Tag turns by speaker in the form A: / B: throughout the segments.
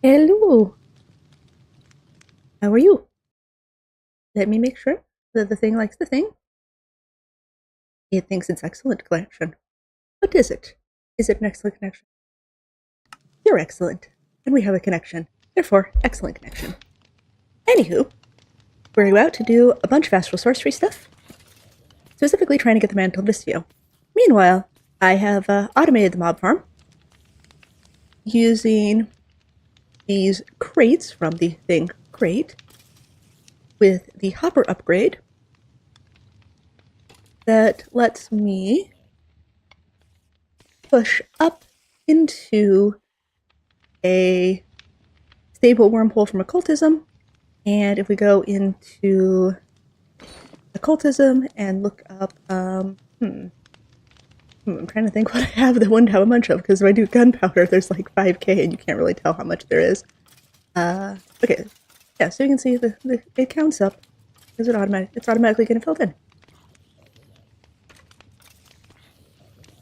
A: Hello. How are you? Let me make sure that the thing likes the thing. It thinks it's excellent connection. What is it? Is it an excellent connection? You're excellent. And we have a connection. Therefore, excellent connection. Anywho, we're about to do a bunch of astral sorcery stuff. Specifically trying to get the Mantle Vicio. Meanwhile, I have automated the mob farm using these crates from the thing crate with the hopper upgrade that lets me push up into a stable wormhole from occultism. And if we go into occultism and look up, I'm trying to think what I have that wouldn't have a bunch of, because if I do gunpowder, there's like 5k and you can't really tell how much there is. Okay, yeah, so you can see it counts up because it's automatically getting filled in.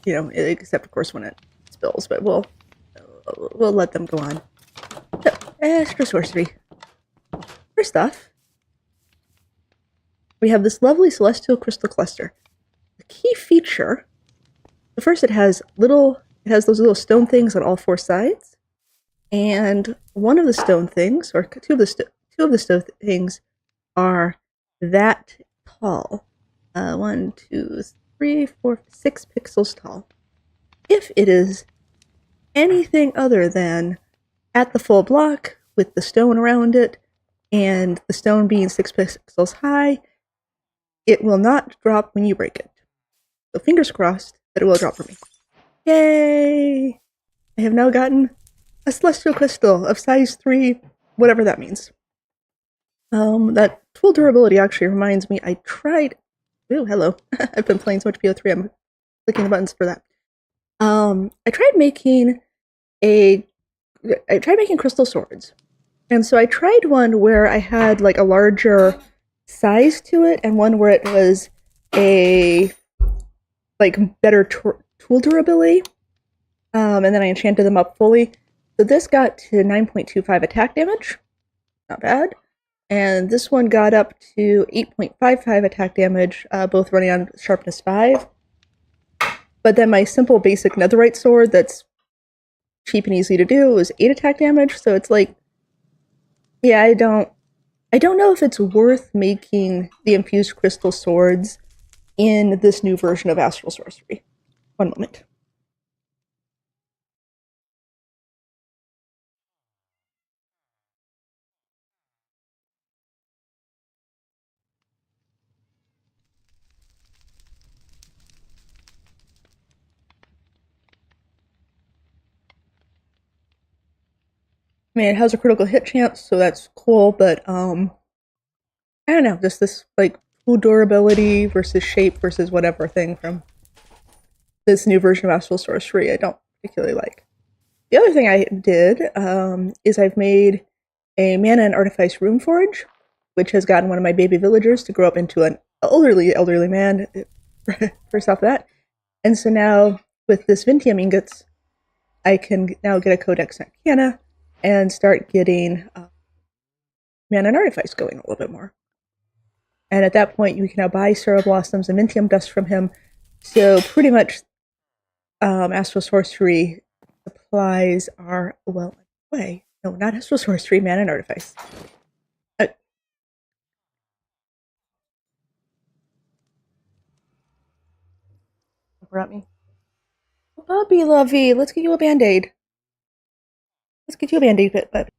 A: You know, except of course when it spills, but we'll let them go on. So, astral sorcery. First off, we have this lovely celestial crystal cluster. The key feature, first it has those little stone things on all four sides, and one of the stone things, or two of the stone things, are that tall. 1, 2, 3, 4, 6 pixels tall. If it is anything other than at the full block with the stone around it, and the stone being 6 pixels high, it will not drop when you break it. So fingers crossed that it will drop for me. Yay! I have now gotten a celestial crystal of size 3, whatever that means. That full durability actually reminds me, I tried... Ooh, hello. I've been playing so much BO3, I'm clicking the buttons for that. I tried making crystal swords. And so I tried one where I had like a larger size to it, and one where it was a like better tool durability. And then I enchanted them up fully. So this got to 9.25 attack damage. Not bad. And this one got up to 8.55 attack damage, both running on sharpness 5. But then my simple basic netherite sword that's cheap and easy to do was 8 attack damage. So it's like, yeah, I don't know if it's worth making the infused crystal swords in this new version of astral sorcery. One moment. I mean, it has a critical hit chance, so that's cool, but I don't know, just this like full durability versus shape versus whatever thing from this new version of astral sorcery I don't particularly like. The other thing I did is I've made a mana and artifice room forge, which has gotten one of my baby villagers to grow up into an elderly man. First off that, and so now with this Vintium ingots, I can now get a Codex Arcana and start getting mana and artifice going a little bit more. And at that point, you can now buy Cereal Blossoms and Vintium Dust from him. So pretty much, astral sorcery supplies are well underway. No, not astral sorcery, mana and artifice. Brought me. Bubby lovey, let's get you a band-aid. Let's get you a band-aid, but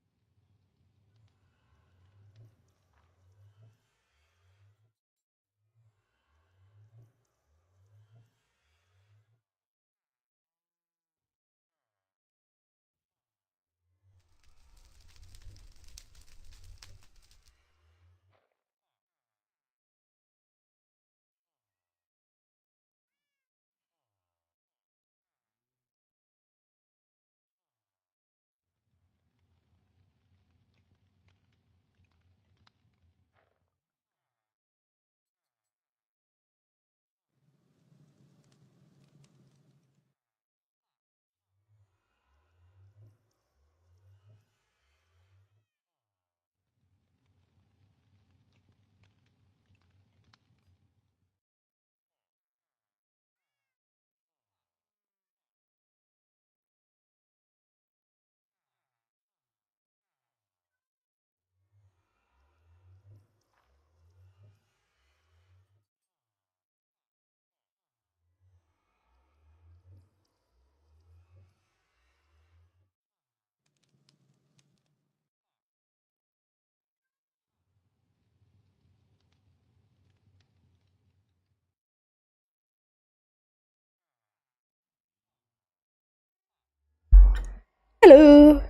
A: Hello!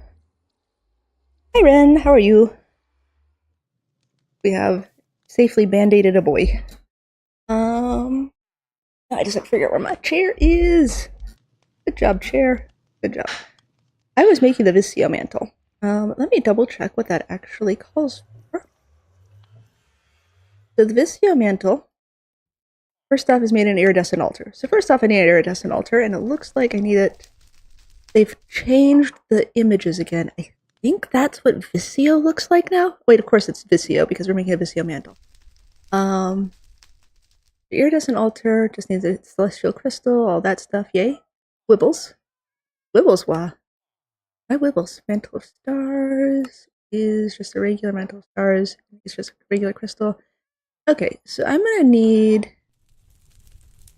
A: Hi Ren, how are you? We have safely band-aided a boy. I just have to figure out where my chair is. Good job, chair. Good job. I was making the Vicio Mantle. Let me double check what that actually calls for. So the Vicio Mantle, first off, is made an iridescent altar. So first off, I need an iridescent altar, and it looks like I need it. They've changed the images again. I think that's what Vicio looks like now. Wait, of course it's Vicio because we're making a Vicio Mantle. The iridescent altar just needs a celestial crystal, all that stuff. Yay. Wibbles. Wibbles, wah. My Wibbles. Mantle of Stars is just a regular Mantle of Stars. It's just a regular crystal. Okay, so I'm gonna need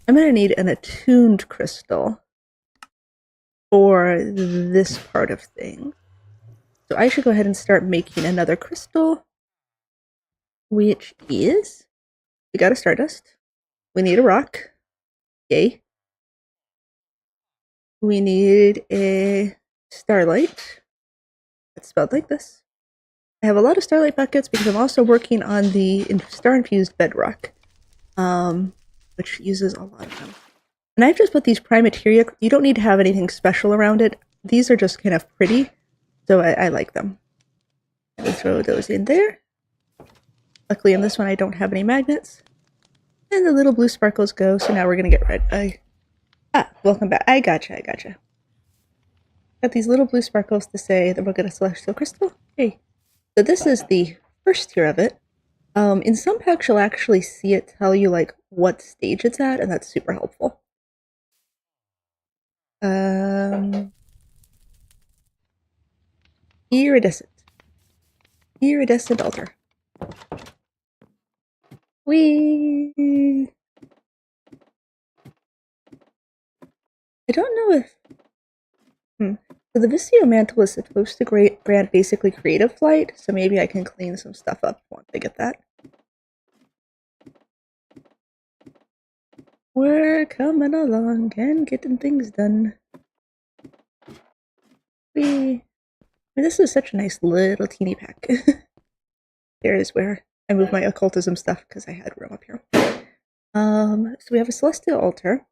A: an attuned crystal for this part of things. So I should go ahead and start making another crystal, which is, we got a Stardust. We need a rock. Yay. We need a Starlight. It's spelled like this. I have a lot of Starlight buckets because I'm also working on the star-infused bedrock, which uses a lot of them. And I've just put these prime materia. You don't need to have anything special around it. These are just kind of pretty, so I like them. I'll throw those in there. Luckily in this one I don't have any magnets. And the little blue sparkles go, so now we're going to get red. Welcome back. I gotcha. Got these little blue sparkles to say that we'll get a celestial crystal. Hey. So this is the first tier of it. In some packs you'll actually see it tell you like what stage it's at, and that's super helpful. Iridescent altar. Whee! I don't know if... So the Vicio Mantle is supposed to grant basically creative flight, so maybe I can clean some stuff up once I get that. We're coming along and getting things done. Whee! I mean, this is such a nice little teeny pack. There is where I move my occultism stuff because I had room up here. So we have a celestial altar,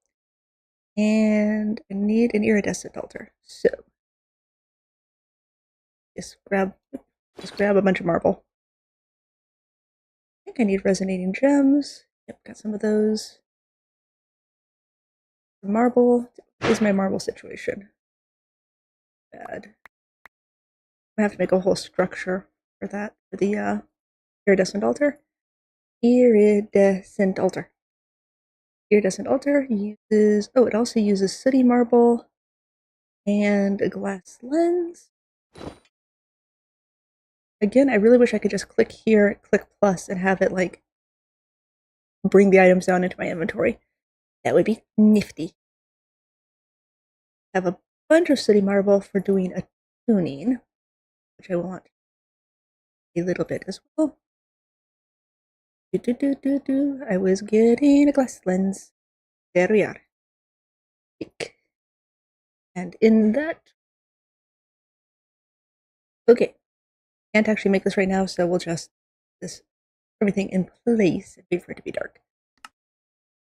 A: and I need an iridescent altar. So just grab a bunch of marble. I think I need resonating gems. Yep, got some of those. The marble is my marble situation. Bad. I have to make a whole structure for that, for the iridescent altar. Iridescent altar. Iridescent altar uses, it also uses sooty marble and a glass lens. Again, I really wish I could just click here, click plus, and have it like bring the items down into my inventory. That would be nifty. I have a bunch of sooty marble for doing attuning, which I want a little bit as well. I was getting a glass lens. There we are. And in that... Okay. Can't actually make this right now, so we'll just this everything in place and wait for it to be dark.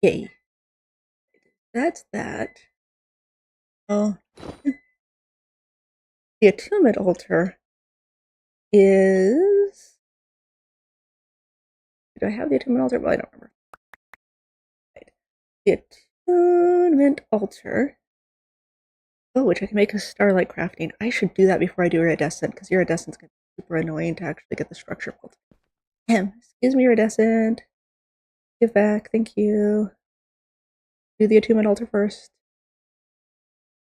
A: Yay. That's that. Oh. The attunement altar is... Do I have the attunement altar? Well, I don't remember. Right. The attunement altar... which I can make a starlight crafting. I should do that before I do iridescent, because iridescent's going to be super annoying to actually get the structure built. Excuse me, iridescent. Give back, thank you. Do the attunement altar first.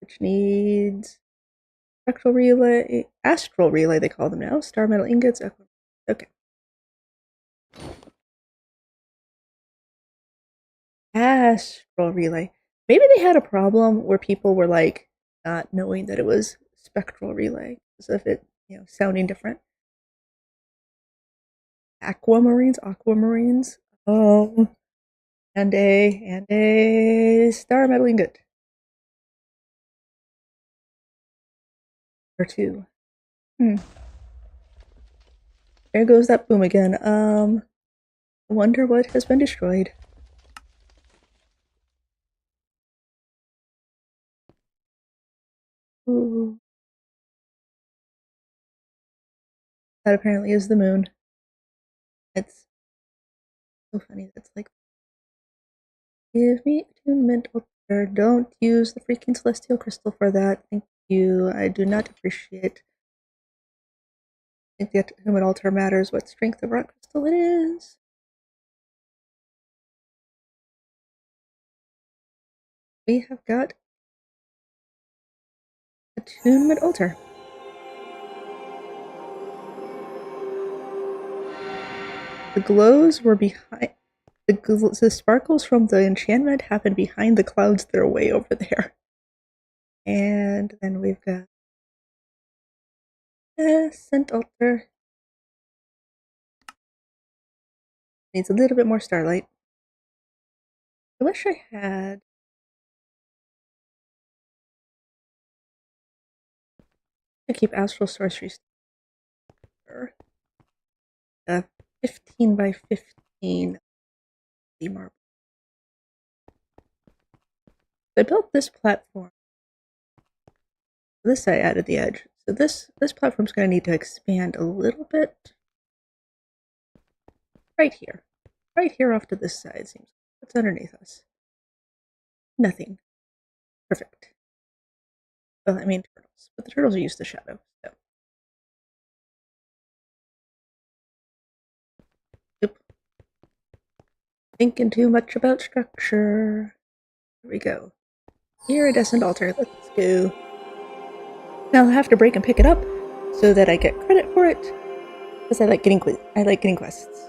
A: Which needs... Spectral relay, astral relay they call them now. Star metal ingots. Okay. Astral relay. Maybe they had a problem where people were like not knowing that it was spectral relay because of it, sounding different. Aquamarines. And a star metal ingot. Or two. There goes that boom again. I wonder what has been destroyed. Ooh. That apparently is the moon. It's so funny. It's like, give me attunement altar. Don't use the freaking celestial crystal for that. Thank you. I do not appreciate. I think the attunement altar matters what strength of rock crystal it is. We have got attunement altar. The glows were behind. The sparkles from the enchantment happen behind the clouds that are way over there. And then we've got Ascent altar. Needs a little bit more starlight. I wish I had. I keep Astral Sorcery. 15 by 15 marble. I built this platform. This I added the edge. So this platform's going to need to expand a little bit. Right here. Right here off to this side seems. What's underneath us? Nothing. Perfect. Well, I mean turtles. But the turtles are used to shadow, so. Yep. Thinking too much about structure. Here we go. Iridescent altar. Let's go. Now I'll have to break and pick it up so that I get credit for it. Because I like getting quests.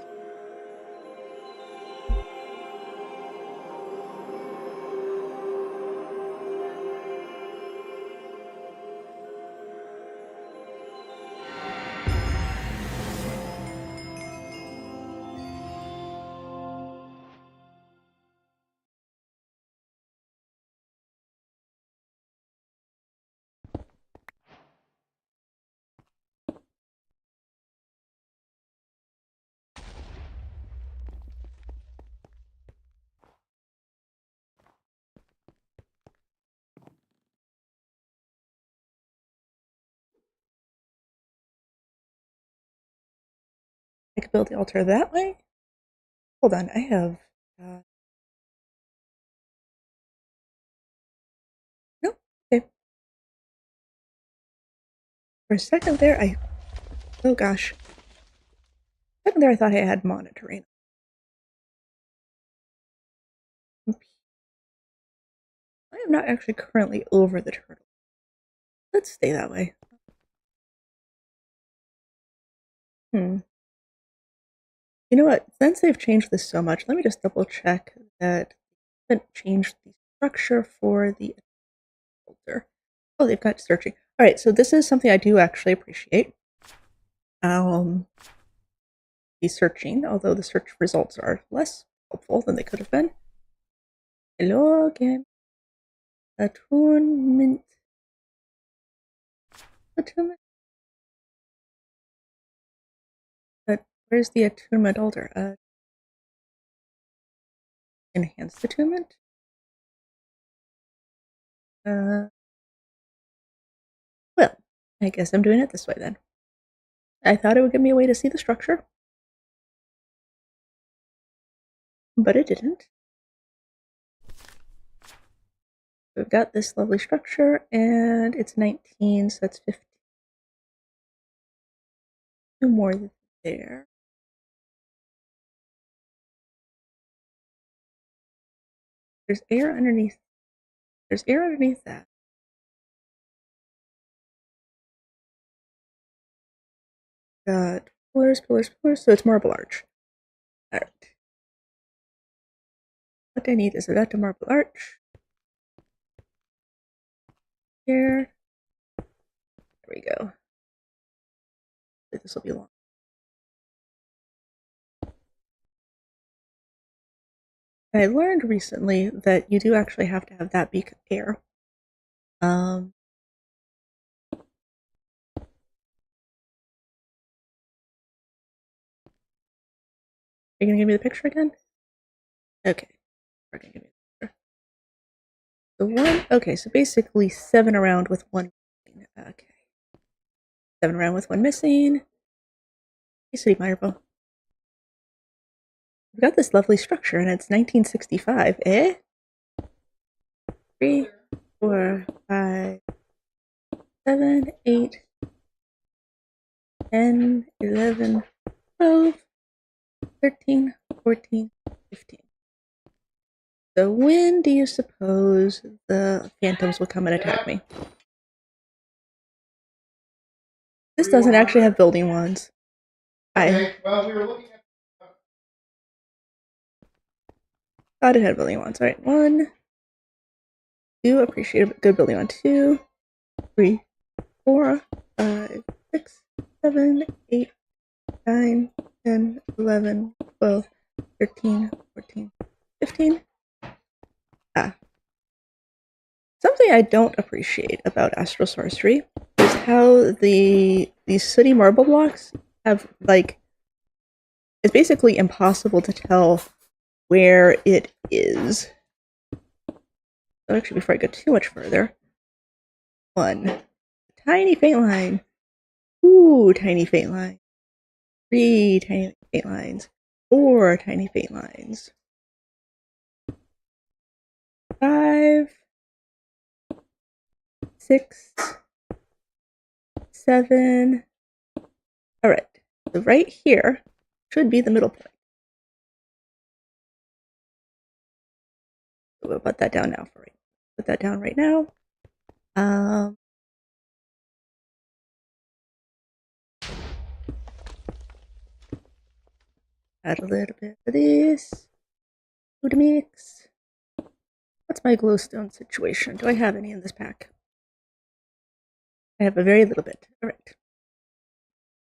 A: I could build the altar that way. Hold on, I have. No, okay. For a second there, oh gosh. For a second there, I thought I had monitoring. I am not actually currently over the turtle. Let's stay that way. You know what? Since they've changed this so much, let me just double check that they haven't changed the structure for the altar. Oh, they've got searching. All right, so this is something I do actually appreciate. The searching, although the search results are less helpful than they could have been. Hello again. Attunement. Attunement. Where's the attunement altar? Enhanced attunement? Well, I guess I'm doing it this way then. I thought it would give me a way to see the structure, but it didn't. We've got this lovely structure, and it's 19, so that's 15. Two more there. There's air underneath. There's air underneath that. Got pillars, pillars, pillars, so it's marble arch. Alright. What I need is that marble arch. Here. There we go. This will be long. I learned recently that you do actually have to have that be air. you gonna give me the picture again? Okay. We're gonna give me the picture. The one, okay, so basically 7 around with 1 missing. Okay. 7 around with 1 missing. Hey, City Mirable. We've got this lovely structure, and it's 1965, eh? 3, 4, 5, 7, 8, 10, 11, 12, 13, 14, 15. So when do you suppose the phantoms will come and attack me? This doesn't actually have building wands. Okay, well, we were looking at... Thought it had building wands. Alright, 1. Do appreciate a good building wand. 2, 3, 4, 5, 6, 7, 8, 9, 10, 11, 12, 13, 14, 15. Something I don't appreciate about Astral Sorcery is how these sooty marble blocks have, like, it's basically impossible to tell where it is. So actually, before I go too much further, 1. Tiny faint line. Ooh, tiny faint line. 3 tiny faint lines. 4 tiny faint lines. 5, 6, 7. Alright, so right here should be the middle point. So we'll put that down now for right. Put that down right now. Add a little bit of this. Food mix. What's my glowstone situation? Do I have any in this pack? I have a very little bit. Alright.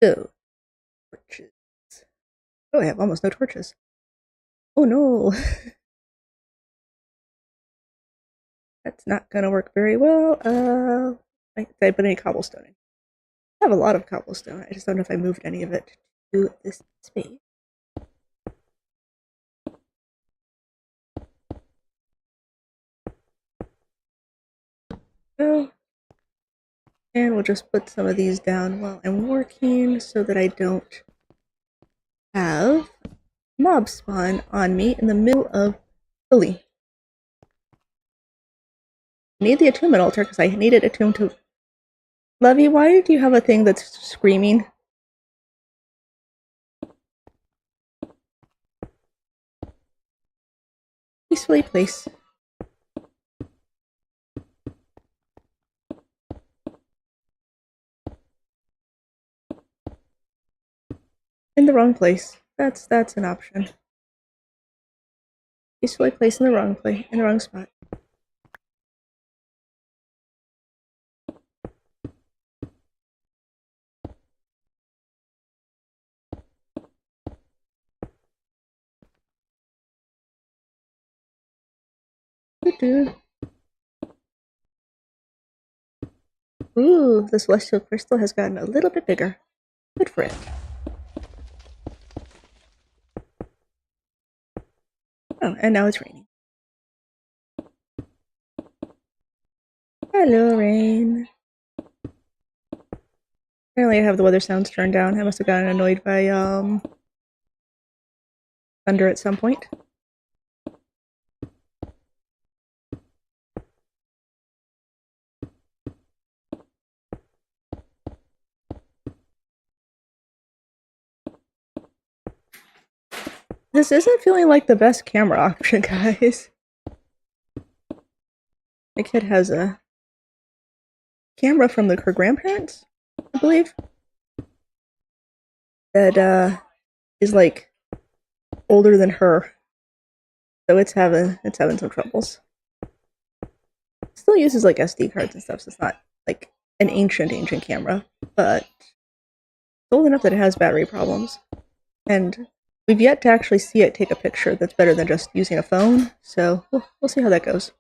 A: So, torches. Oh, I have almost no torches. Oh no! That's not gonna work very well. Did I put any cobblestone in? I have a lot of cobblestone. I just don't know if I moved any of it to this space. So, and we'll just put some of these down while I'm working so that I don't have mob spawn on me in the middle of Philly. I need the attunement altar because I need it attuned to. Lovey, why do you have a thing that's screaming? Peacefully place. In the wrong place. That's an option. Peacefully place in the wrong place, in the wrong spot. Ooh, the celestial crystal has gotten a little bit bigger. Good for it. Oh, and now it's raining. Hello, rain. Apparently I have the weather sounds turned down. I must have gotten annoyed by, thunder at some point. This isn't feeling like the best camera option, guys. My kid has a camera from her grandparents, I believe, that is like older than her, so it's having some troubles. It still uses like SD cards and stuff, so it's not like an ancient camera, but it's old enough that it has battery problems, and we've yet to actually see it take a picture that's better than just using a phone, so we'll see how that goes.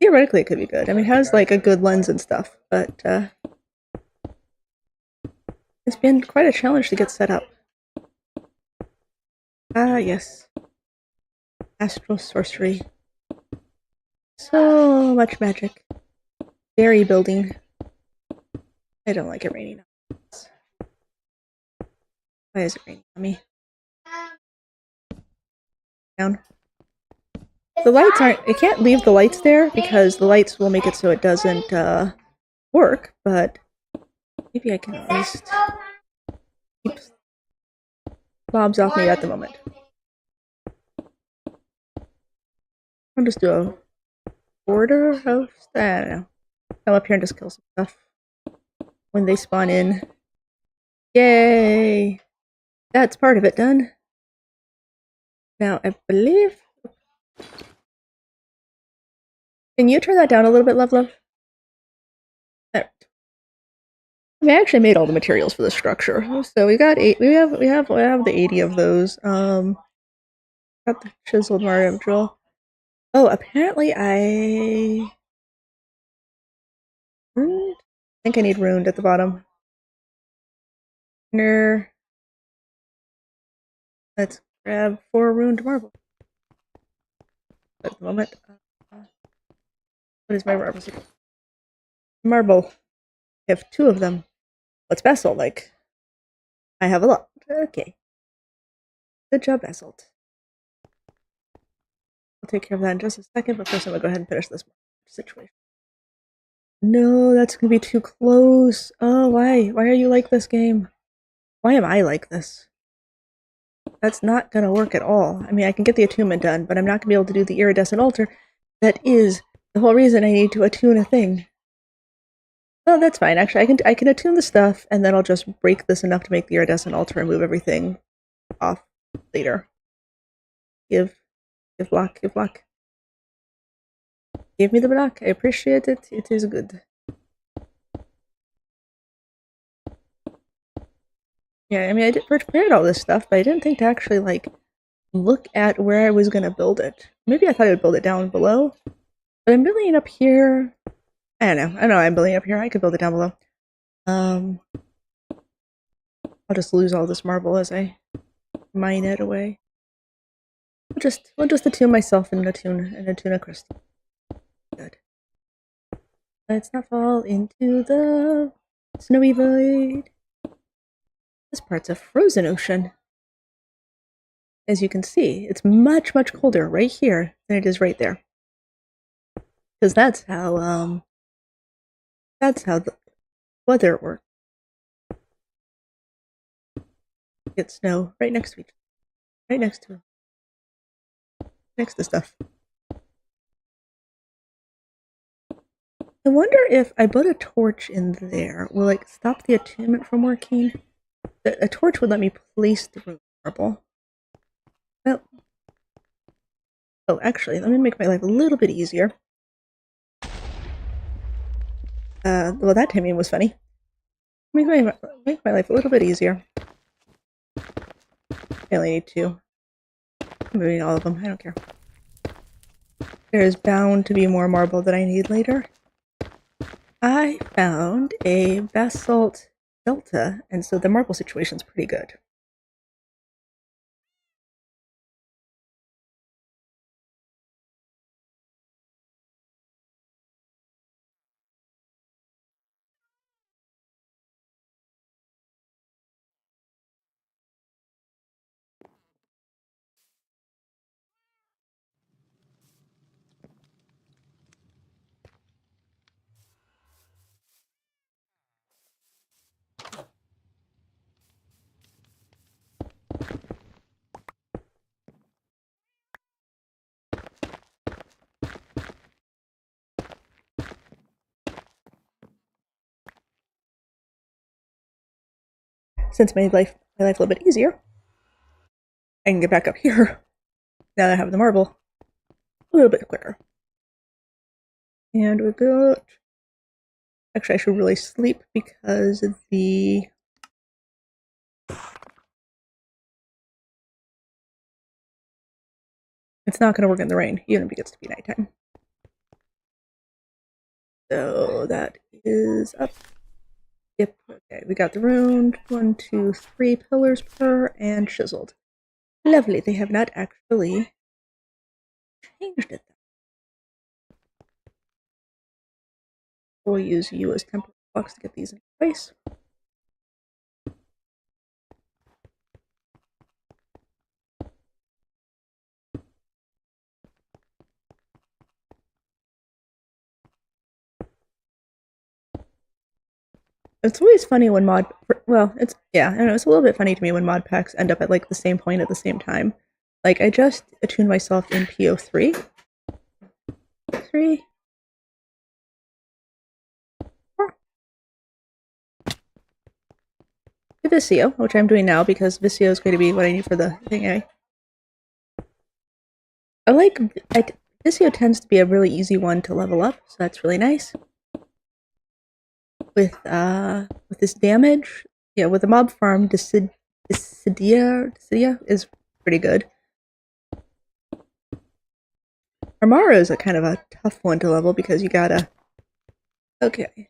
A: Theoretically, it could be good. I mean, it has like a good lens and stuff, but it's been quite a challenge to get set up. Ah, yes. Astral Sorcery. So much magic. Berry building. I don't like it raining. Why is it raining on me? Down. The lights aren't... I can't leave the lights there because the lights will make it so it doesn't work, but maybe I can at least keep mobs off me at the moment. I'll just do a border house. I don't know. Come up here and just kill some stuff when they spawn in. Yay! That's part of it done. Now, I believe... Can you turn that down a little bit, Love? There. I actually made all the materials for the structure, so we got 8. We have the 80 of those. Got the chiseled Mario drill. Oh, apparently I ruined. I think I need ruined at the bottom. Let's grab 4 ruined marble. At the moment, what is my marble? Marble. I have 2 of them. What's Basalt like? I have a lot. Okay. Good job, Basalt. I'll take care of that in just a second, but first I'm gonna go ahead and finish this situation. No, that's gonna be too close. Oh, why? Why are you like this game? Why am I like this? That's not gonna work at all. I mean, I can get the attunement done, but I'm not gonna be able to do the iridescent altar. That is the whole reason I need to attune a thing. Oh, that's fine. Actually, I can attune the stuff, and then I'll just break this enough to make the iridescent altar and move everything off later. Give block, give block. Give me the block. I appreciate it. It is good. Yeah, I mean, I prepared all this stuff, but I didn't think to actually, like, look at where I was gonna build it. Maybe I thought I would build it down below, but I'm building it up here. I don't know. I'm building it up here. I could build it down below. I'll just lose all this marble as I mine it away. We'll just attune myself and attune a crystal. Good. Let's not fall into the snowy void. This part's a frozen ocean. As you can see, it's much, much colder right here than it is right there. Because that's how the weather works. Get snow right next to each other. Right next to it. Next to stuff. I wonder if I put a torch in there, will like stop the attunement from working? A torch would let me place the room marble. Well, oh, actually, let me make my life a little bit easier. Well, that timing was funny. Make my life a little bit easier. I only need 2. I'm moving all of them. I don't care. There's bound to be more marble that I need later. I found a basalt delta, and so the marble situation's pretty good. Since my life a little bit easier, I can get back up here now that I have the marble a little bit quicker. And we got. Actually, I should really sleep because it's not going to work in the rain, even if it gets to be nighttime. So that is up. Yep, okay, we got the ruined 1, 2, 3 pillars per and chiseled. Lovely, they have not actually changed it. We'll use you as temporary blocks to get these in place. It's always funny when it's I don't know, it's a little bit funny to me when mod packs end up at like the same point at the same time. Like I just attuned myself in PO3. To Vicio, which I'm doing now because Vicio is going to be what I need for the thing anyway. Vicio tends to be a really easy one to level up, so that's really nice. With this damage, yeah, with the mob farm, Dissidia is pretty good. Armara is a kind of a tough one to level because you gotta. Okay,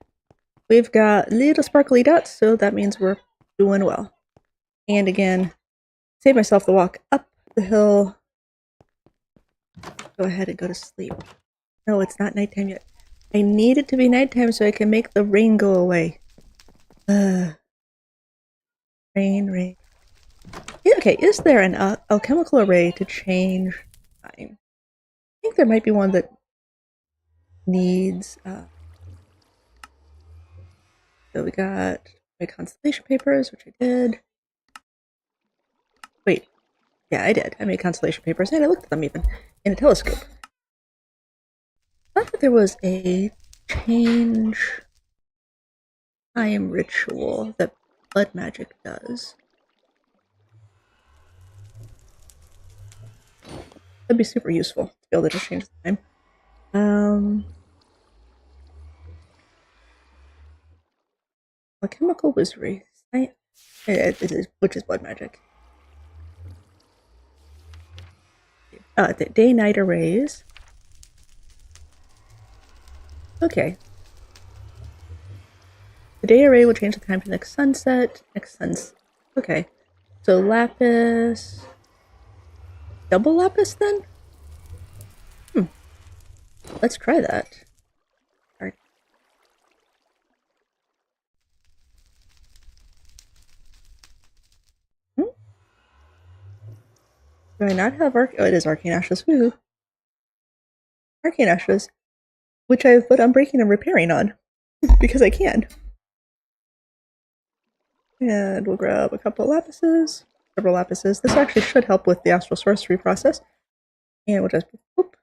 A: we've got little sparkly dots, so that means we're doing well. And again, save myself the walk up the hill. Go ahead and go to sleep. No, it's not nighttime yet. I need it to be nighttime so I can make the rain go away. Rain. Okay, is there an alchemical array to change time? I think there might be one that needs... So we got my constellation papers, which I did. Wait. Yeah, I did. I made constellation papers, and I looked at them even in a telescope. I thought that there was a change time ritual that blood magic does. That'd be super useful to be able to just change the time. Alchemical wizardry. It is, which is blood magic. The day-night arrays. Okay. The day array will change the time to next sunset. Okay. So lapis. Double lapis then? Let's try that. Do I not have Oh, it is Arcane Ashes. Woo! Arcane Ashes, which I've put Unbreaking and Repairing on, because I can. And we'll grab a couple of lapises, several lapises. This actually should help with the Astral Sorcery process. And we'll just whoop,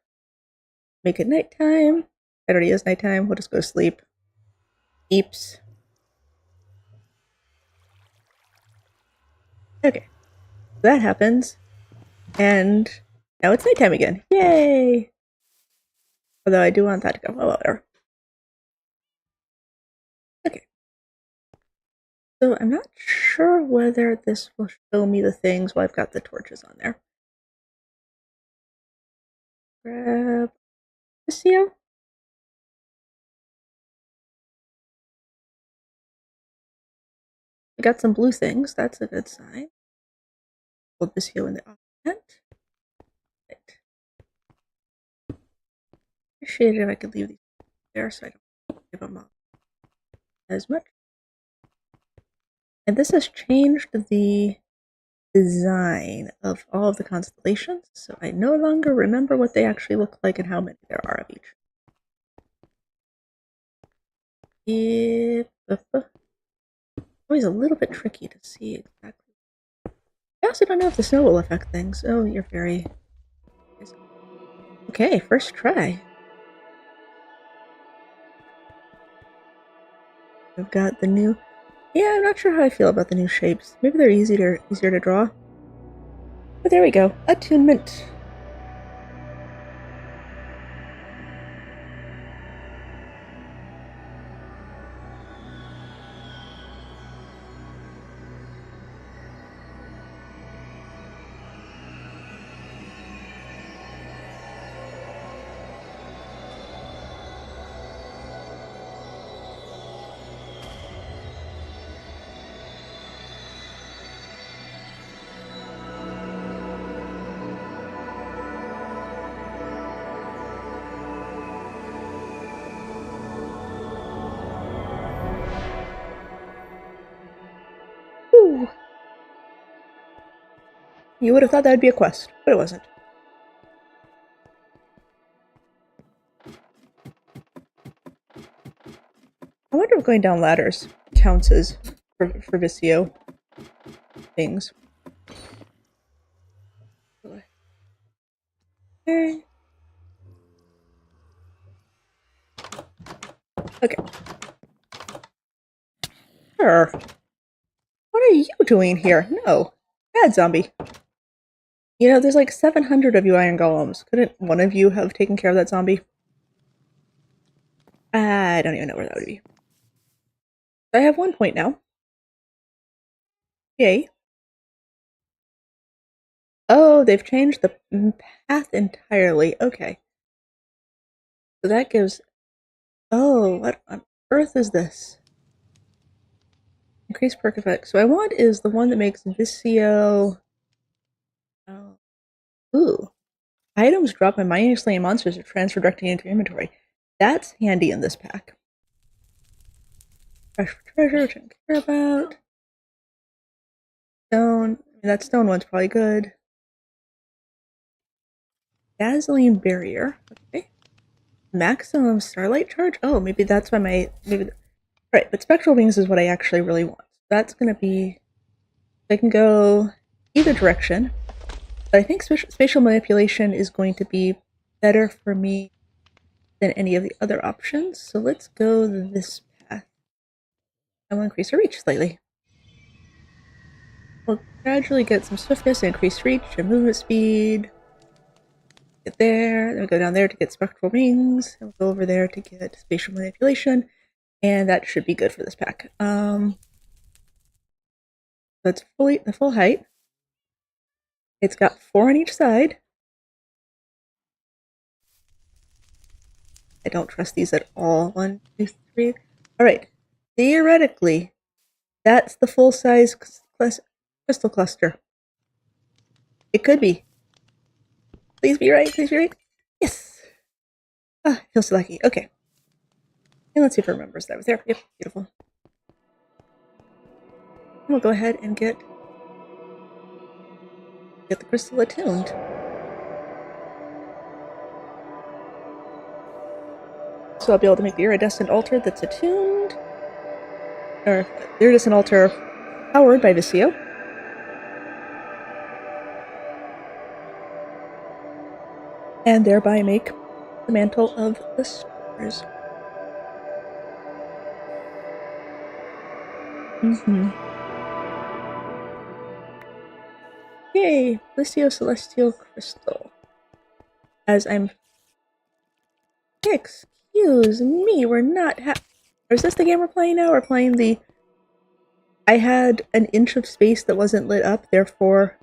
A: make it nighttime. It already is nighttime. We'll just go to sleep. Eeps. Okay. That happens. And now it's nighttime again. Yay! Although I do want that to go. Oh, whatever. Okay. So I'm not sure whether this will show me the things while I've got the torches on there. Grab Vicio. We got some blue things. That's a good sign. Hold Vicio in the offhand. Right. Appreciate it if I could leave these there so I don't give them up as much. And this has changed the design of all of the constellations, so I no longer remember what they actually look like and how many there are of each. Always a little bit tricky to see exactly. I also don't know if the snow will affect things. Oh, you're very... Okay, first try. We've got the new... Yeah, I'm not sure how I feel about the new shapes. Maybe they're easier to draw. But there we go. Attunement. Woo! You would have thought that would be a quest, but it wasn't. I wonder if going down ladders counts as for Vicio things. Okay. Okay. Sure. What are you doing here? No. Bad zombie. You know, there's like 700 of you iron golems. Couldn't one of you have taken care of that zombie? I don't even know where that would be. I have 1 point now. Yay. Oh, they've changed the path entirely. Okay. So that gives... Oh, what on earth is this? Increase perk effect. So I want is the one that makes Vicio... Oh. Ooh. Items dropped by mining slaying monsters are transferred directly into inventory. That's handy in this pack. Fresh treasure, which I don't care about. Stone. I mean, that stone one's probably good. Dazzling barrier. Okay. Maximum starlight charge? Oh, maybe that's why my... Right, but spectral wings is what I actually really want. That's gonna be... I can go either direction. But I think spatial manipulation is going to be better for me than any of the other options. So let's go this path. I will increase our reach slightly. We'll gradually get some swiftness, increased reach, and movement speed. Get there, then we go down there to get spectral rings, and we'll go over there to get spatial manipulation, and that should be good for this pack. So it's the full height. It's got 4 on each side. I don't trust these at all. 1, 2, 3. Alright. Theoretically, that's the full-size crystal cluster. It could be. Please be right, please be right. Yes! Ah, I feel so lucky. Okay. And let's see if it remembers that was there. Yep, beautiful. And we'll go ahead and get the crystal attuned. So I'll be able to make the iridescent altar that's attuned. Or the iridescent altar powered by Vicio. And thereby make the Mantle of the Stars. Yay! Vicio Celestial Crystal. As I'm... Excuse me, we're not is this the game we're playing now? We're playing the... I had an inch of space that wasn't lit up, therefore...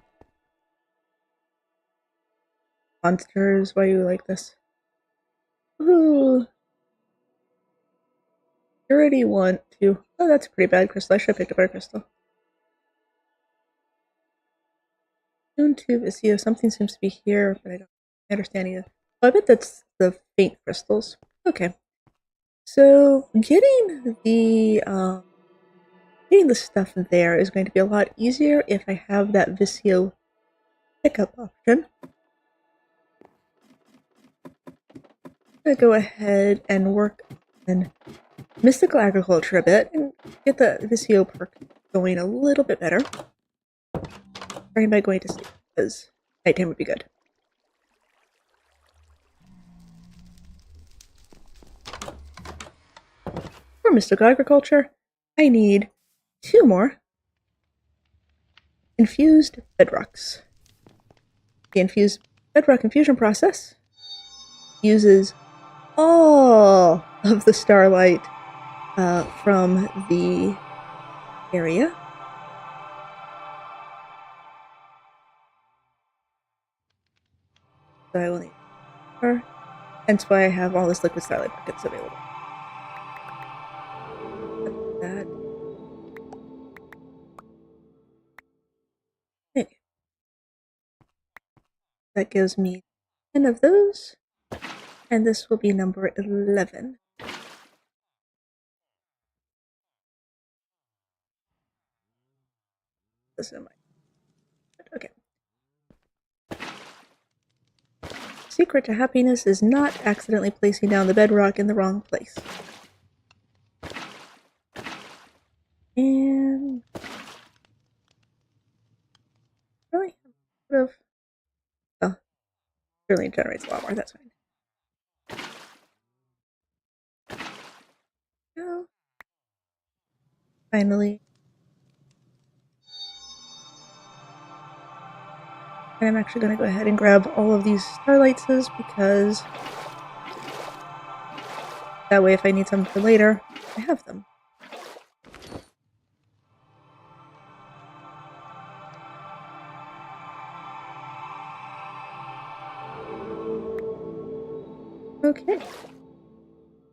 A: Monsters, why are you like this? Ooh. You already want to... Oh, that's a pretty bad crystal. I should have picked up our crystal. Tune to Vicio. Something seems to be here, but I don't understand either. Oh, I bet that's the faint crystals. Okay. So, getting the stuff there is going to be a lot easier if I have that Vicio pickup option. I'm going to go ahead and work on Mystical Agriculture a bit and get the Vicio perk going a little bit better. Starting by going to sleep, because nighttime would be good. For Mystical Agriculture, I need 2 more infused bedrocks. The infused bedrock infusion process uses all of the starlight from the area. So I will need her. Hence why I have all this liquid starlight buckets available. That. Okay. That gives me 10 of those. And this will be number 11. this in mind. Okay. Secret to happiness is not accidentally placing down the bedrock in the wrong place. And really, oh, certainly generates a lot more. That's fine. Go. Finally. And I'm actually going to go ahead and grab all of these starlightses because that way if I need some for later, I have them. Okay.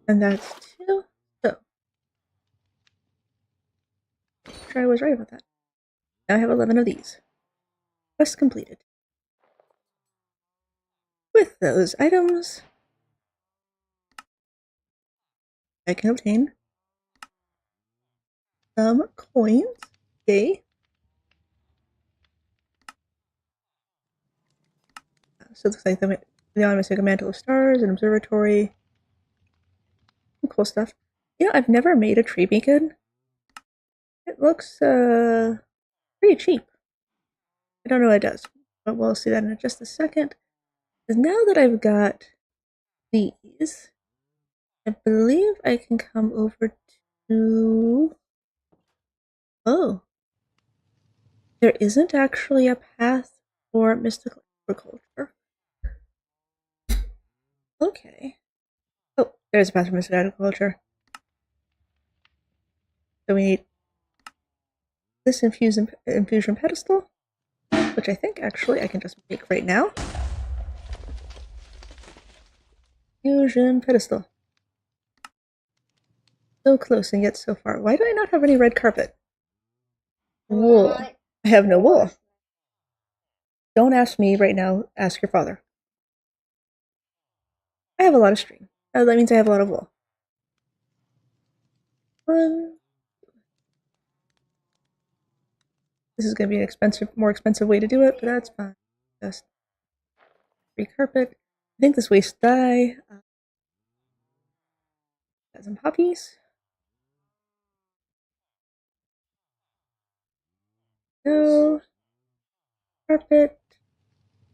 A: And that's 2. So, sure I was right about that. Now I have 11 of these. Quest completed. With those items, I can obtain some coins. Yay. So it looks like the Alchemist, a Mantle of Stars, an observatory. Some cool stuff. You know, I've never made a tree beacon. It looks pretty cheap. I don't know what it does, but we'll see that in just a second. Because now that I've got these, I believe I can come over to... Oh. There isn't actually a path for mystical agriculture. Okay. Oh, there's a path for mystical agriculture. So we need this infusion pedestal, which I think actually I can just make right now. Fusion pedestal. So close and yet so far. Why do I not have any red carpet? Wool. I have no wool. Don't ask me right now. Ask your father. I have a lot of string. That means I have a lot of wool. This is going to be an more expensive way to do it, but that's fine. Just free carpet. I think this waste dye. Got some poppies. No. Carpet.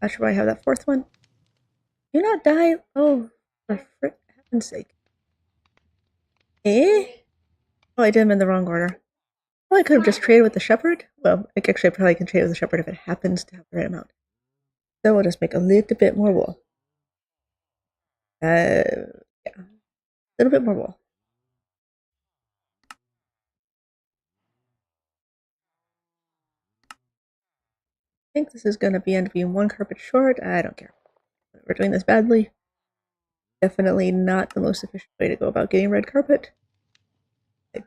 A: Not sure why I have that 4th one. Do not die. Oh, for heaven's sake. Eh? Oh, I did them in the wrong order. Well, I could have just traded with the shepherd. Well, actually, I probably can trade with the shepherd if it happens to have the right amount. So we'll just make a little bit more wool. Yeah. A little bit more wool. I think this is going to end up being 1 carpet short. I don't care. We're doing this badly. Definitely not the most efficient way to go about getting red carpet. I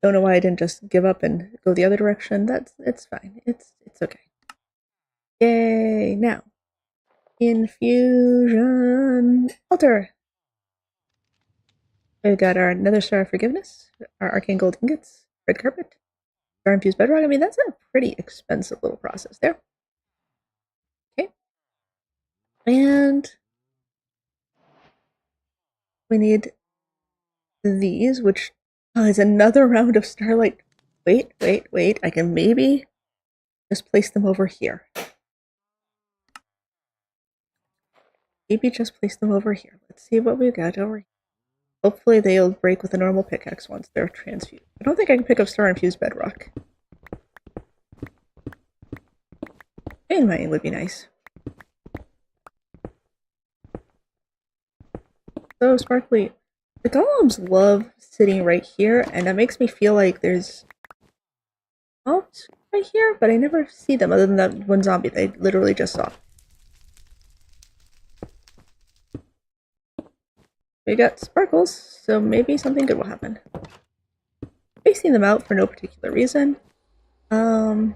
A: don't know why I didn't just give up and go the other direction. It's fine. It's okay. Yay! Now, Infusion Altar. We've got our Nether Star of Forgiveness, our Arcane Gold Ingots, red carpet, Star Infused Bedrock. I mean, that's a pretty expensive little process there. Okay. And we need these, which is another round of starlight. Wait. I can maybe just place them over here. Maybe just place them over here. Let's see what we've got over here. Hopefully they'll break with a normal pickaxe once they're transfused. I don't think I can pick up Star Infused Bedrock. And mine would be nice. So sparkly. The golems love sitting right here, and that makes me feel like there's mobs right here, but I never see them other than that one zombie that I literally just saw. We got sparkles, so maybe something good will happen. Facing them out for no particular reason. Yeah.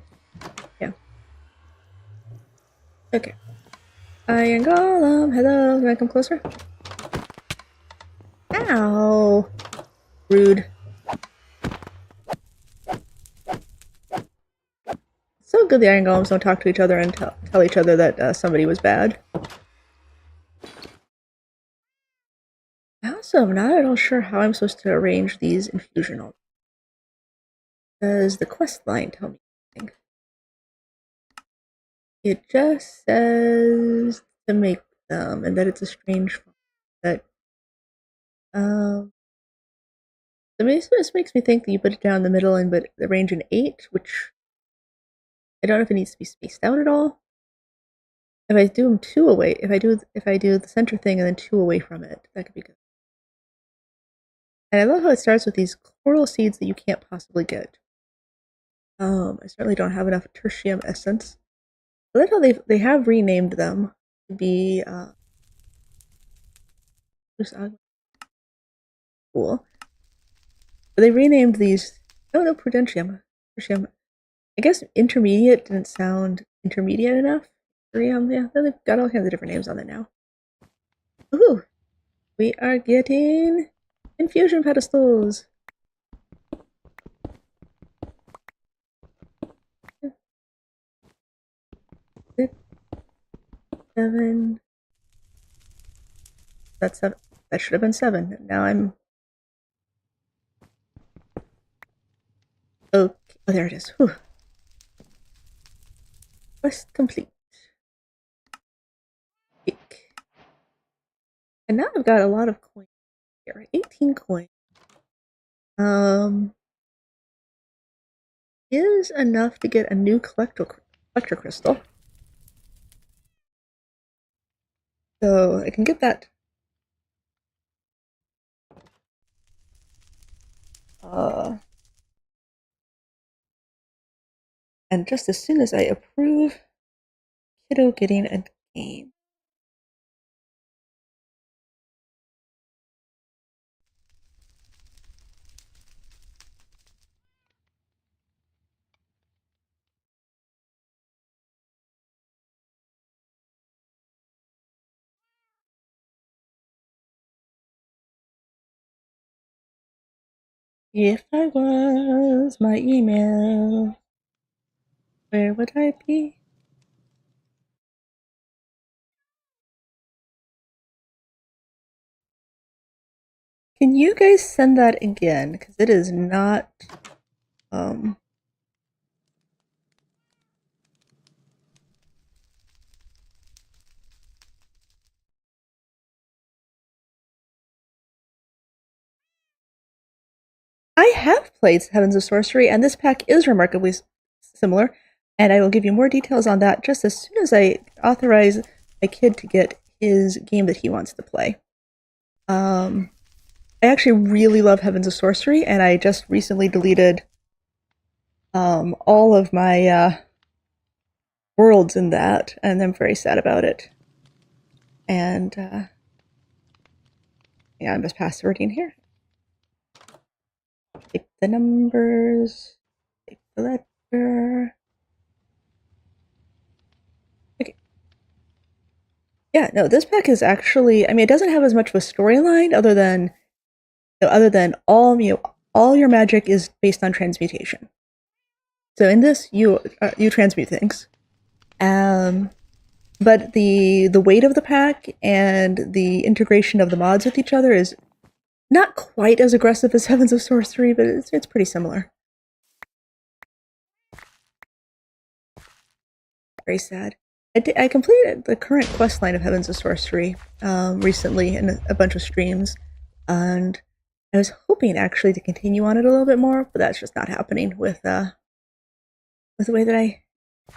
A: Okay. Iron Golem, hello, can I come closer? Ow! Rude. So good the iron golems don't talk to each other and tell each other that somebody was bad. I also am not at all sure how I'm supposed to arrange these infusion altars. Does the quest line tell me anything? It just says to make them, and that it's a strange that this makes me think that you put it down the middle and but arrange an 8, which I don't know if it needs to be spaced out at all. If I do them 2 away, if I do the center thing and then 2 away from it, that could be good. And I love how it starts with these coral seeds that you can't possibly get. I certainly don't have enough tertium essence. I like how they have renamed them to be cool. But they renamed these. Oh no, Prudentium. Tertium. I guess intermediate didn't sound intermediate enough. Yeah, they've got all kinds of different names on it now. Ooh, we are getting infusion pedestals. 6, 7. That's 7. That should have been 7. Now I'm. Okay. Oh, there it is. Whew. Quest complete. And now I've got a lot of coins here. 18 coins. Is enough to get a new collector crystal. So I can get that. And just as soon as I approve Kiddo getting a game. If I was my email, where would I be? Can you guys send that again? Because it is not. I have played Heavens of Sorcery, and this pack is remarkably similar, and I will give you more details on that just as soon as I authorize my kid to get his game that he wants to play. I actually really love Heavens of Sorcery, and I just recently deleted all of my worlds in that, and I'm very sad about it. And yeah, I'm just passwording here. Take the numbers, take the letter. Okay. Yeah, no, this pack is actually, I mean, it doesn't have as much of a storyline other than all your magic is based on transmutation. So in this, you transmute things. But the weight of the pack and the integration of the mods with each other is not quite as aggressive as Heavens of Sorcery, but it's pretty similar. Very sad. I completed the current quest line of Heavens of Sorcery recently in a bunch of streams, and I was hoping actually to continue on it a little bit more, but that's just not happening with the way that I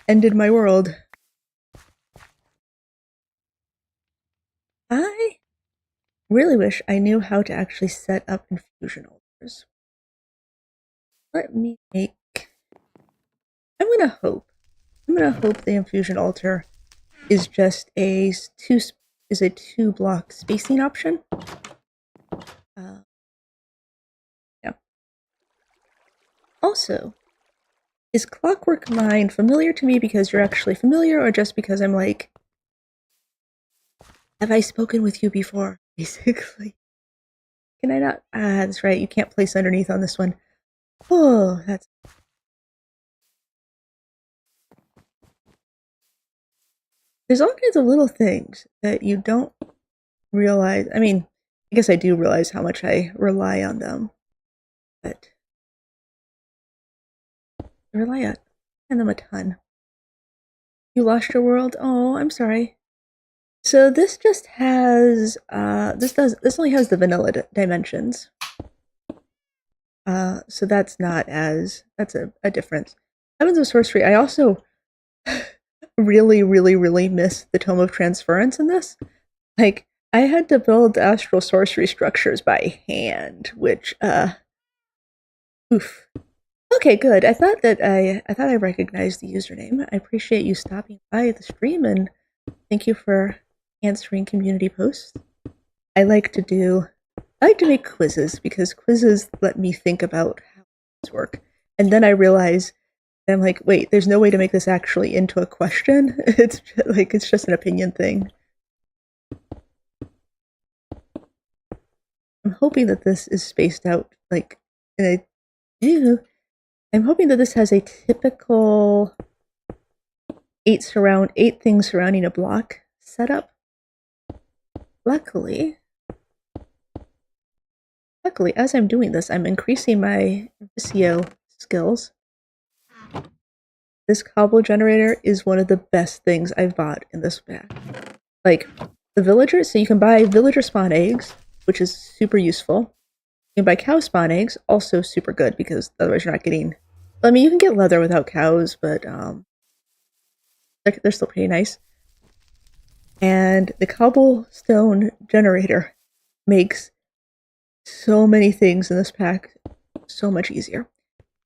A: ended my world. I really wish I knew how to actually set up infusion altars. Let me make. I'm gonna hope the infusion altar is just a 2-block spacing option. Yeah. Also, is Clockwork Mind familiar to me because you're actually familiar, or just because I'm like, have I spoken with you before? Basically. Can I not? Ah, that's right. You can't place underneath on this one. Oh, that's. there's all kinds of little things that you don't realize. I mean, I guess I do realize how much I rely on them, but I rely on them a ton. You lost your world? Oh, I'm sorry. So this just has this only has the vanilla dimensions. So that's not as that's a difference. Heavens of Sorcery, I also really miss the Tome of Transference in this. Like, I had to build astral sorcery structures by hand, which oof. Okay, good. I thought I recognized the username. I appreciate you stopping by the stream and thank you for answering community posts. I like to make quizzes because quizzes let me think about how things work. And then I realize I'm like, wait, there's no way to make this actually into a question. It's just an opinion thing. I'm hoping that this is spaced out like in a I'm hoping that this has a typical eight things surrounding a block setup. Luckily, as I'm doing this, I'm increasing my Vicio skills. This cobble generator is one of the best things I've bought in this pack. Like, the villagers, so you can buy villager spawn eggs, which is super useful. You can buy cow spawn eggs, also super good, because otherwise you're not getting... I mean, you can get leather without cows, but they're still pretty nice. And the cobblestone generator makes so many things in this pack so much easier.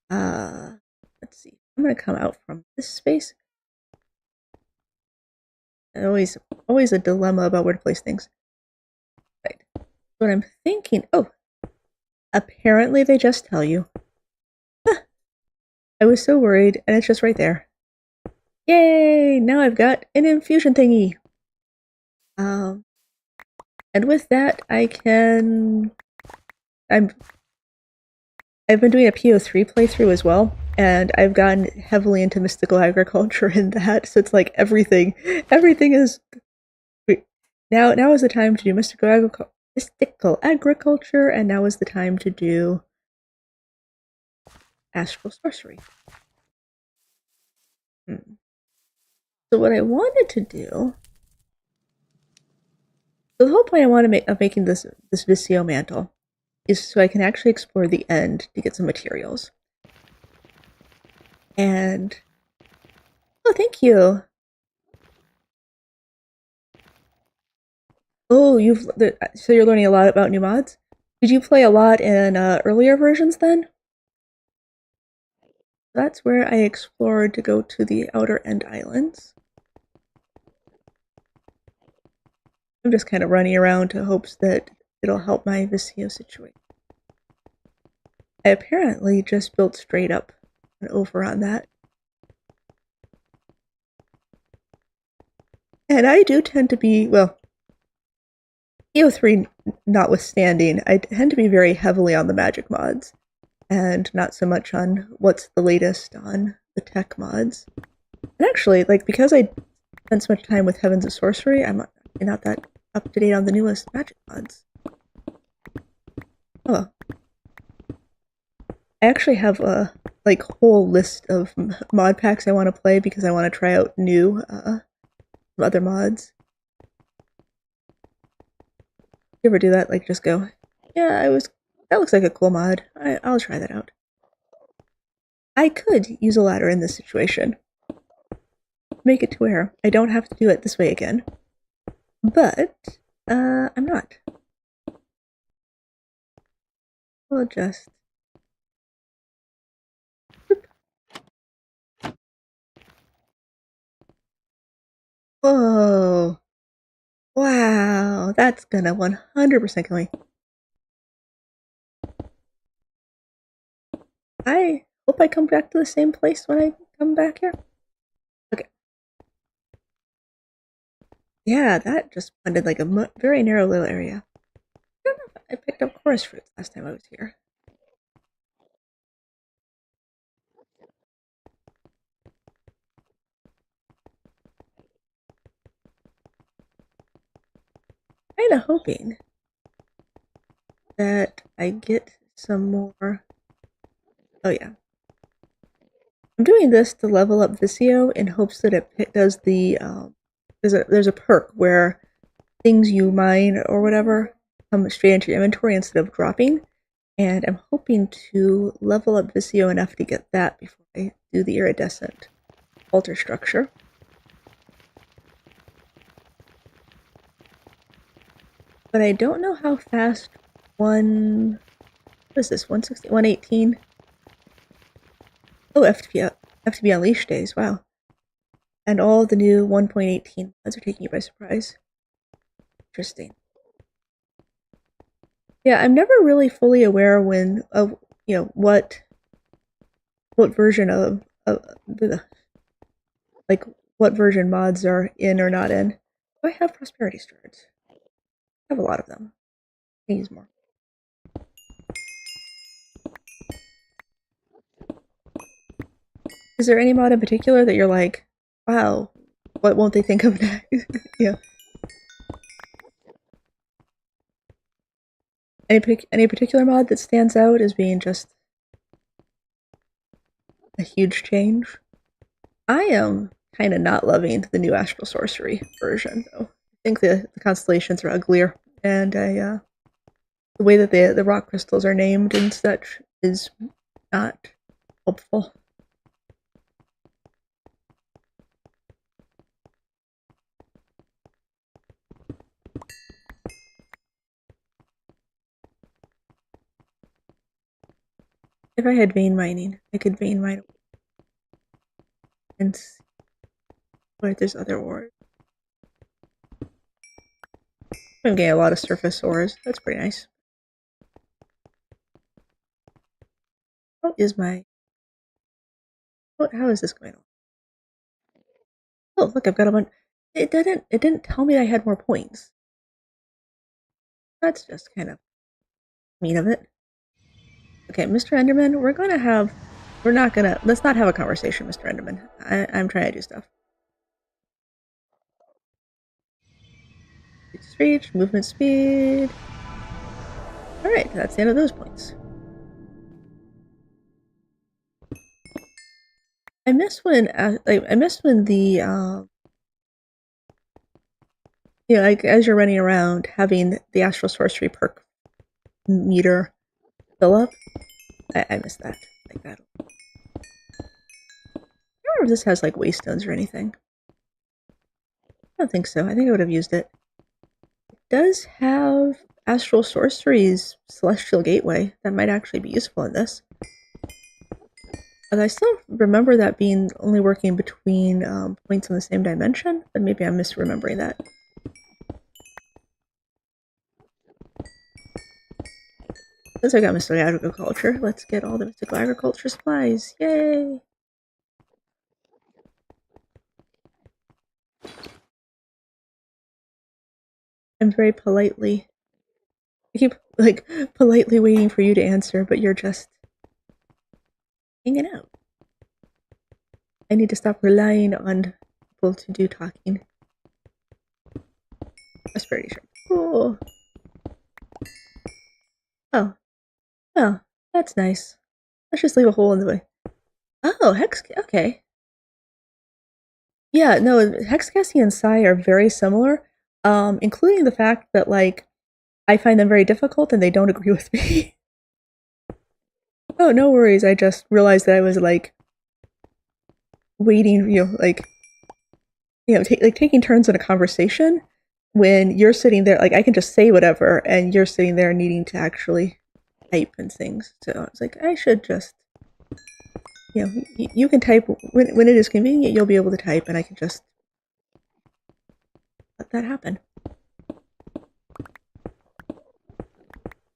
A: Let's see. I'm gonna come out from this space. Always a dilemma about where to place things. Right. What I'm thinking. Oh, apparently they just tell you. Huh. I was so worried, and it's just right there. Yay! Now I've got an infusion thingy. And with that, I've been doing a PO3 playthrough as well, and I've gotten heavily into mystical agriculture in that. So it's like everything is. Now is the time to do mystical agriculture, and now is the time to do astral sorcery. So what I wanted to do. So the whole point I want to make of making this Vicio mantle is so I can actually explore the end to get some materials. And oh, thank you. Oh, so you're learning a lot about new mods. Did you play a lot in earlier versions then? That's where I explored to go to the Outer End Islands. I'm just kind of running around to hopes that it'll help my Vicio situation. I apparently just built straight up and over on that. And I do tend to be, well, EO3 notwithstanding, I tend to be very heavily on the magic mods, and not so much on what's the latest on the tech mods. And actually, like, because I spent so much time with Heavens of Sorcery, I'm not that up to date on the newest magic mods. Oh. I actually have a whole list of mod packs I want to play because I want to try out new other mods. You ever do that? Like, just go, yeah, that looks like a cool mod. I'll try that out. I could use a ladder in this situation. Make it to where I don't have to do it this way again. But, I'm not. We'll just... Whoa! Wow, that's gonna 100% kill me. I hope I come back to the same place when I come back here. Okay. Yeah, that just blended like a very narrow little area. I don't know if I picked up chorus fruits last time I was here. kind of hoping that I get some more. Oh yeah. I'm doing this to level up Vicio in hopes that it does the, there's a perk where things you mine or whatever come straight into your inventory instead of dropping, and I'm hoping to level up Vicio enough to get that before I do the iridescent altar structure. But I don't know how fast what is this, 160, 118? Oh, FTB Unleashed days, wow. And all the new 1.18 mods are taking you by surprise. Interesting. Yeah, I'm never really fully aware of what version of like what version mods are in or not in. Do I have prosperity shards? I have a lot of them. I use more. Is there any mod in particular that you're like, wow, what won't they think of next? Yeah. Any particular mod that stands out as being just a huge change? I am kind of not loving the new Astral Sorcery version, though. I think the constellations are uglier, and the way that the rock crystals are named and such is not helpful. If I had vein mining, I could vein mine and see what there's other ores. I'm getting a lot of surface ores. That's pretty nice. How is this going on? Oh, look, I've got a bunch. It didn't tell me I had more points. That's just kind of mean of it. Okay, Mr. Enderman, let's not have a conversation, Mr. Enderman. I'm trying to do stuff. Reach, movement speed. Alright, that's the end of those points. I miss when the like as you're running around, having the Astral Sorcery perk meter fill up. I miss that. Like that. I don't remember if this has like waystones or anything. I don't think so. I think I would have used it. It does have Astral Sorcery's Celestial Gateway. That might actually be useful in this. And I still remember that being only working between points in the same dimension, but maybe I'm misremembering that. Since I got Mystical Agriculture, let's get all the Mystical Agriculture supplies. Yay! I'm very politely... I keep, like, politely waiting for you to answer, but you're just... hanging out. I need to stop relying on people to do talking. Prosperity shard. Cool. Oh. Oh, that's nice. Let's just leave a hole in the way. Oh, okay. Yeah, no, Hexcassie and Psi are very similar, including the fact that, like, I find them very difficult and they don't agree with me. Oh, no worries, I just realized that I was, like, waiting, taking turns in a conversation when you're sitting there, like, I can just say whatever, and you're sitting there needing to actually type and things. So I was like, I should just, you can type when it is convenient. You'll be able to type, and I can just let that happen.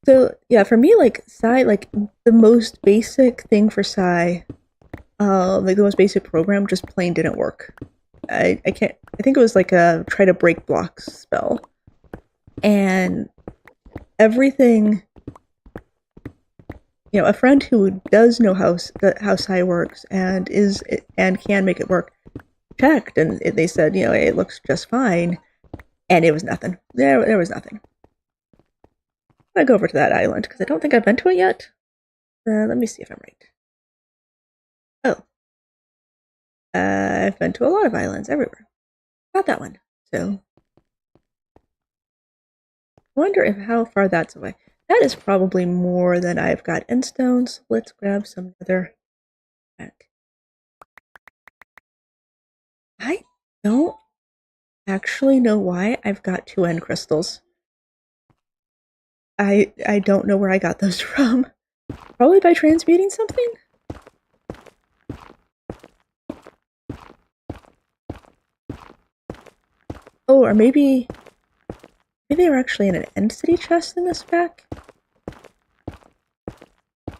A: So yeah, for me, like Psi, like the most basic thing for Psi, like the most basic program, just plain didn't work. I can't. I think it was like a try to break blocks spell, and everything. A friend who does know how Psi works and can make it work checked, and they said, it looks just fine. And it was nothing. There was nothing. I'm gonna go over to that island because I don't think I've been to it yet. Let me see if I'm right. Oh. I've been to a lot of islands everywhere. Not that one. So I wonder if how far that's away. That is probably more than I've got end stones. Let's grab some other. I don't actually know why I've got 2 end crystals. I don't know where I got those from. Probably by transmuting something? Oh, or maybe they were actually in an end city chest in this pack?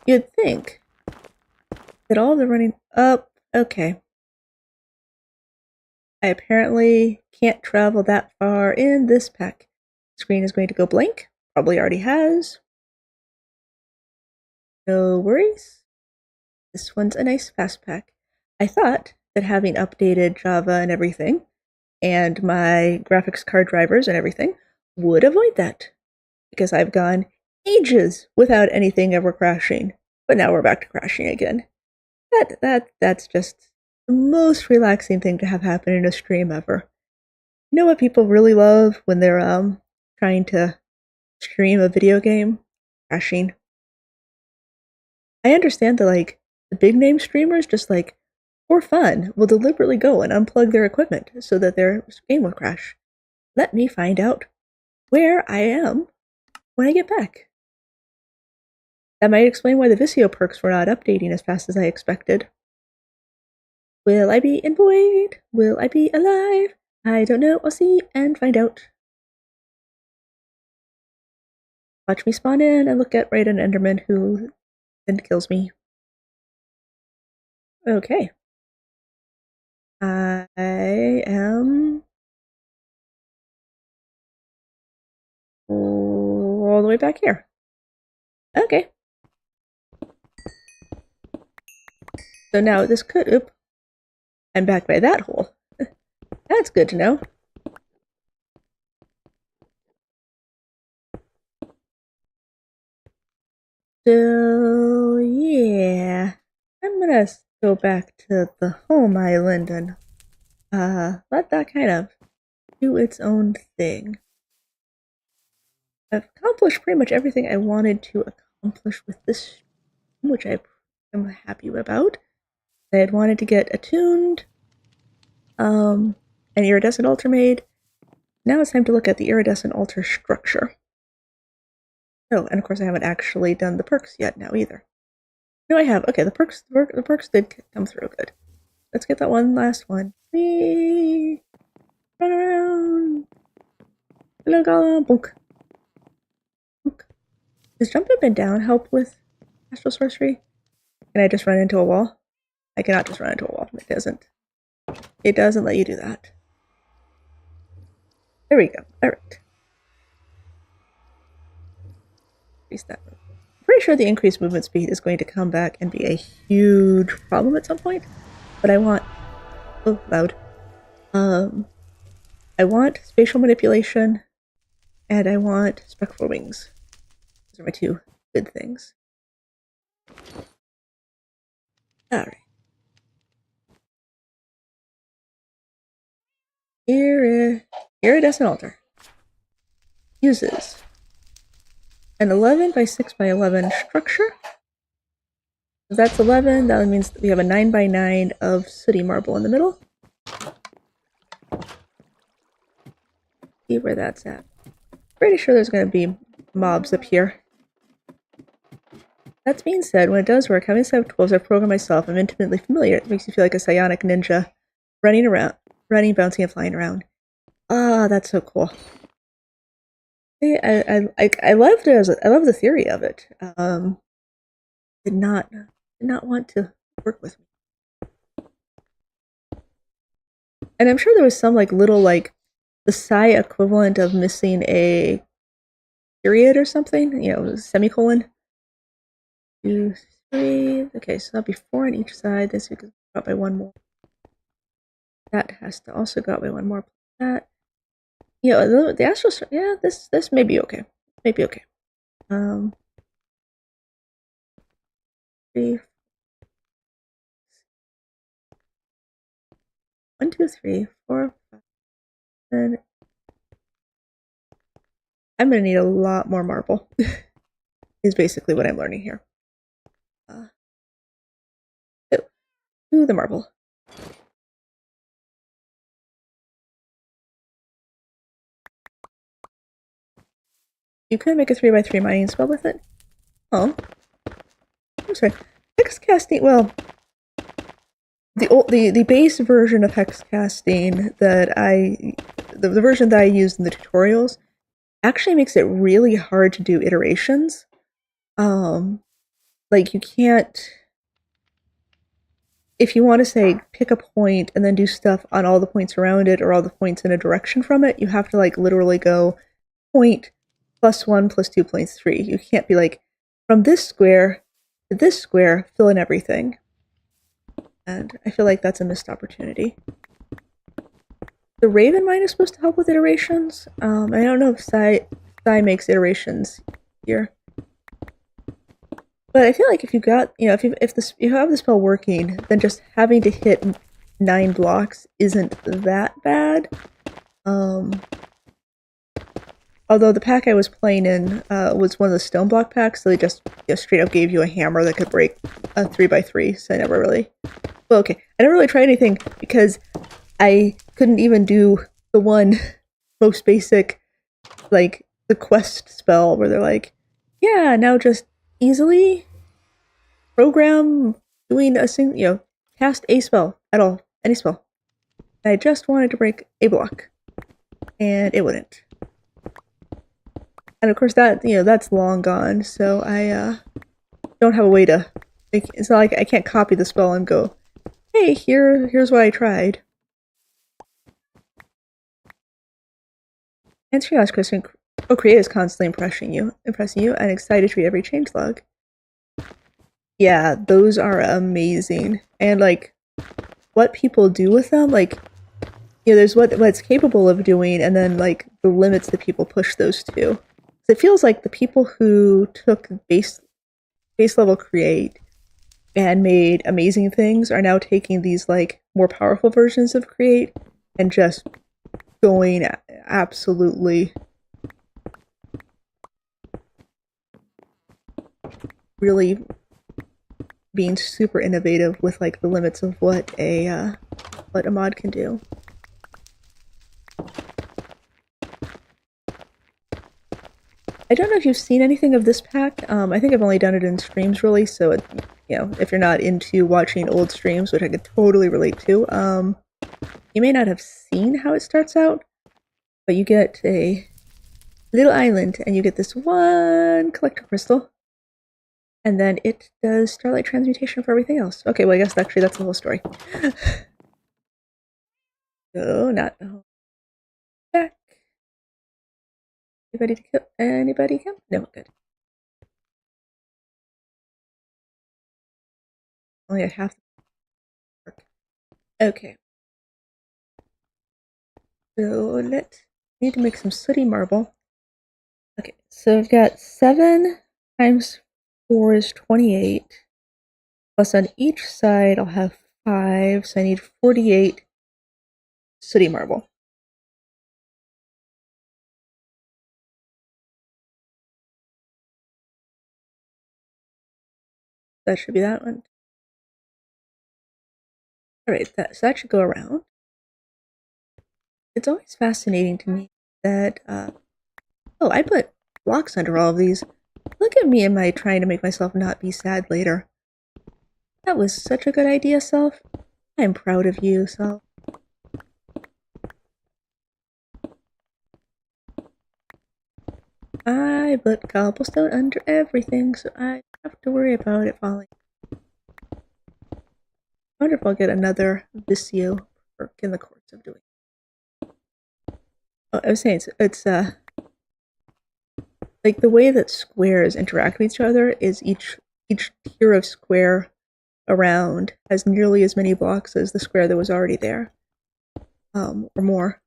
A: You'd think that all of the running up. Okay. I apparently can't travel that far in this pack. Screen is going to go blank. Probably already has. No worries. This one's a nice fast pack. I thought that having updated Java and everything, and my graphics card drivers and everything, would avoid that. Because I've gone ages without anything ever crashing. But now we're back to crashing again. That's just the most relaxing thing to have happen in a stream ever. You know what people really love when they're trying to stream a video game? Crashing. I understand that like the big name streamers just like for fun will deliberately go and unplug their equipment so that their game will crash. Let me find out where I am when I get back. That might explain why the Vicio perks were not updating as fast as I expected. Will I be in void? Will I be alive? I don't know. I'll see and find out. Watch me spawn in and look at right an Enderman who then kills me. Okay. I am all the way back here. Okay. So now this could... Oop. I'm back by that hole. That's good to know. So, yeah. I'm gonna go back to the home island and let that kind of do its own thing. I've accomplished pretty much everything I wanted to accomplish with this, which I am happy about. I had wanted to get attuned, an iridescent altar made. Now it's time to look at the iridescent altar structure. Oh, and of course I haven't actually done the perks yet now either. No, I have. Okay, the perks did come through. Good. Let's get that one last one. Whee! Run around! Hello, Golem! Book. Book. Does jump up and down help with astral sorcery? Can I just run into a wall? I cannot just run into a wall. It doesn't. It doesn't let you do that. There we go. Alright. Increase that. I'm pretty sure the increased movement speed is going to come back and be a huge problem at some point. But I want... Oh, loud. I want spatial manipulation, and I want spectral wings. Those are my 2 good things. Alright. Iridescent altar uses an 11 by 6 by 11 structure. If that's 11, that means that we have a 9 by 9 of sooty marble in the middle. See where that's at. Pretty sure there's going to be mobs up here. That being said, when it does work, having set up tools I've programmed myself, I'm intimately familiar. It makes you feel like a psionic ninja, running, bouncing, and flying around. Ah, that's so cool. I loved it. I love the theory of it. Did not want to work with me. And I'm sure there was some like little like the psi equivalent of missing a period or something. You know, semicolon. 2, 3. Okay, so that'll be 4 on each side. This we could go up by 1 more. That has to also go up by 1 more. That. Yeah, the astral. Yeah, this may be okay. Maybe okay. 3, 1, 2, 3, 4, 5, 10. I'm gonna need a lot more marble. Is basically what I'm learning here. To the marble. You could make a 3x3 mining spell with it. Oh, I'm sorry. Hex casting. Well, the base version of hex casting that the version that I used in the tutorials actually makes it really hard to do iterations. Like you can't, if you want to say pick a point and then do stuff on all the points around it or all the points in a direction from it, you have to like literally go point +1 +2 +3. You can't be like from this square to this square, fill in everything. And I feel like that's a missed opportunity. The Raven Mine is supposed to help with iterations. I don't know if Sai makes iterations here. But I feel like if you got, if you have the spell working, then just having to hit 9 blocks isn't that bad. Although the pack I was playing in was one of the stone block packs, so they just straight up gave you a hammer that could break a 3x3. So I never really. Well, okay, I never really tried anything because I couldn't even do the one most basic, like the quest spell where they're like, yeah, now just easily program doing a single, cast a spell at all, any spell. I just wanted to break a block, and it wouldn't. And of course that, that's long gone, so I don't have a way to make, it's not like I can't copy the spell and go, hey, here's what I tried. Answer your last question. Oh, Create is constantly impressing you, and excited to read every changelog. Yeah, those are amazing. And like what people do with them, like there's what it's capable of doing, and then like the limits that people push those to. It feels like the people who took base level Create and made amazing things are now taking these like more powerful versions of Create and just going absolutely really being super innovative with like the limits of what a mod can do. I don't know if you've seen anything of this pack. I think I've only done it in streams really, so it, if you're not into watching old streams, which I could totally relate to, you may not have seen how it starts out, but you get a little island and you get this one collector crystal, and then it does starlight transmutation for everything else. Okay, well I guess actually that's the whole story. So not back. Anybody to kill? Anybody kill? No, good. Only at half the work. Okay. So need to make some sooty marble. Okay, so I've got 7 times 4 is 28. Plus on each side I'll have 5, so I need 48 sooty marble. That should be that one. Alright, so that should go around. It's always fascinating to me that, oh, I put blocks under all of these. Look at me, am I trying to make myself not be sad later? That was such a good idea, Self. I'm proud of you, Self. I put cobblestone under everything, so I don't have to worry about it falling. I wonder if I'll get another Vicio perk in the course of doing it. Oh, I was saying, it's like the way that squares interact with each other is each tier of square around has nearly as many blocks as the square that was already there, or more.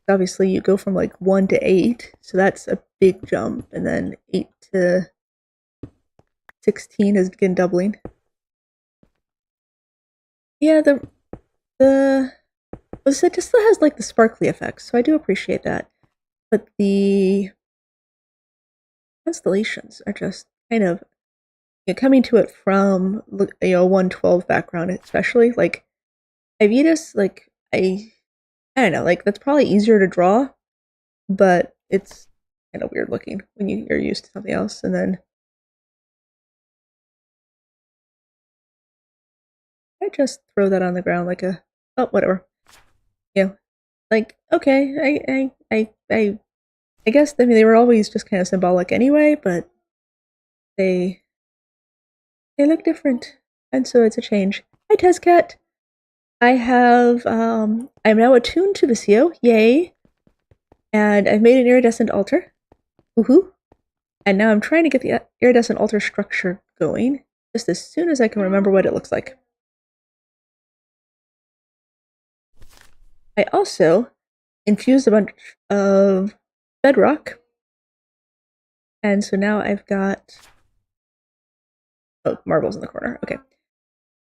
A: Obviously, you go from like 1 to 8, so that's a big jump, and then 8 to 16 is again doubling. Yeah, it just still has like the sparkly effects, so I do appreciate that. But the constellations are just kind of coming to it from 112 background, especially like Ivitas, like I don't know, like that's probably easier to draw, but it's kind of weird looking when you're used to something else, and then I just throw that on the ground like oh, whatever. Like, okay, I guess, I mean, they were always just kind of symbolic anyway, but they look different, and so it's a change. Hi, Tezcat. I'm now attuned to Vicio, yay, and I've made an iridescent altar, woohoo, and now I'm trying to get the iridescent altar structure going, just as soon as I can remember what it looks like. I also infused a bunch of bedrock, and so now I've got... Oh, marbles in the corner. Okay.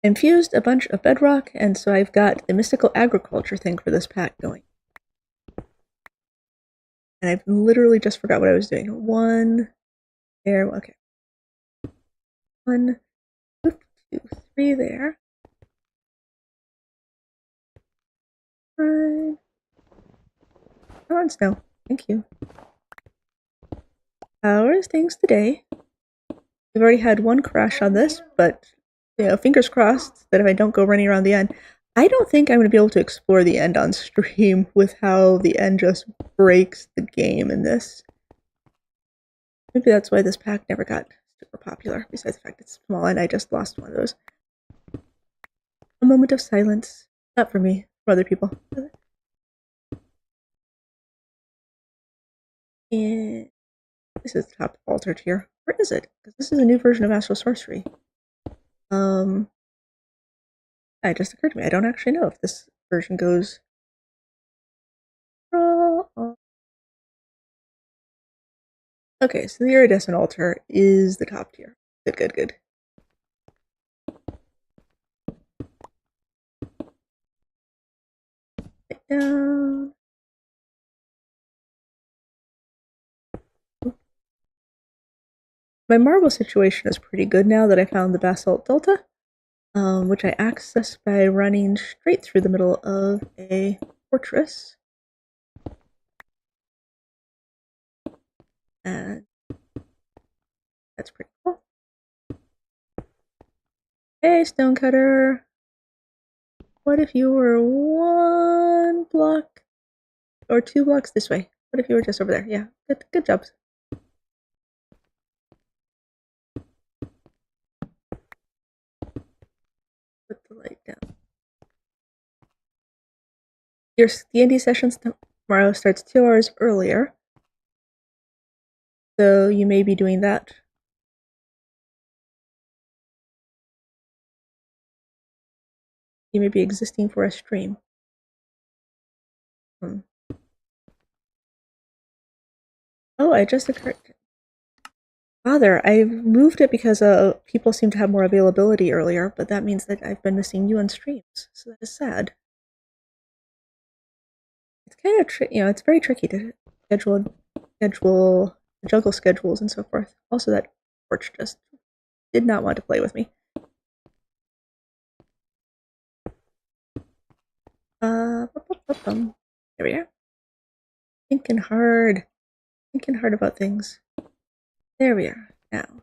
A: Infused a bunch of bedrock, and so I've got the mystical agriculture thing for this pack going. And I've literally just forgot what I was doing. 1, there, okay. 1, 2, 3 there. 5. Come on, Snow. Thank you. How are things today? We've already had 1 crash on this, but fingers crossed that if I don't go running around the end, I don't think I'm going to be able to explore the end on stream with how the end just breaks the game in this. Maybe that's why this pack never got super popular, besides the fact it's small and I just lost one of those. A moment of silence. Not for me, for other people. And this is the top altar tier. Where is it? Because this is a new version of Astral Sorcery. It just occurred to me, I don't actually know if this version goes... Okay, so the iridescent altar is the top tier. Good, good, good. Down. My marble situation is pretty good now that I found the basalt delta, which I access by running straight through the middle of a fortress. And that's pretty cool. Hey, stonecutter. What if you were 1 block or 2 blocks this way? What if you were just over there? Yeah, good jobs. Put the light down. Your D&D sessions tomorrow starts 2 hours earlier, so you may be doing that. You may be existing for a stream. Oh, I just occurred. Father, I've moved it because people seem to have more availability earlier, but that means that I've been missing you on streams, so that is sad. It's kind of it's very tricky to juggle schedules and so forth. Also, that porch just did not want to play with me. There we are. Thinking hard about things. There we are. Now, do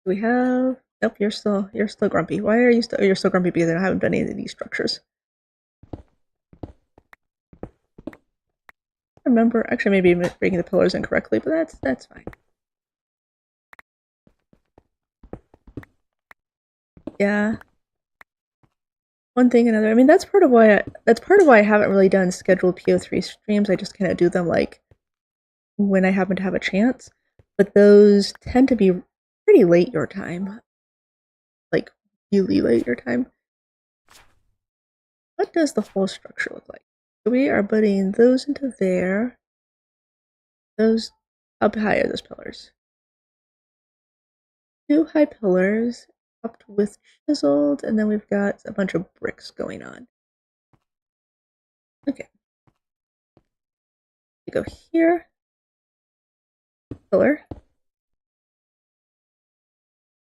A: we have? Nope, you're still grumpy. Why are you still? You're still grumpy because I haven't done any of these structures. Remember, actually, maybe breaking the pillars incorrectly, but that's fine. Yeah. One thing another. I mean, that's part of why I haven't really done scheduled PO3 streams. I just kind of do them like when I happen to have a chance. But those tend to be pretty late your time. Like really late your time. What does the whole structure look like? So we are putting those into there. Those up high are those pillars. 2 high pillars, topped with chiseled, and then we've got a bunch of bricks going on. Okay. We go here. Pillar.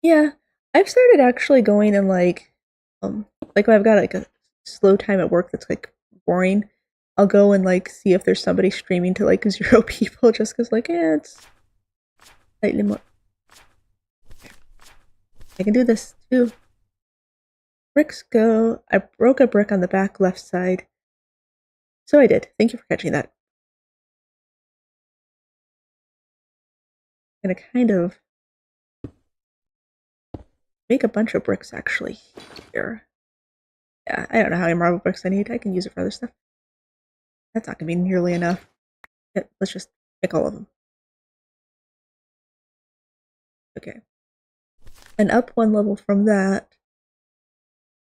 A: Yeah, I've started actually going and like when I've got like a slow time at work that's like boring, I'll go and like see if there's somebody streaming to like 0 people just because like it's slightly more. I can do this too. Bricks go. I broke a brick on the back left side. So I did. Thank you for catching that. I'm gonna kind of make a bunch of bricks actually here. Yeah, I don't know how many marble bricks I need. I can use it for other stuff. That's not gonna be nearly enough. Yeah, let's just pick all of them. Okay. And up 1 level from that,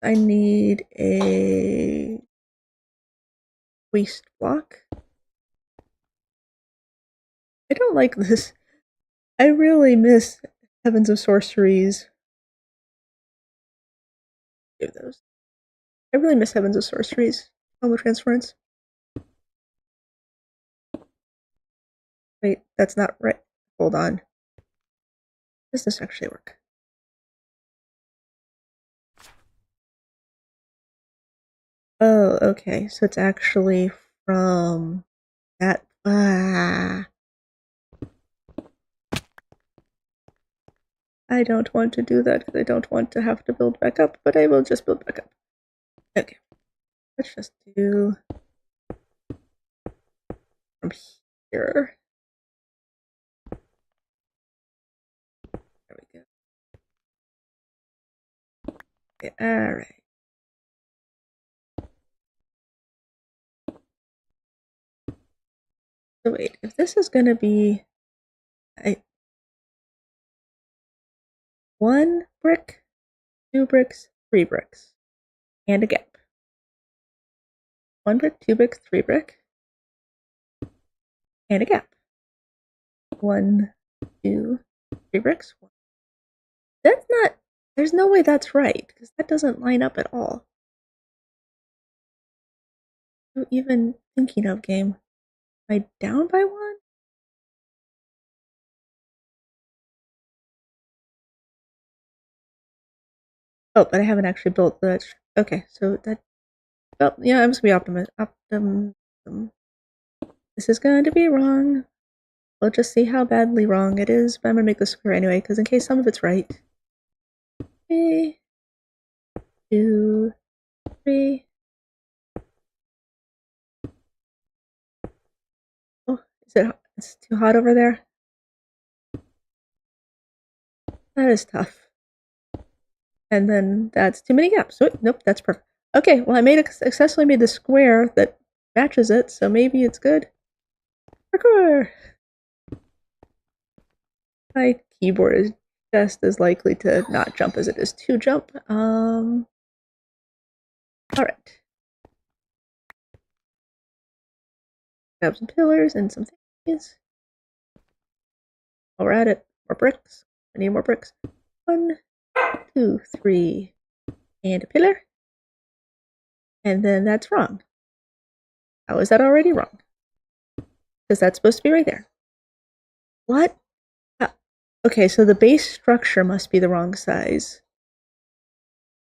A: I need a waste block. I don't like this. I really miss Heavens of Sorceries. Give those. I really miss Heavens of Sorceries. Helmet Transference. Wait, that's not right. Hold on. Does this actually work? Oh, okay. So it's actually from that. I don't want to do that because I don't want to have to build back up, but I will just build back up. Okay. Let's just do from here. There we go. Okay, alright. So wait, if this is gonna be 1 brick, 2 bricks, 3 bricks, and a gap. 1 brick, 2 brick, 3 brick, and a gap. 1, 2, 3 bricks. That's not. There's no way that's right because that doesn't line up at all. So even thinking of game, am I down by 1? Oh, but I haven't actually built that. Okay, so that. Oh, yeah, I'm just gonna be optimism. This is going to be wrong. We'll just see how badly wrong it is, but I'm gonna make the square anyway, because in case some of it's right. 3, 2, 3. Oh, it's too hot over there? That is tough. And then that's too many gaps. Oh, nope, that's perfect. Okay, well I successfully made the square that matches it, so maybe it's good. Parkour! My keyboard is just as likely to not jump as it is to jump. Alright. Grab some pillars and some things. While we're at it, more bricks. I need more bricks. 1, 2, 3, and a pillar. And then that's wrong. How is that already wrong? Because that's supposed to be right there. What? Okay, so the base structure must be the wrong size.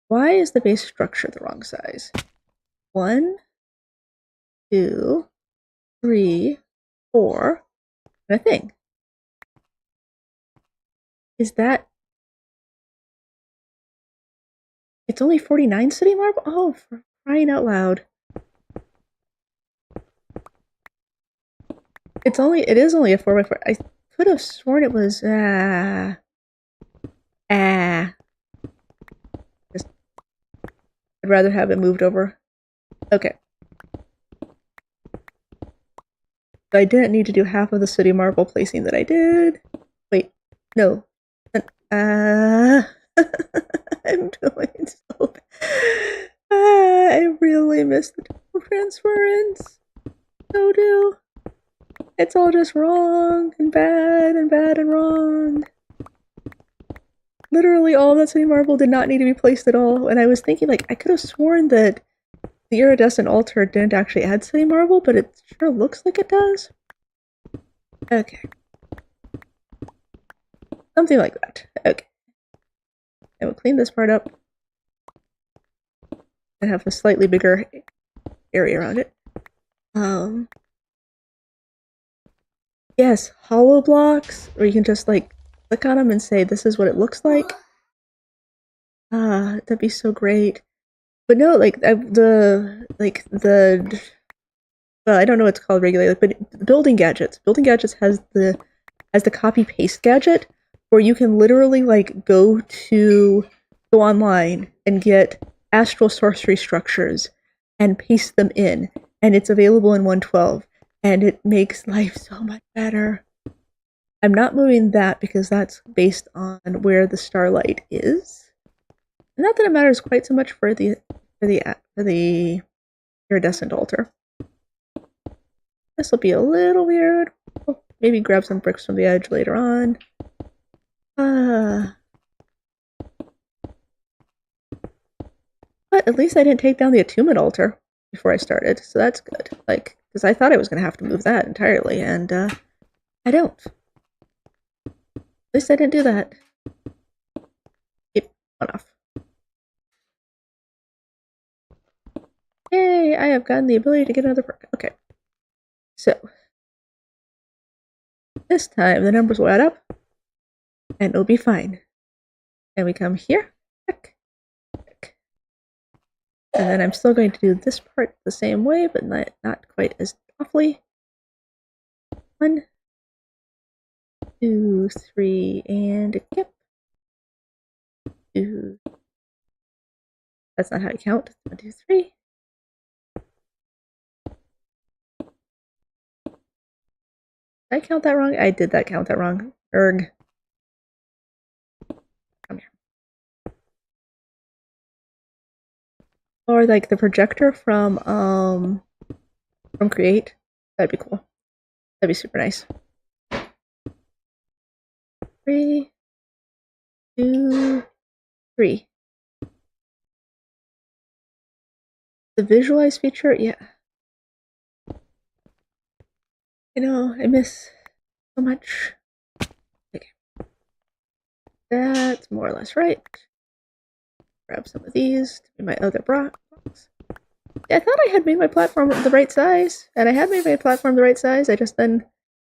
A: Why is the base structure the wrong size? 1, 2, 3, 4, and a thing. Is that... It's only 49 city marble? Oh, for crying out loud. It is only a 4x4. I could have sworn it was, Just, I'd rather have it moved over. Okay. So I didn't need to do half of the city marble placing that I did. Wait, no. I'm doing so bad. I really miss the temple transference. So do. It's all just wrong and bad and bad and wrong. Literally all that city marble did not need to be placed at all. And I was thinking, like, I could have sworn that the iridescent altar didn't actually add city marble, but it sure looks like it does. Okay. Something like that. Okay. And we'll clean this part up. And have a slightly bigger area around it. Yes, hollow blocks, where you can just, like, click on them and say, this is what it looks like. Ah, that'd be so great. But no, like, well, I don't know what it's called regularly, but building gadgets. Building gadgets has the copy paste gadget, where you can literally, like, go online and get astral sorcery structures and paste them in, and it's available in 1.12. And it makes life so much better. I'm not moving that because that's based on where the starlight is. Not that it matters quite so much for the iridescent altar. This will be a little weird. We'll maybe grab some bricks from the edge later on. But at least I didn't take down the attunement altar before I started, so that's good. Like, because I thought I was going to have to move that entirely, and I don't. At least I didn't do that. Yep, one off. Yay, I have gotten the ability to get another perk. Okay. So, this time the numbers will add up, and it'll be fine. And we come here. Check. Check. And then I'm still going to do this part the same way, but not quite as awfully. 1, 2, 3, and yep. 2. That's not how you count. 1, 2, 3. Did I count that wrong? I did count that wrong. Erg. Come here. Or like the projector from Create. That'd be cool. That'd be super nice. 3, 2, 3. The visualize feature, yeah. You know, I miss so much. Okay. That's more or less right. Grab some of these to be my other box. I thought I had made my platform the right size, and I had made my platform the right size, I just then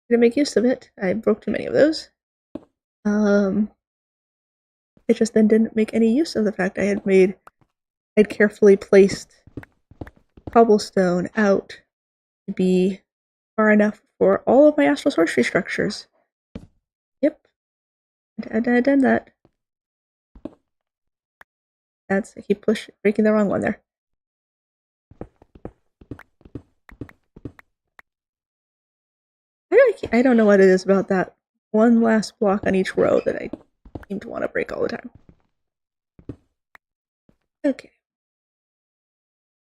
A: didn't make use of it. I broke too many of those. It just then didn't make any use of the fact I'd carefully placed cobblestone out to be far enough for all of my astral sorcery structures. Yep. I done that. I keep breaking the wrong one there. I don't know what it is about that one last block on each row that I seem to want to break all the time. Okay.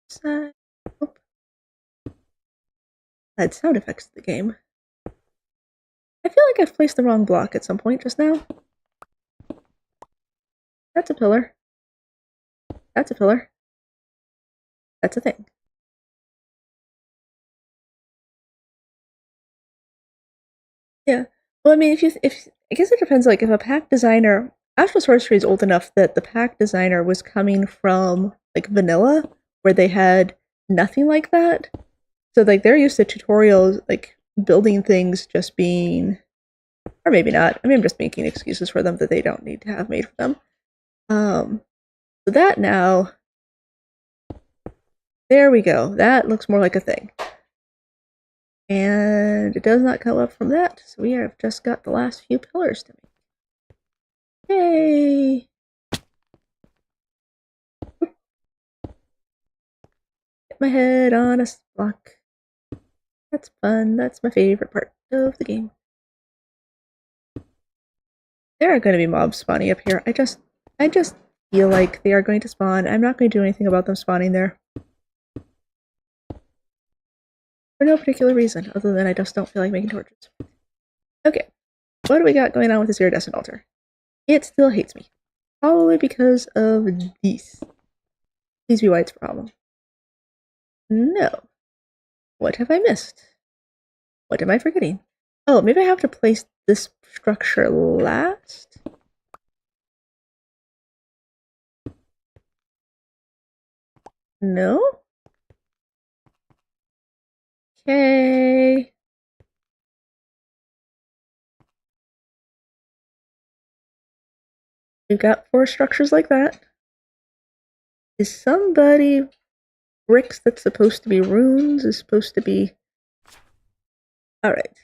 A: Side. Oh. Add sound effects to the game. I feel like I've placed the wrong block at some point just now. That's a pillar. That's a pillar. That's a thing. Yeah. Well, I mean, I guess it depends. Like, if a pack designer, Astral Sorcery is old enough that the pack designer was coming from like vanilla, where they had nothing like that. So like they're used to tutorials, like building things just being, or maybe not. I mean, I'm just making excuses for them that they don't need to have made for them. So that now, there we go. That looks more like a thing. And it does not come up from that, so we have just got the last few pillars to make. Yay! Get my head on a block. That's fun. That's my favorite part of the game. There are going to be mobs spawning up here. I just feel like they are going to spawn. I'm not going to do anything about them spawning there. For no particular reason, other than I just don't feel like making torches. Okay, what do we got going on with this iridescent altar? It still hates me. Probably because of these. Please be why it's a problem. No. What have I missed? What am I forgetting? Oh, maybe I have to place this structure last? No? Okay. We've got 4 structures like that. Is somebody bricks that's supposed to be runes is supposed to be... Alright.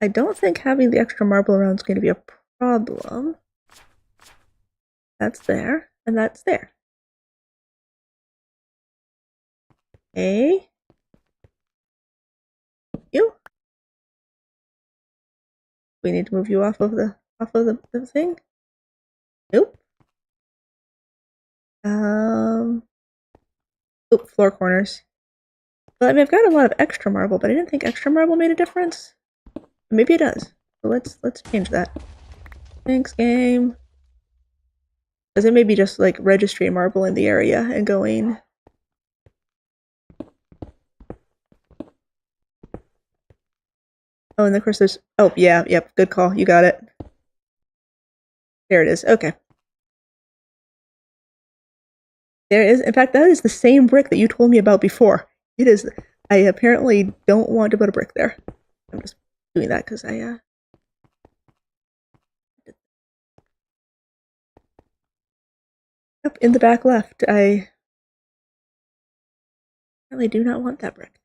A: I don't think having the extra marble around is going to be a problem. That's there, and that's there. Okay. You. We need to move you off of the thing. Nope. Oop, floor corners. Well, I mean, I've got a lot of extra marble, but I didn't think extra marble made a difference. Maybe it does. So let's change that. Thanks, game. Because it may be just like registering marble in the area and going. Oh, and of course there's. Oh, yeah, yep, good call. You got it. There it is. Okay. There it is. In fact, that is the same brick that you told me about before. It is. I apparently don't want to put a brick there. I'm just doing that because I. Yep, in the back left. I really do not want that brick.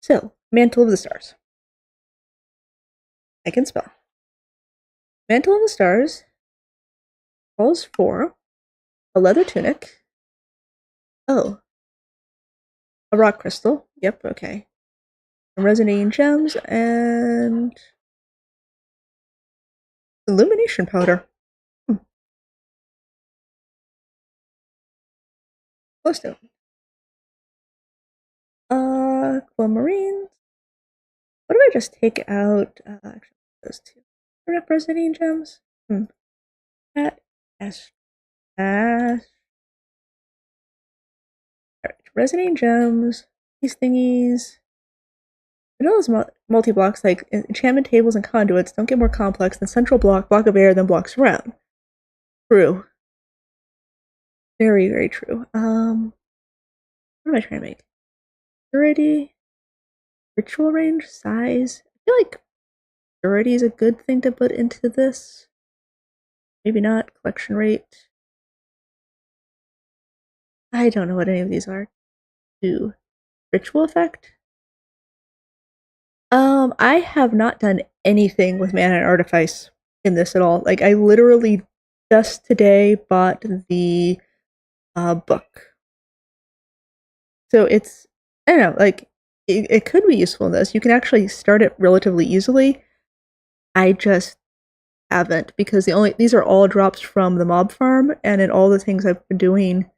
A: So, Mantle of the Stars. I can spell. Mantle of the Stars calls for a leather tunic. Oh. A rock crystal. Yep, okay. Some resonating gems and illumination powder. Glowstone. Aquamarines. What if I just take out actually those 2? Representing gems? That Alright, resonating gems, these thingies. I know those multi-blocks like enchantment tables and conduits don't get more complex than central block of air, then blocks around. True. Very, very true. What am I trying to make? Purity, ritual range, size. I feel like purity is a good thing to put into this. Maybe not. Collection rate. I don't know what any of these are. Do ritual effect? I have not done anything with mana and artifice in this at all. Like I literally just today bought the book. So it's I don't know, like it could be useful in this. You can actually start it relatively easily. I just haven't because these are all drops from the mob farm, and in all the things I've been doing,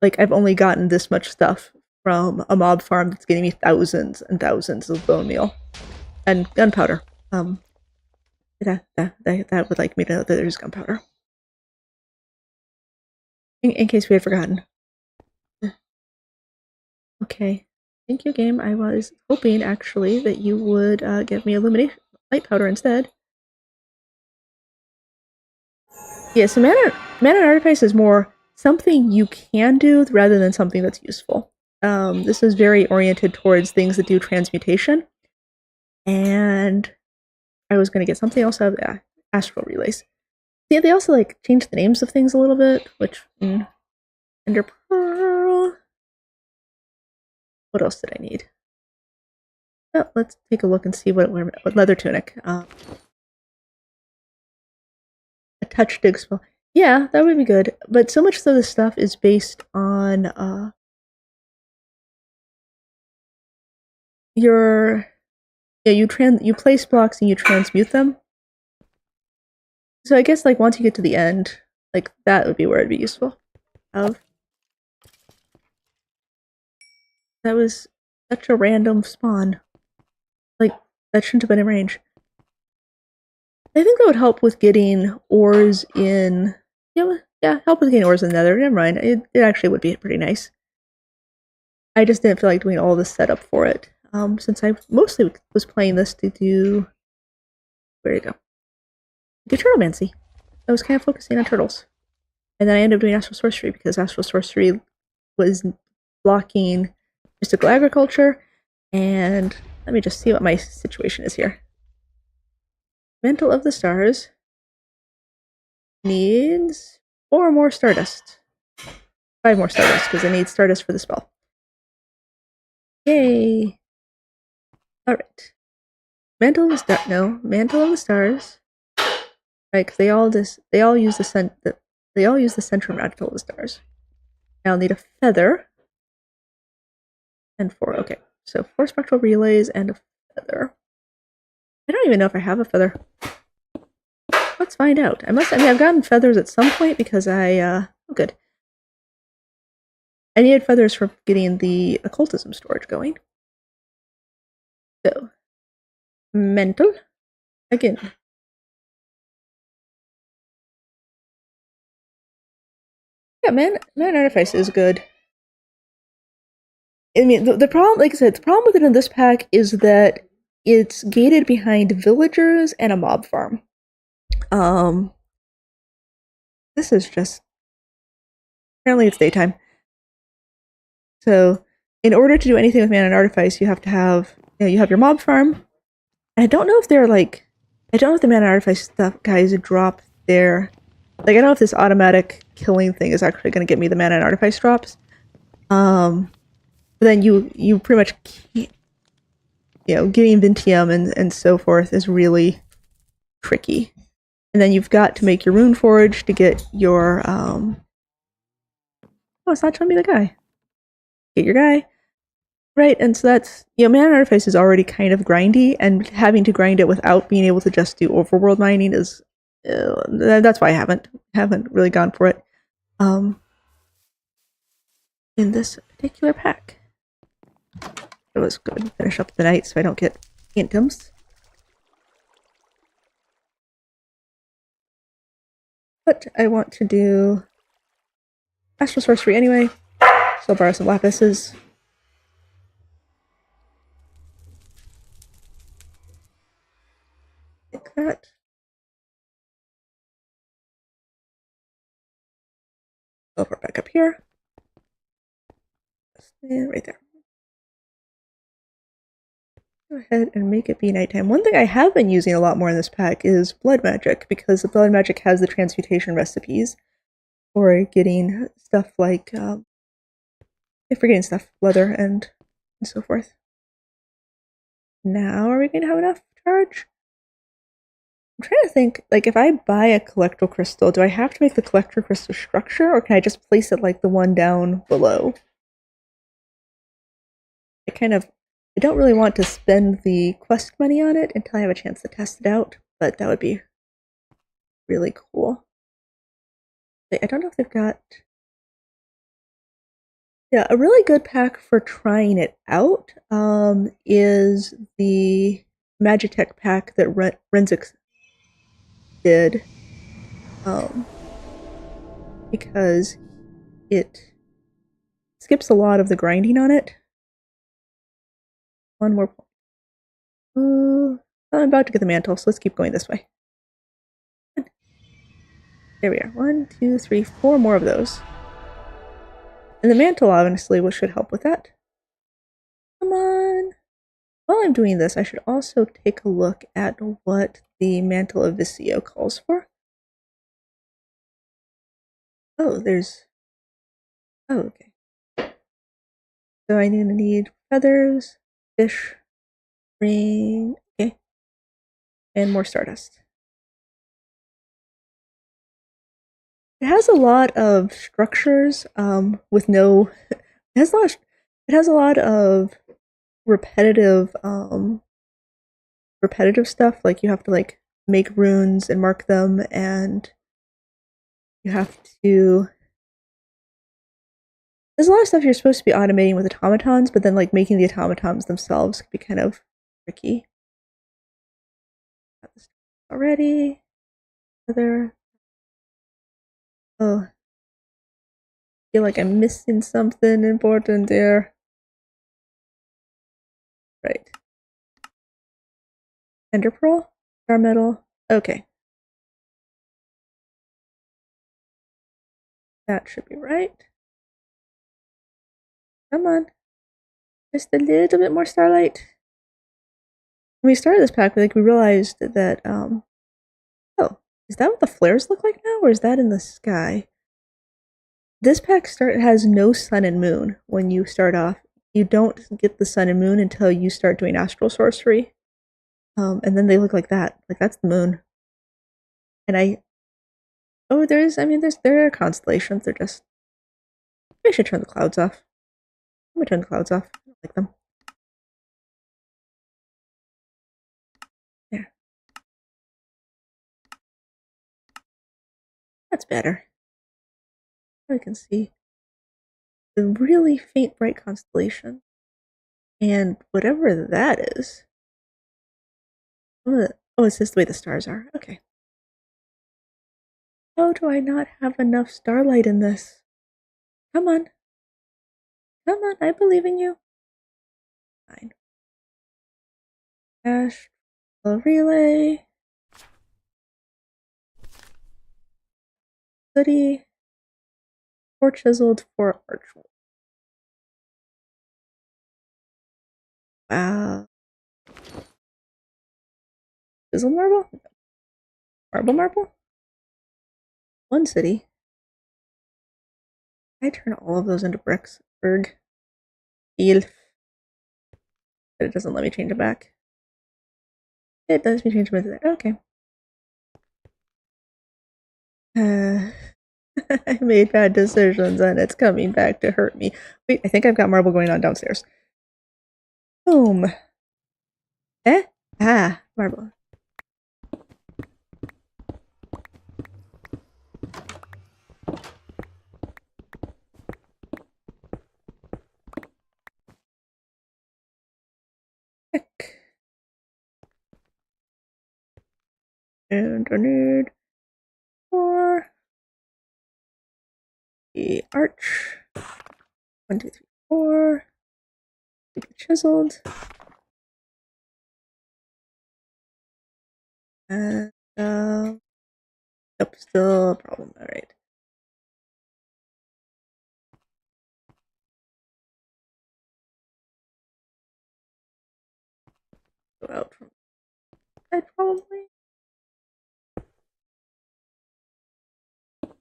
A: like I've only gotten this much stuff from a mob farm that's getting me thousands and thousands of bone meal and gunpowder. That would like me to know that there's gunpowder. In case we had forgotten. Okay. Thank you, game. I was hoping actually that you would give me illumination light powder instead. Yeah, so mana and artifice is more something you can do rather than something that's useful. This is very oriented towards things that do transmutation. And I was going to get something else out of the astral relays. Yeah, they also like changed the names of things a little bit, which Ender Pearl. What else did I need? Oh, let's take a look and see what leather tunic. A touch dig spell. Yeah, that would be good. But so much of this stuff is based on you place blocks and you transmute them. So I guess like once you get to the end, like that would be where it'd be useful. That was Such a random spawn. Like, that shouldn't have been in range. I think that would help with getting ores in... Yeah, help with getting ores in the nether. Never mind. It actually would be pretty nice. I just didn't feel like doing all the setup for it. Since I mostly was playing this to do... Where do you go? Do turtlemancy. I was kind of focusing on turtles. And then I ended up doing Astral Sorcery because Astral Sorcery was blocking mystical agriculture. And let me just see what my situation is here. Mantle of the Stars needs 4 more Stardust. 5 more Stardust because I need Stardust for the spell. Yay! Alright. Mantle of the Stars. Right, because they all use the central Mantle of the Stars. Now I'll need a feather. And 4, okay. So 4 spectral relays and a feather. I don't even know if I have a feather. Let's find out. I mean, I've gotten feathers at some point because oh good. I needed feathers for getting the occultism storage going. So, Mantle. Again. Yeah, man Artifice is good. I mean, the problem, like I said, the problem with it in this pack is that it's gated behind villagers and a mob farm. This is just... Apparently it's daytime. So, in order to do anything with Mana and Artifice, you have to have, you have your mob farm. And I don't know if they're like... I don't know if the Mana and Artifice stuff guys drop their... Like, I don't know if this automatic killing thing is actually going to get me the Mana and Artifice drops. But then you pretty much can't... getting Vintium and so forth is really tricky. And then you've got to make your Rune Forge to get your, Oh, it's not showing me the guy. Get your guy. Right, and so that's... Mana Artifice is already kind of grindy, and having to grind it without being able to just do overworld mining is... that's why I haven't really gone for it. In this particular pack. It was good to finish up the night so I don't get phantoms. But I want to do Astral Sorcery anyway, so I'll borrow some lapises. Like that. Over back up here. And right there. Go ahead and make it be nighttime. One thing I have been using a lot more in this pack is blood magic, because the blood magic has the transmutation recipes for getting stuff like, leather and so forth. Now, are we going to have enough charge? I'm trying to think, like, if I buy a collector crystal, do I have to make the collector crystal structure, or can I just place it like the one down below? I don't really want to spend the quest money on it until I have a chance to test it out, but that would be really cool. I don't know if they've got... Yeah, a really good pack for trying it out is the Magitech pack that Renzik did, because it skips a lot of the grinding on it. One more point. I'm about to get the mantle, so let's keep going this way. There we are. 1, 2, 3, 4 more of those. And the mantle, obviously, should help with that. Come on! While I'm doing this, I should also take a look at what the Mantle of Vicio calls for. Oh, there's... Oh, okay. So I need feathers, fish, ring, okay, and more stardust. It has a lot of structures with no... It has a lot of repetitive stuff, like you have to like make runes and mark them, and you have to There's a lot of stuff you're supposed to be automating with automatons, but then like making the automatons themselves can be kind of tricky. Got this already. Other. Oh, I feel like I'm missing something important there. Right. Ender pearl, star metal. Okay. That should be right. Come on. Just a little bit more starlight. When we started this pack, we realized that, oh, is that what the flares look like now, or is that in the sky? This pack has no sun and moon when you start off. You don't get the sun and moon until you start doing astral sorcery. And then they look like that. Like, that's the moon. And there are constellations. They're just, I should turn the clouds off. I'm gonna turn the clouds off. I don't like them. There. That's better. I can see the really faint bright constellation. And whatever that is. Oh, it's just the way the stars are. Okay. How do I not have enough starlight in this? Come on. Come on, I believe in you. Fine. Dash. Relay. Hoodie. 4 chiseled, 4 archwood. Wow. Chisel marble? Marble? 1 city. I turn all of those into bricks. Berg. Eel. But it doesn't let me change it back. It does me change it into that. Okay. I made bad decisions and it's coming back to hurt me. Wait, I think I've got marble going on downstairs. Boom. Eh? Ah, marble. Heck. And I need 4. The arch. 1, 2, 3, 4. Keep it chiseled. And nope, still a problem. All right. Go out from that probably.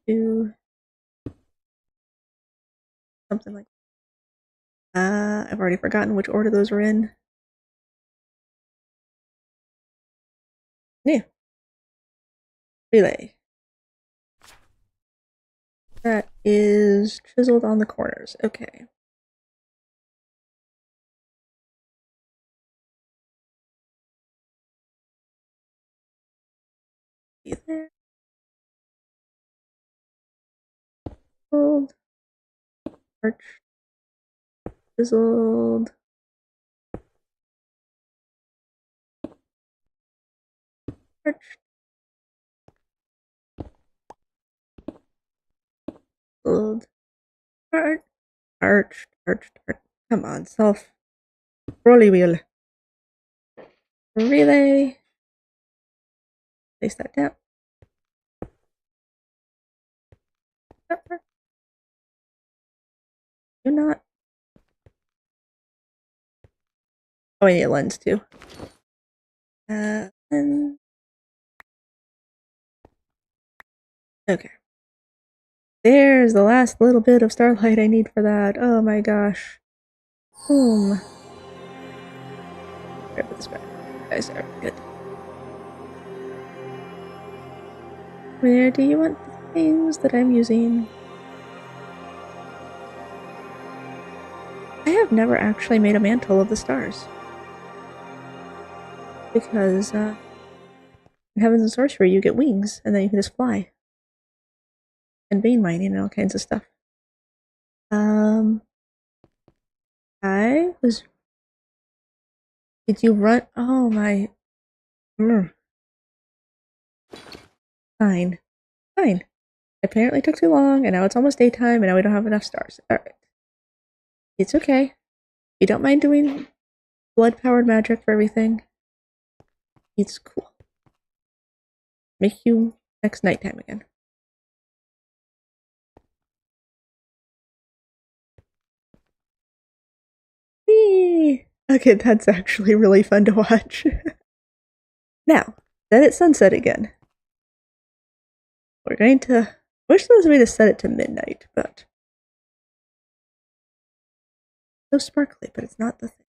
A: Do something like that. I've already forgotten which order those are in. Yeah. Relay. That is chiseled on the corners. Okay. See there. Chiseled. Arch. Chiseled. Arch. Chiseled. Arch. Arch. Come on, self. Rolly wheel. Relay. Place that down. Do not. Oh, I need a lens too. And okay. There's the last little bit of starlight I need for that. Oh my gosh. Boom. Right, put this back. Guys are good. Where do you want the things that I'm using? I have never actually made a mantle of the stars. Because in Heavens and Sorcery you get wings and then you can just fly. And vein mining and all kinds of stuff. Um, I was. Did you run? Oh my. Mm, fine. Fine. Apparently took too long, and now it's almost daytime, and now we don't have enough stars. Alright. It's okay. You don't mind doing blood-powered magic for everything? It's cool. Make you next nighttime again. Whee! Okay, that's actually really fun to watch. Now, that it's sunset again. We're going to... I wish there was a way to set it to midnight, but... So sparkly, but it's not the thing.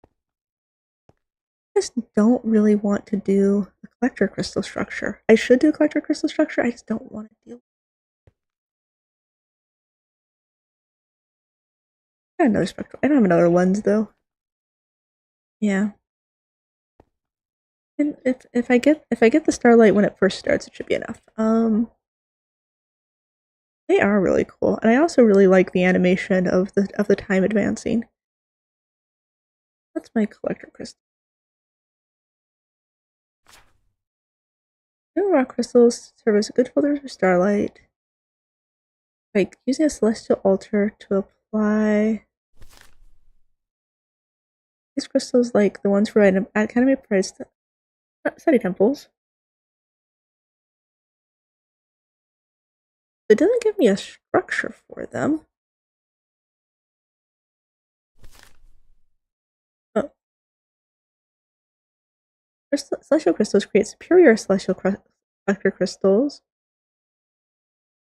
A: I just don't really want to do a collector crystal structure. I should do a collector crystal structure, I just don't want to deal with it. I got another spectral. I don't have another lens, though. Yeah. And if I get the starlight when it first starts, it should be enough. They are really cool, and I also really like the animation of the time advancing. That's my collector crystal. No rock crystals serve as a good filter for starlight. Like using a celestial altar to apply these crystals, like the ones for academy price study temples. It doesn't give me a structure for them. Oh. Celestial crystals create superior celestial collector crystals.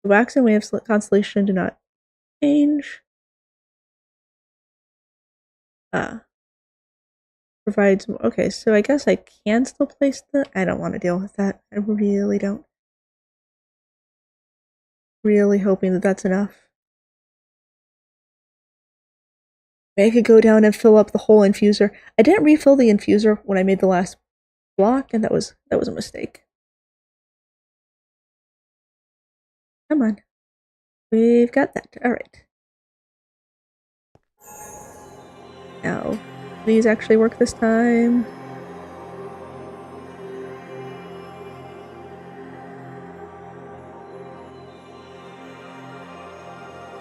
A: The wax and wave constellation do not change. Provides more. Okay, so I guess I can still place the. I don't want to deal with that. I really don't. Really hoping that that's enough. Maybe I could go down and fill up the whole infuser. I didn't refill the infuser when I made the last block, and that was a mistake. Come on. We've got that. Alright. Now, these actually work this time.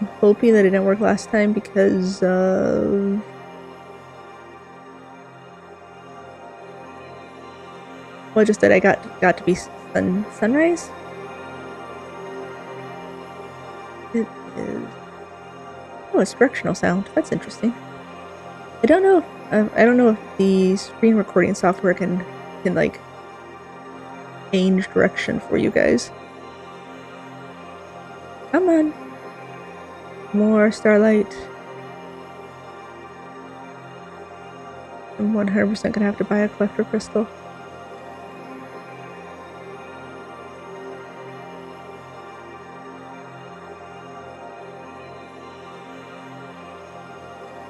A: I'm hoping that it didn't work last time because of... Well, just that I got to be sunrise? It is... Oh, a directional sound. That's interesting. I don't know if the screen recording software can like change direction for you guys. Come on. More starlight. I'm 100% gonna have to buy a collector crystal.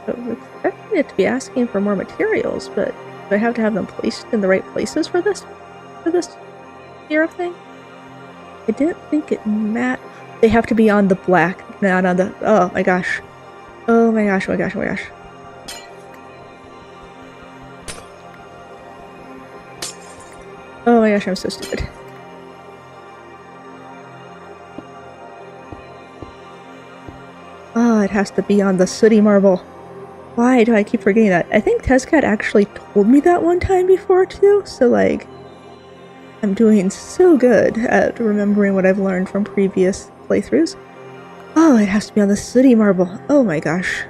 A: I was expecting it to be asking for more materials, but do I have to have them placed in the right places for this hero thing? I didn't think it mattered. They have to be on the black, not on the... Oh my gosh. Oh my gosh, oh my gosh, oh my gosh. Oh my gosh, I'm so stupid. Oh, it has to be on the sooty marble. Why do I keep forgetting that? I think Tezcat actually told me that one time before too, so like... I'm doing so good at remembering what I've learned from previous playthroughs. Oh, it has to be on the sooty marble. Oh my gosh.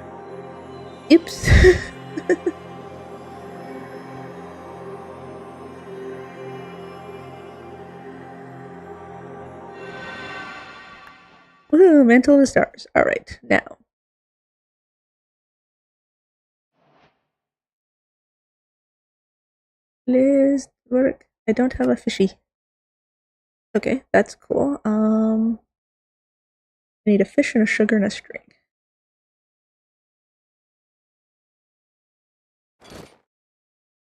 A: Oops. Woohoo, Mantle of the Stars. Alright, now. Liz, work. I don't have a fishy. Okay, that's cool. I need a fish and a sugar and a string.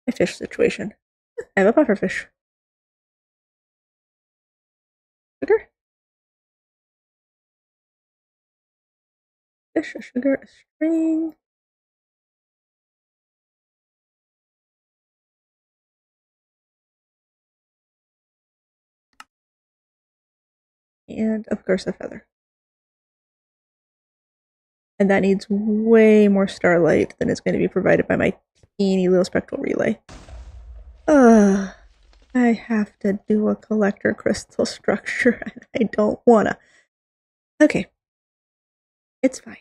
A: My fish situation. I have a pufferfish. Sugar? fish, a sugar, a string. And, of course, a feather. And that needs way more starlight than is going to be provided by my teeny little spectral relay. I have to do a collector crystal structure, and I don't wanna. Okay. It's fine.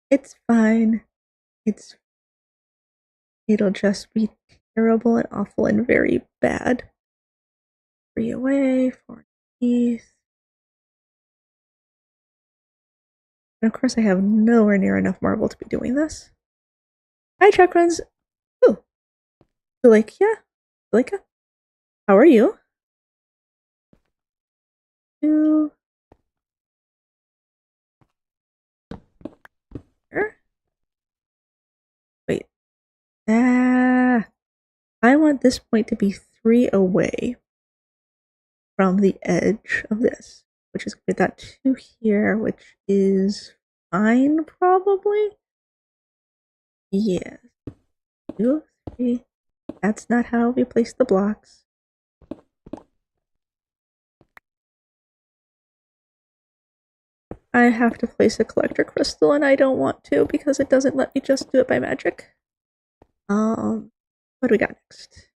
A: It's fine. It'll just be terrible and awful and very bad. 3 away, 4 underneath. And of course I have nowhere near enough marble to be doing this. Hi, Chakrans. Oh. Zuleika? Zuleika? How are you? Here. Wait. I want this point to be 3 away from the edge of this, which is with that 2 here, which is fine, probably? Yes. 2, 3. That's not how we place the blocks. I have to place a collector crystal, and I don't want to because it doesn't let me just do it by magic. What do we got next?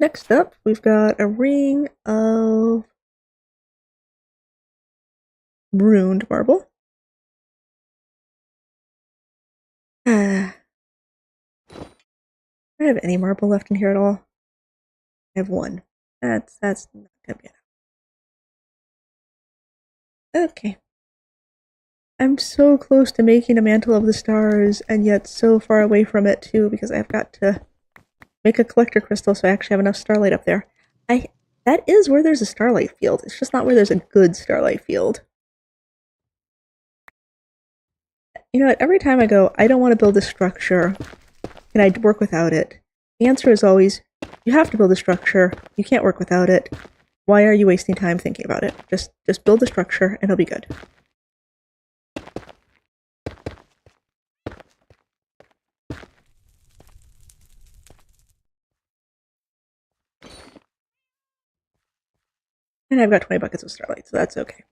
A: Next up, we've got a ring of ruined marble. Do I have any marble left in here at all? I have 1. That's not gonna be enough. Okay. I'm so close to making a Mantle of the Stars, and yet so far away from it too, because I've got to make a collector crystal so I actually have enough starlight up there. That is where there's a starlight field. It's just not where there's a good starlight field. You know what? Every time I go, I don't want to build a structure. Can I work without it? The answer is always, you have to build a structure. You can't work without it. Why are you wasting time thinking about it? Just build a structure and it'll be good. And I've got 20 buckets of starlight, so that's okay.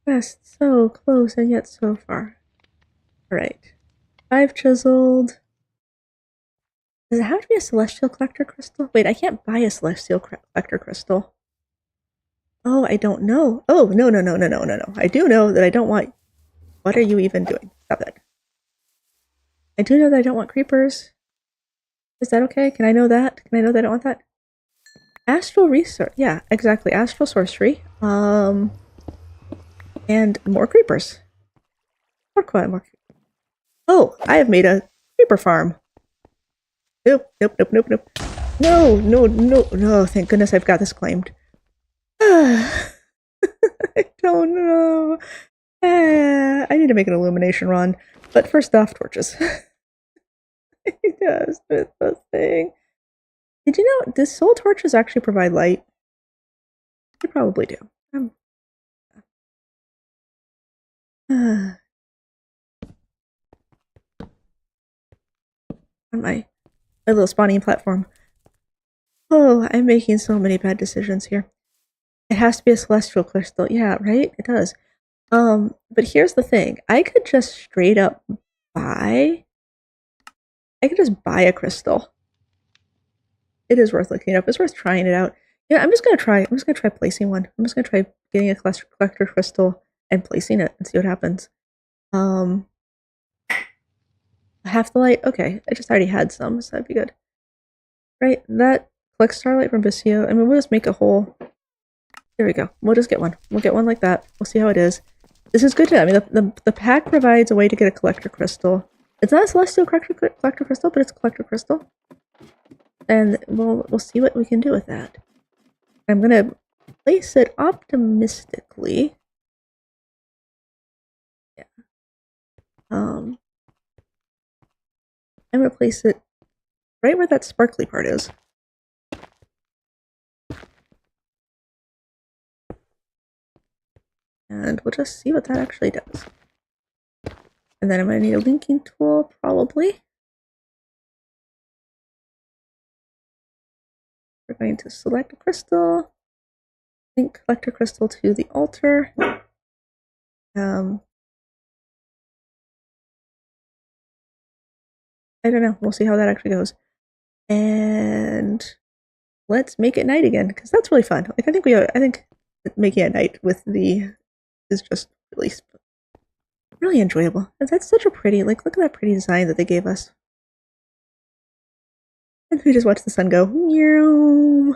A: Just so close and yet so far. Alright. 5 chiseled. Does it have to be a celestial collector crystal? Wait, I can't buy a celestial collector crystal. Oh, I don't know. Oh, no. I do know that I don't want... What are you even doing? Stop that. I do know that I don't want creepers. Is that okay? Can I know that? Can I know that I don't want that? Astral research. Yeah, exactly. Astral sorcery. And more creepers. More creepers. Oh, I have made a creeper farm. Nope. No, thank goodness I've got this claimed. I don't know. I need to make an illumination run. But first off, torches. Yes, with the thing. Did you know, does soul torches actually provide light? They probably do. On my little spawning platform. Oh, I'm making so many bad decisions here. It has to be a celestial crystal. Yeah, right? It does. But here's the thing. I could just straight up buy... I could just buy a crystal. It is worth looking up. It's worth trying it out. Yeah, I'm just gonna try placing one. I'm just gonna try getting a collector crystal and placing it and see what happens. Half the light? Okay, I just already had some, so that'd be good. Right, that collects starlight from Vicio. I mean, we'll just make a whole... There we go. We'll just get one. We'll get one like that. We'll see how it is. This is good too. I mean, the pack provides a way to get a collector crystal. It's not a celestial collector crystal, but it's a collector crystal. And we'll see what we can do with that. I'm gonna place it optimistically. Yeah. I'm gonna place it right where that sparkly part is. And we'll just see what that actually does. And then I'm going to need a linking tool, probably. We're going to select a crystal, link collector crystal to the altar. I don't know. We'll see how that actually goes. And let's make it night again, because that's really fun. Like I think making it night with the is just really enjoyable. And that's such a pretty, like, look at that pretty design that they gave us. And we just watch the sun go. Meow.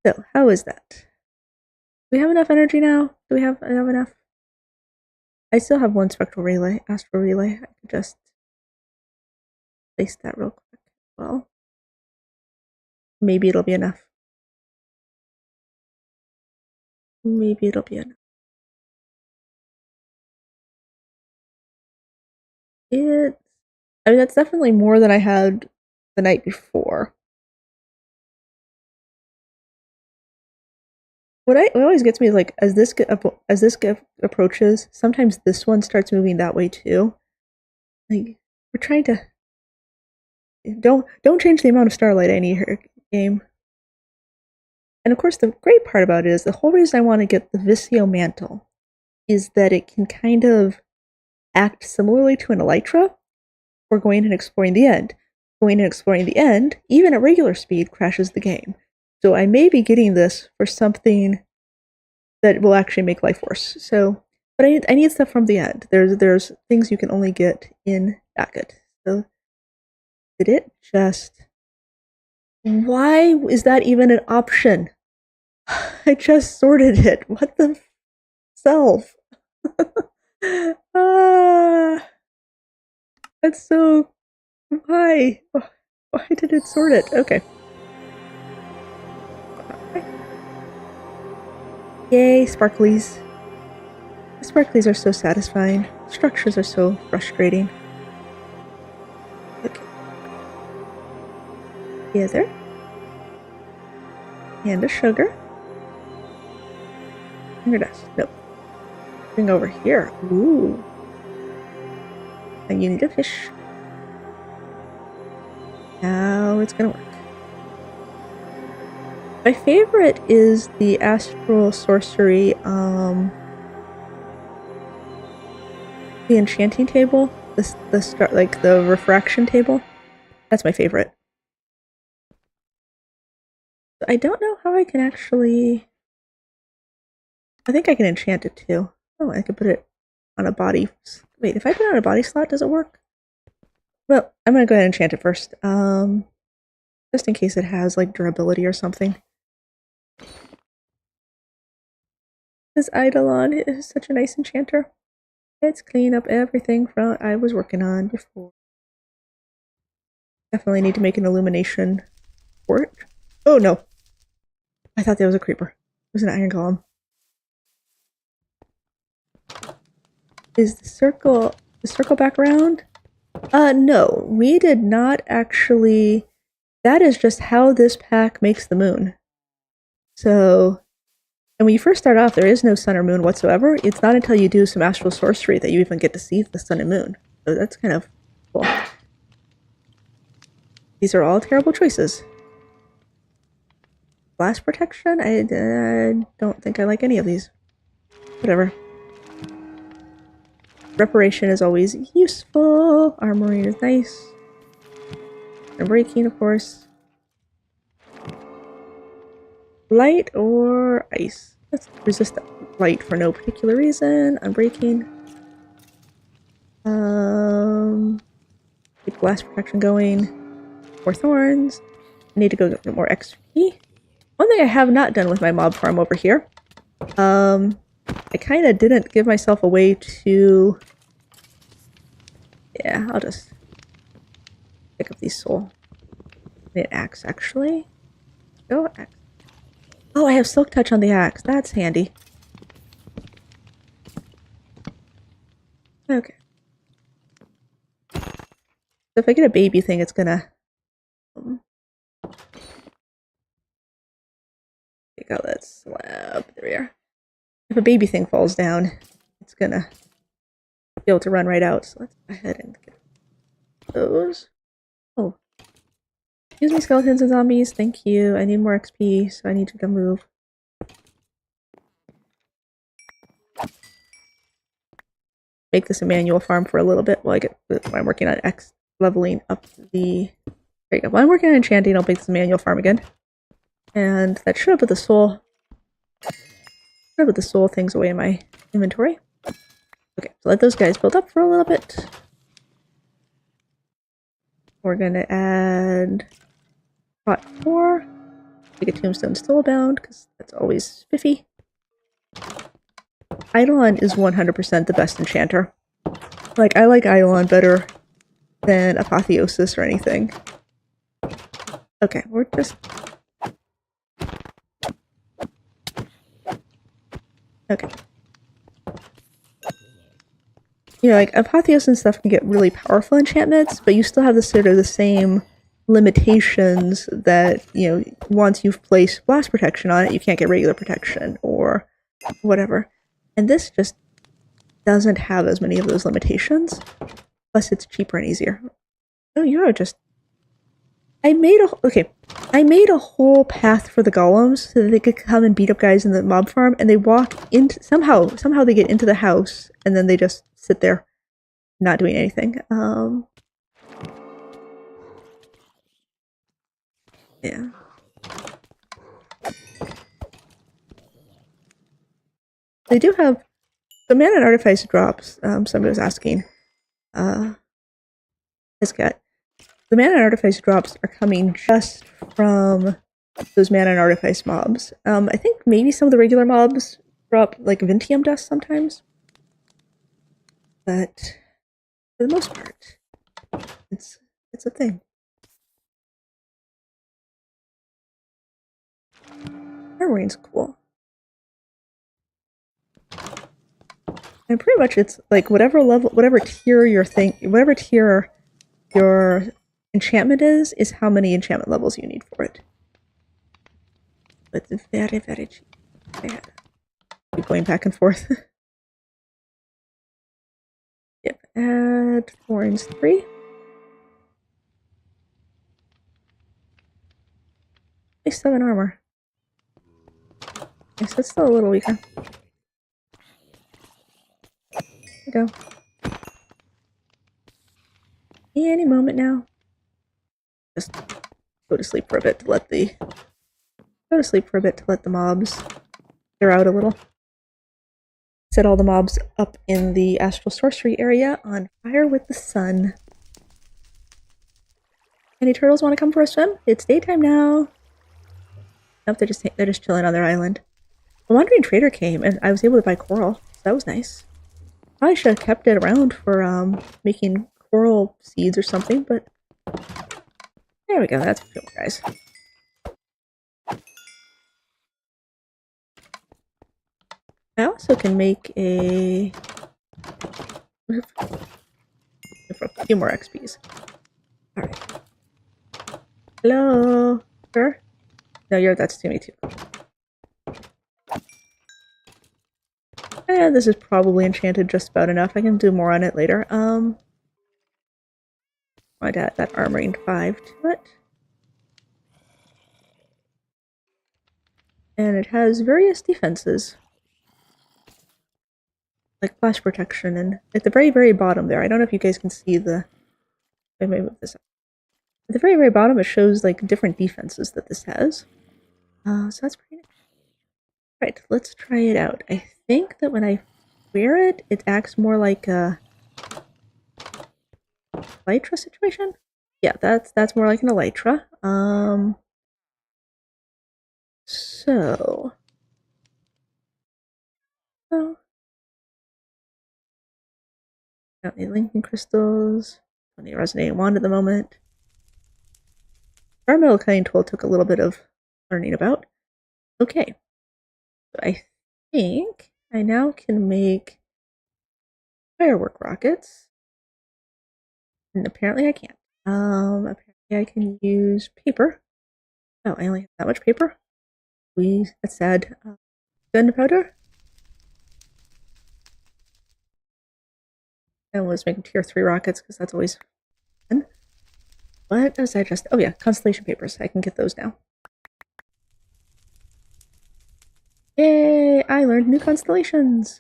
A: So, how is that? Do we have enough energy now? Do we have enough? I still have one spectral relay, astral relay. I could just place that real quick. Well, maybe it'll be enough. Maybe it'll be enough. I mean, that's definitely more than I had the night before. What always gets me is, like, as this approaches, sometimes this one starts moving that way too. Like, we're trying to don't change the amount of starlight I need here, game. And of course, the great part about it is the whole reason I want to get the Vicio Mantle is that it can kind of act similarly to an elytra for going and exploring the end. Going and exploring the end, even at regular speed, crashes the game. So I may be getting this for something that will actually make life worse. So, but I need stuff from the end. There's things you can only get in Beckett. So, did it just? Why is that even an option? I just sorted it. What the self? That's so. Why? Why did it sort it? Okay. Yay, sparklies. The sparklies are so satisfying. Structures are so frustrating. Okay. Together. And a sugar. Finger dust. Nope. Bring over here. Ooh. And you need a fish. Now it's gonna work. My favorite is the Astral Sorcery, the enchanting table, the refraction table. That's my favorite. I don't know how I can actually. I think I can enchant it too. Oh, I can put it on a body. Wait, if I put it on a body slot, does it work? Well, I'm gonna go ahead and enchant it first. Just in case it has like durability or something. This Eidolon is such a nice enchanter. It's cleaning up everything from I was working on before. Definitely need to make an illumination port. Oh no! I thought that was a creeper. It was an iron golem. Is the circle back around? No, we did not actually. That is just how this pack makes the moon. So, and when you first start off, there is no sun or moon whatsoever. It's not until you do some astral sorcery that you even get to see the sun and moon. So that's kind of cool. These are all terrible choices. Blast protection? I don't think I like any of these. Whatever. Reparation is always useful. Armoring is nice. And breaking, of course. Light or ice? Let's resist light for no particular reason. Unbreaking. Keep blast protection going. More thorns. I need to go get more XP. One thing I have not done with my mob farm over here. I kind of didn't give myself a way to. Yeah, I'll just pick up these soul. I need an axe, actually. Go axe. Oh, I have silk touch on the axe. That's handy. Okay. if I get a baby thing, it's gonna take out that slab. There we are. If a baby thing falls down, it's gonna be able to run right out. So let's go ahead and get those. Oh. Excuse me, skeletons and zombies. Thank you. I need more XP, so I need to go move. Make this a manual farm for a little bit while I'm working on leveling up the. There you go. While I'm working on enchanting, I'll make this a manual farm again. And that should have put the soul. Should have put the soul things away in my inventory. Okay, so let those guys build up for a little bit. We're gonna add pot 4. Make a tombstone soulbound, because that's always spiffy. Eidolon is 100% the best enchanter. Like, I like Eidolon better than Apotheosis or anything. Okay, we're just... Okay. You know, like, Apotheosis and stuff can get really powerful enchantments, but you still have the sort of the same limitations that, you know, once you've placed blast protection on it, you can't get regular protection, or whatever. And this just doesn't have as many of those limitations. Plus, it's cheaper and easier. Oh, you're just... I made a whole path for the golems so that they could come and beat up guys in the mob farm, and they walk into... Somehow they get into the house, and then they just sit there, not doing anything. Yeah. They do have... The Mana and Artifice drops, somebody was asking. This cat. The Mana and Artifice drops are coming just from those Mana and Artifice mobs. I think maybe some of the regular mobs drop, like, Vintium dust sometimes. But for the most part, it's a thing. Armorine's cool. And pretty much it's like whatever tier your enchantment is how many enchantment levels you need for it. But it's very, very cheap. Yeah. Keep going back and forth. Yep, add thorns 3. Nice 7 armor. Yes, it's still a little weaker. There we go. Any moment now. Just go to sleep for a bit to let the mobs clear out a little. Set all the mobs up in the Astral Sorcery area on fire with the sun. Any turtles want to come for a swim? It's daytime now. Nope, they're just chilling on their island. A wandering trader came, and I was able to buy coral. So that was nice. Probably should have kept it around for making coral seeds or something, but there we go. That's a few more guys. I also can make a few more XPs. All right. Hello, sir. No, that's to me too. Yeah, this is probably enchanted just about enough. I can do more on it later. I'd add that armoring 5 to it. And it has various defenses. Like flash protection, and at the very, very bottom there, I don't know if you guys can see the... Let me move this up. At the very, very bottom, it shows like different defenses that this has. So that's pretty nice. Right, let's try it out. I think that when I wear it, it acts more like a Elytra situation. Yeah, that's more like an Elytra. So... Oh. Got any Lincoln crystals. Don't need a resonating wand at the moment. Our metal cutting tool took a little bit of learning about. Okay. So I think I now can make firework rockets. And apparently I can't. Apparently I can use paper. Oh, I only have that much paper. That's sad. Gunpowder. I was making tier 3 rockets because that's always fun. What was I just? Oh yeah, constellation papers. I can get those now. Yay! I learned new constellations!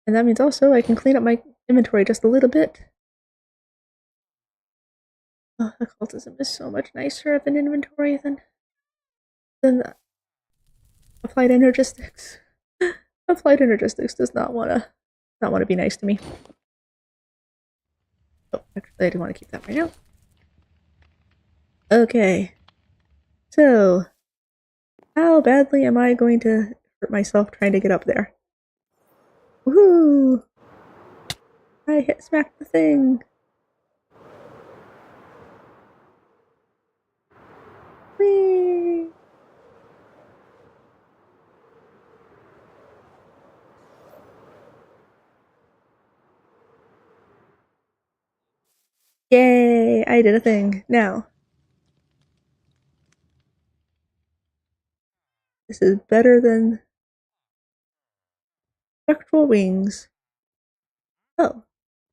A: And that means also I can clean up my inventory just a little bit. Oh, occultism is so much nicer of an inventory than applied energistics. Applied energistics does not want to be nice to me. Oh, actually, I do want to keep that right now. Okay. So, how badly am I going to hurt myself trying to get up there? Woohoo! I smacked the thing. Whee! Yay! I did a thing. Now, this is better than spectral wings. Oh,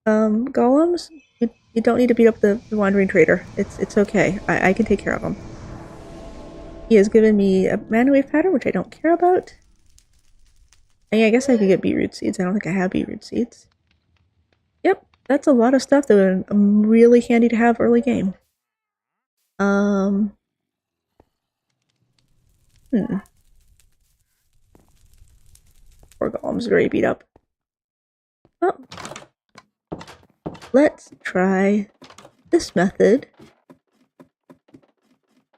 A: golems. You don't need to beat up the wandering trader. It's okay. I can take care of him. He has given me a mana wave pattern, which I don't care about. I guess I could get beetroot seeds. I don't think I have beetroot seeds. Yep, that's a lot of stuff that would be really handy to have early game. Poor golem's very beat up. Oh. Let's try this method.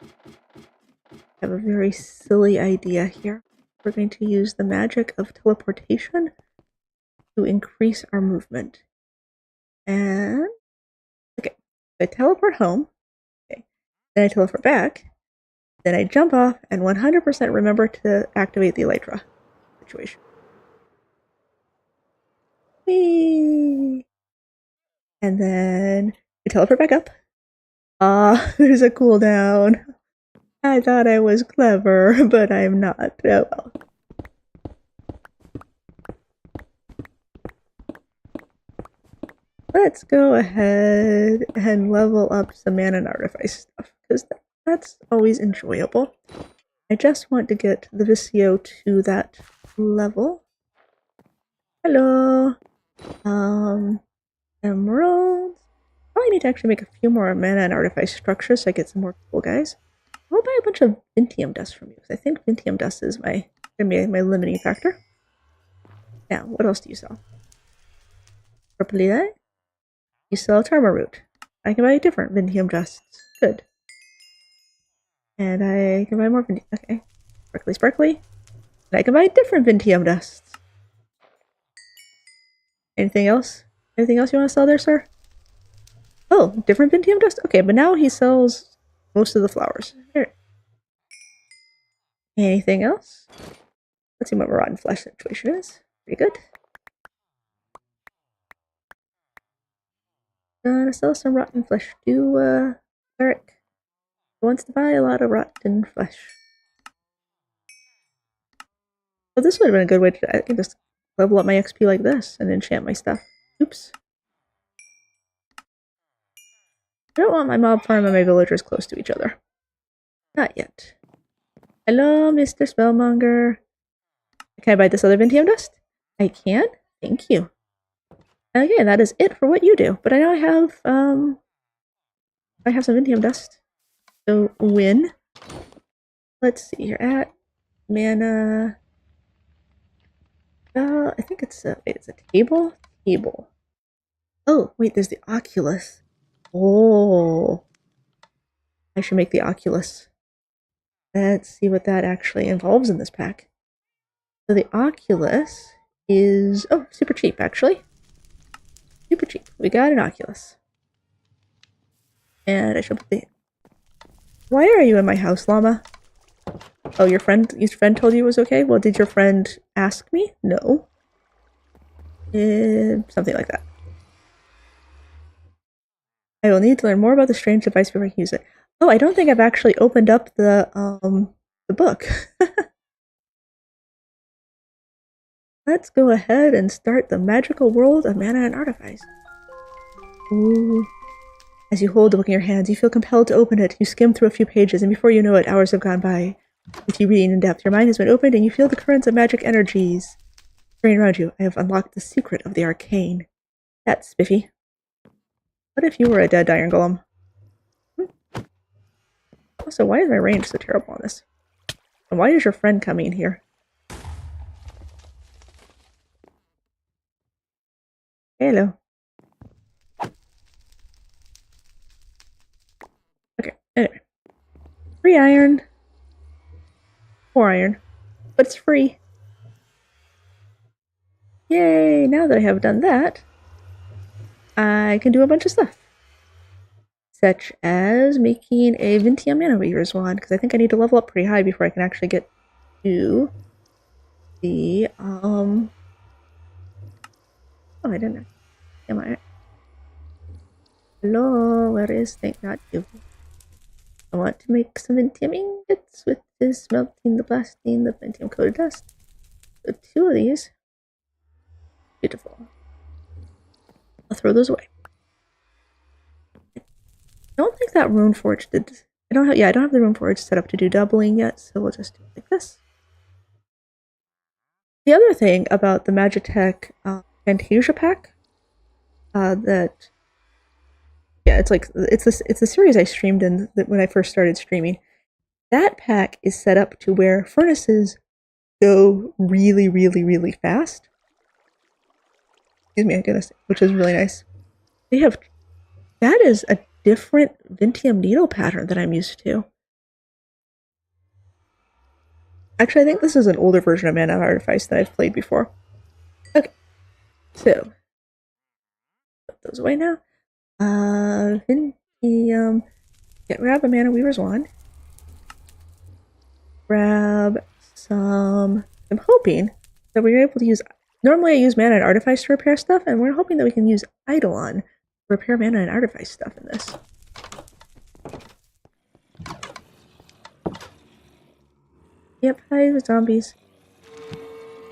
A: I have a very silly idea here. We're going to use the magic of teleportation to increase our movement. And okay, I teleport home. Okay, then I teleport back. Then I jump off and 100% remember to activate the elytra situation. Whee! And then I teleport back up. There's a cooldown. I thought I was clever, but I'm not. Oh well. Let's go ahead and level up some mana and artifice stuff, because that's always enjoyable. I just want to get the Vicio to that level. Hello! Emeralds. Probably need to actually make a few more mana and artifice structures so I get some more cool guys. I'll buy a bunch of Vintium dust from you, because I think Vintium dust is my limiting factor. Now, what else do you sell? Purpley. You sell Tarmaroot. I can buy different Vintium dusts. Good. And I can buy more Vintium. Okay. Sparkly, sparkly. And I can buy different Vintium dusts. Anything else? Anything else you want to sell there, sir? Oh, different Vintium dust? Okay, but now he sells most of the flowers. Here. Anything else? Let's see what my rotten flesh situation is. Pretty good. Gonna sell some rotten flesh to Eric, who wants to buy a lot of rotten flesh. Well, this would have been a good way to. I can just level up my XP like this and enchant my stuff. Oops. I don't want my mob farm and my villagers close to each other. Not yet. Hello, Mr. Spellmonger. Can I buy this other Vintium dust? I can? Thank you. Okay, that is it for what you do. But I know I have some Vintium dust. So win. Let's see, you're at mana. I think it's a table? Table. Oh, wait, there's the Oculus. Oh. I should make the Oculus. Let's see what that actually involves in this pack. So the Oculus is, oh, super cheap, actually. Super cheap. We got an Oculus. And I should put the... Why are you in my house, llama? Oh, your friend told you it was okay? Well, did your friend ask me? No. Something like that. I will need to learn more about the strange device before I can use it. Oh, I don't think I've actually opened up the book. Let's go ahead and start the magical world of mana and artifice. Ooh. As you hold the book in your hands, you feel compelled to open it. You skim through a few pages, and before you know it, hours have gone by. With you reading in depth, your mind has been opened, and you feel the currents of magic energies spraying around you. I have unlocked the secret of the arcane. That's spiffy. What if you were a dead iron golem? Also, why is my range so terrible on this? And why is your friend coming here? Hello. Okay, anyway. 3 iron. 4 iron. But it's free. Yay! Now that I have done that, I can do a bunch of stuff. Such as making a Vicio Mana Weaver's Wand, because I think I need to level up pretty high before I can actually get to the, Oh, I didn't. Am I? Hello, where is Thank God you? I want to make some Vintium ingots with this melting, the blasting, the Vintium coated dust. So 2 of these. Beautiful. I'll throw those away. I don't think that Rune Forge did. I don't have the Rune Forge set up to do doubling yet, so we'll just do it like this. The other thing about the Magitech Fantasia pack, it's the series I streamed in when I first started streaming. That pack is set up to where furnaces go really, really, really fast. Excuse me, I goodness, which is really nice. That is a different Vintium needle pattern than I'm used to. Actually, I think this is an older version of Mana and Artifice that I've played before. Okay, so put those away now. Vintium. Grab a Mana Weaver's Wand. Grab some. I'm hoping that we're able to use. Normally, I use Mana and Artifice to repair stuff, and we're hoping that we can use Eidolon to repair Mana and Artifice stuff in this. Yep, hi, the zombies.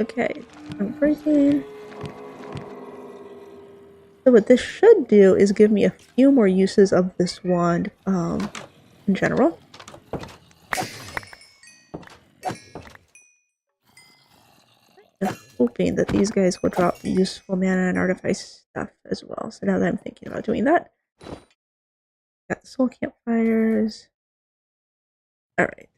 A: Okay, I'm breaking. So what this should do is give me a few more uses of this wand, in general. I'm hoping that these guys will drop useful mana and artifice stuff as well. So now that I'm thinking about doing that, got the soul campfires. All right.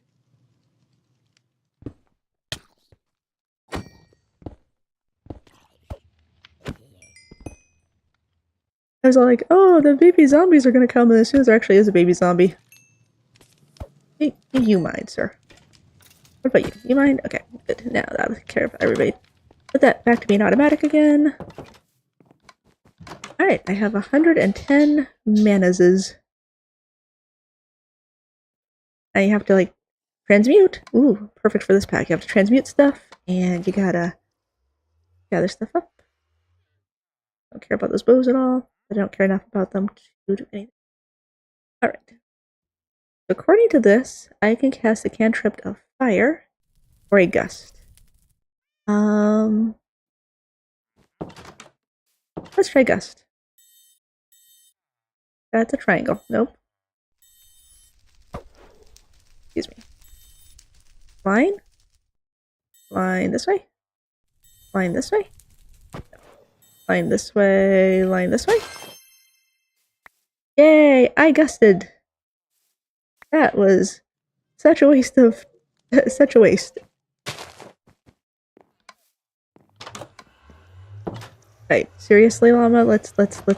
A: I was all like, oh, the baby zombies are going to come, and as soon as there actually is a baby zombie. Hey, you mind, sir? What about you? You mind? Okay, good. Now that'll take care of everybody. Put that back to being automatic again. Alright, I have 110 manas. And you have to, like, transmute. Ooh, perfect for this pack. You have to transmute stuff, and you gotta gather stuff up. Don't care about those bows at all. I don't care enough about them to do anything. Alright. According to this, I can cast a cantrip of fire or a gust. Let's try gust. That's a triangle. Nope. Excuse me. Line? Line this way? Line this way? Line this way, line this way. Yay! I gusted! That was such a waste of... such a waste. Right, seriously, Llama, let's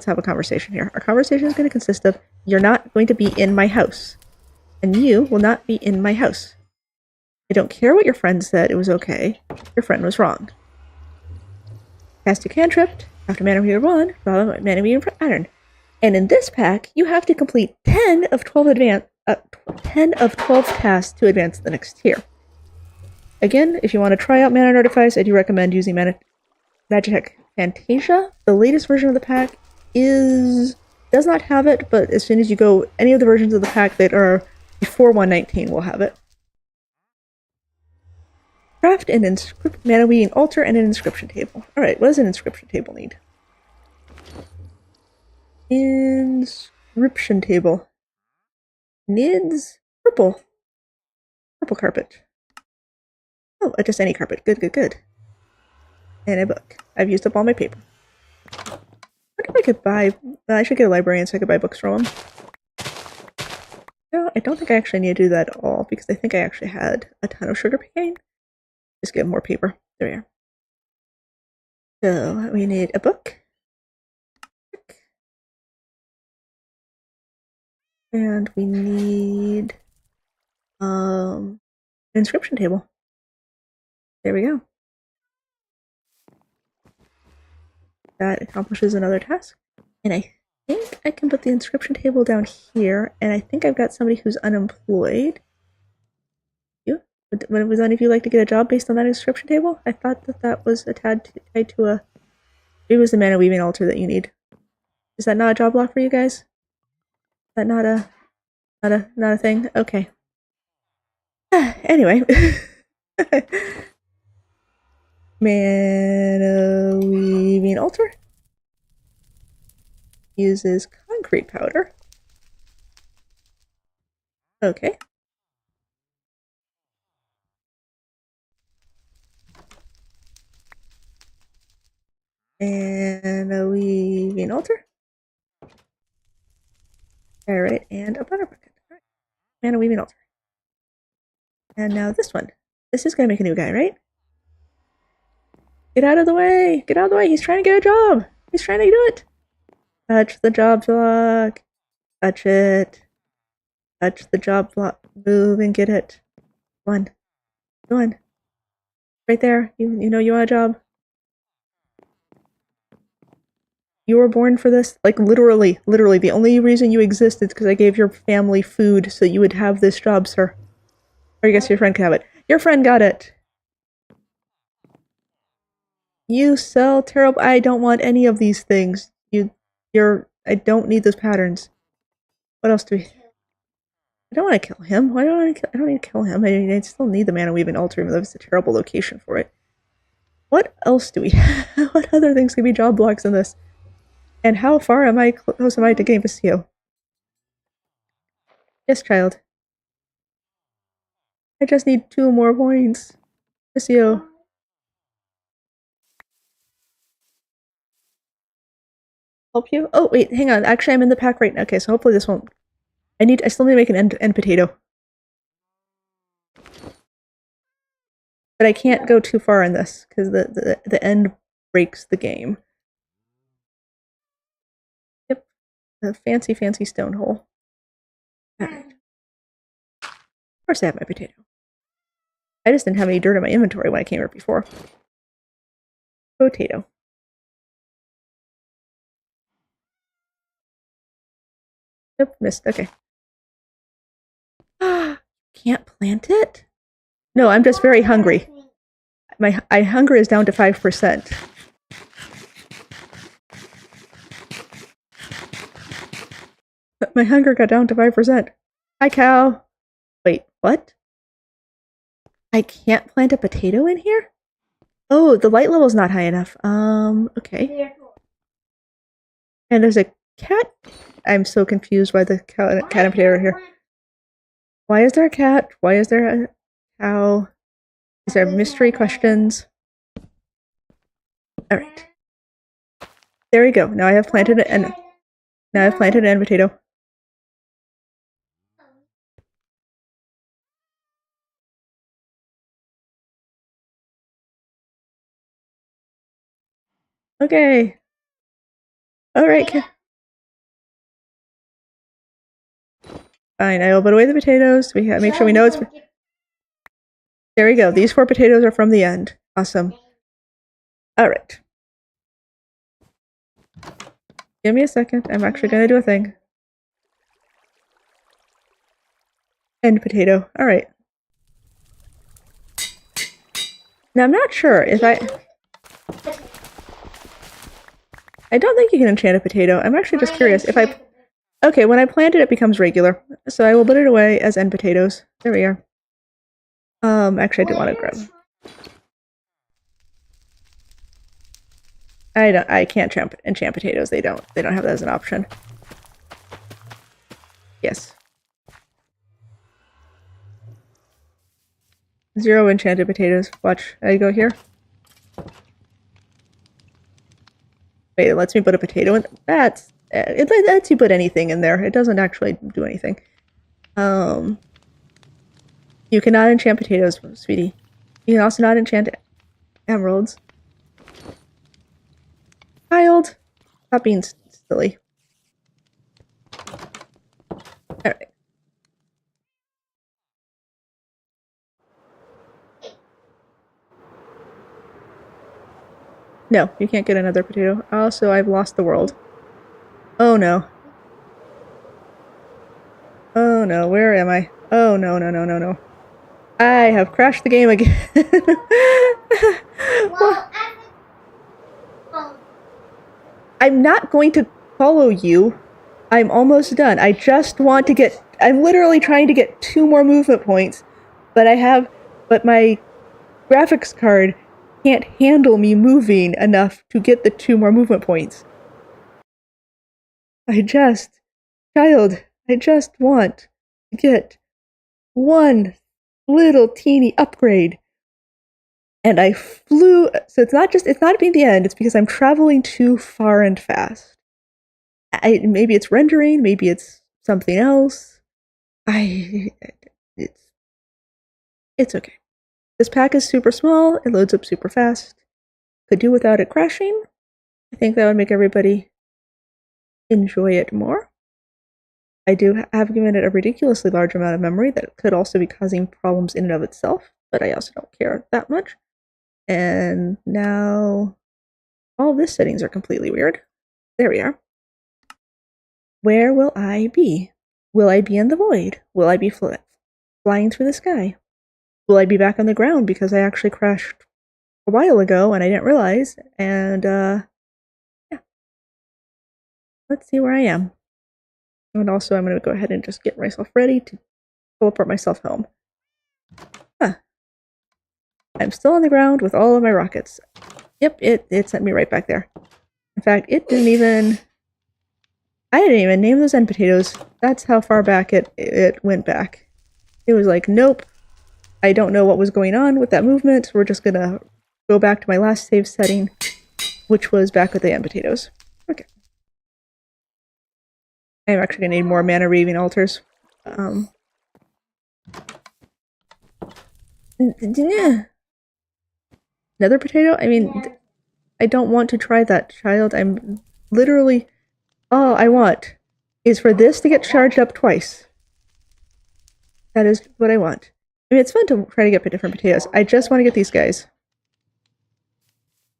A: have a conversation here. Our conversation is going to consist of, you're not going to be in my house. And you will not be in my house. I don't care what your friend said, it was okay. Your friend was wrong. Cast a cantrip, after Mana Weaver 1, draw a Mana Weaver pattern. And in this pack, you have to complete 10 of 12 tasks to advance to the next tier. Again, if you want to try out Mana and Artifice, I do recommend using Magitech Fantasia. The latest version of the pack is does not have it, but as soon as you go, any of the versions of the pack that are before 119 will have it. Craft an mana weaving altar and an inscription table. Alright, what does an inscription table need? Inscription table. Needs purple. Purple carpet. Oh, just any carpet. Good, good, good. And a book. I've used up all my paper. I wonder if I could buy... I should get a librarian so I could buy books from him. No, I don't think I actually need to do that at all, because I think I actually had a ton of sugar cane. Just get more paper. There we are. So, we need a book. And we need... an inscription table. There we go. That accomplishes another task. And I think I can put the inscription table down here, and I think I've got somebody who's unemployed. You? Would any of you like to get a job based on that inscription table? I thought that was tied to a... Maybe it was the mana weaving altar that you need. Is that not a job block for you guys? Is that not a thing? Okay. Anyway. Mana weaving altar uses concrete powder. Okay. Mana weaving altar. Alright, and a butter bucket. Alright. Mana weaving altar. And now this one. This is gonna make a new guy, right? Get out of the way! Get out of the way! He's trying to get a job! He's trying to do it! Touch the job block! Touch it! Touch the job block. Move and get it. Go on. Go on. Right there. You know you want a job. You were born for this? Like, literally. Literally. The only reason you exist is because I gave your family food so you would have this job, sir. Or I guess your friend could have it. Your friend got it! You sell terrible... I don't want any of these things. I don't need those patterns. What else do we... I don't want to kill him. Why don't I don't need to kill him. I still need the mana weaving altar, even though it's a terrible location for it. What else do we have? What other things could be job blocks in this? And how far am I close am I to getting Vicio? Yes, child. I just need 2 more points. Vicio. Help you? Oh, wait, hang on. Actually, I'm in the pack right now. Okay, so hopefully this won't... I still need to make an end potato. But I can't go too far in this, because the end breaks the game. Yep. A fancy, fancy stone hole. Alright. Of course I have my potato. I just didn't have any dirt in my inventory when I came here before. Potato. Yep, missed. Okay. Can't plant it? No, I'm just very hungry. My hunger is down to 5%. My hunger got down to 5%. Hi, cow. Wait, what? I can't plant a potato in here? Oh, the light level's not high enough. Okay. And there's a cat. I'm so confused why the cat and potato are here. Why is there a cat? Why is there a cow? These are mystery questions. Alright. There we go. Now I have planted an end potato. Okay. Alright. Fine, I will put away the potatoes. We make sure we know it's... There we go. These 4 potatoes are from the end. Awesome. Alright. Give me a second. I'm actually going to do a thing. End potato. Alright. Now, I'm not sure if I... I don't think you can enchant a potato. I'm actually just curious. If I... Okay, when I plant it, it becomes regular. So I will put it away as end potatoes. There we are. Actually, I do want to grab... I can't enchant potatoes. They don't have that as an option. Yes. 0 enchanted potatoes. Watch. I go here. Wait, it lets me put a potato in. It lets you put anything in there. It doesn't actually do anything. You cannot enchant potatoes, sweetie. You can also not enchant emeralds. Child, stop being silly. Alright. No, you can't get another potato. Also, I've lost the world. Oh no. Oh no, where am I? Oh no, no, no, no, no. I have crashed the game again. Well, I'm not going to follow you. I'm almost done. I just want to get... I'm literally trying to get 2 more movement points, but my graphics card can't handle me moving enough to get the 2 more movement points. Child, I just want to get 1 little teeny upgrade. And I flew, so it's not being the end, it's because I'm traveling too far and fast. Maybe it's rendering, maybe it's something else. It's okay. This pack is super small, it loads up super fast. Could do without it crashing. I think that would make everybody enjoy it more. I do have given it a ridiculously large amount of memory that could also be causing problems in and of itself, but I also don't care that much. And now all of this settings are completely weird. There we are. Where will I be? Will I be in the void? Will I be flying through the sky? Will I be back on the ground because I actually crashed a while ago and I didn't realize? And yeah. Let's see where I am. And also I'm going to go ahead and just get myself ready to teleport myself home. Huh. I'm still on the ground with all of my rockets. Yep, it sent me right back there. In fact, I didn't even name those end potatoes. That's how far back it went back. It was like, nope, I don't know what was going on with that movement. We're just gonna go back to my last save setting, which was back with the end potatoes. Okay. I'm actually gonna need more mana reaving altars. Another potato? I mean, I don't want to try that, child. I'm literally... All I want is for this to get charged up twice. That is what I want. I mean, it's fun to try to get different potatoes. I just want to get these guys.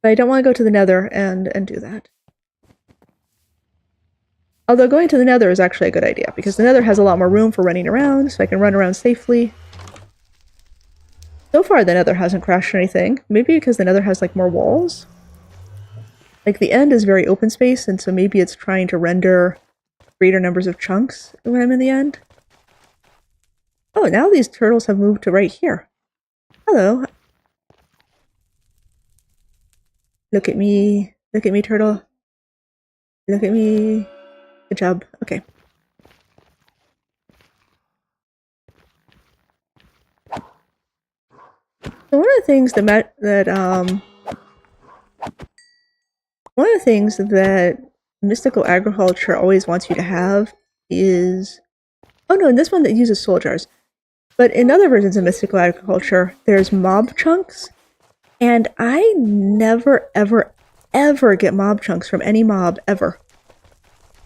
A: But I don't want to go to the nether and do that. Although going to the nether is actually a good idea, because the nether has a lot more room for running around, so I can run around safely. So far, the nether hasn't crashed or anything. Maybe because the nether has, like, more walls? Like, the end is very open space, and so maybe it's trying to render greater numbers of chunks when I'm in the end. Oh, now these turtles have moved to right here. Hello. Look at me, turtle. Look at me. Good job. Okay. So one of the things that Mystical Agriculture always wants you to have is... Oh no, in this one that uses soul jars. But in other versions of Mystical Agriculture, there's mob chunks. And I never, ever, ever get mob chunks from any mob, ever.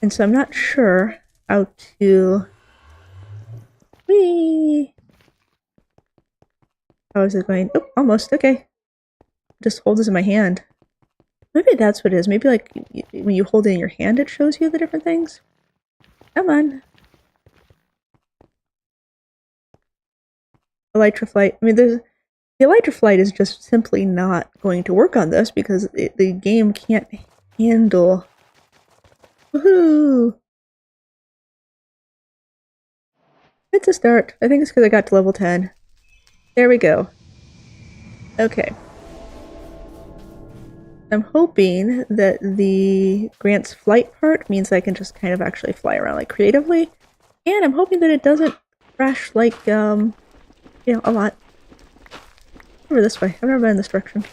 A: And so I'm not sure how to... Whee! How is it going? Oh, almost. Okay. Just hold this in my hand. Maybe that's what it is. Maybe, like, when you hold it in your hand, it shows you the different things. Come on. Elytra Flight. I mean, the Elytra Flight is just simply not going to work on this because the game can't handle Woohoo! It's a start. I think it's because I got to level 10. There we go. Okay. I'm hoping that the grants flight part means I can just kind of actually fly around like creatively. And I'm hoping that it doesn't crash like, you know, a lot. Over this way. I've never been in this direction.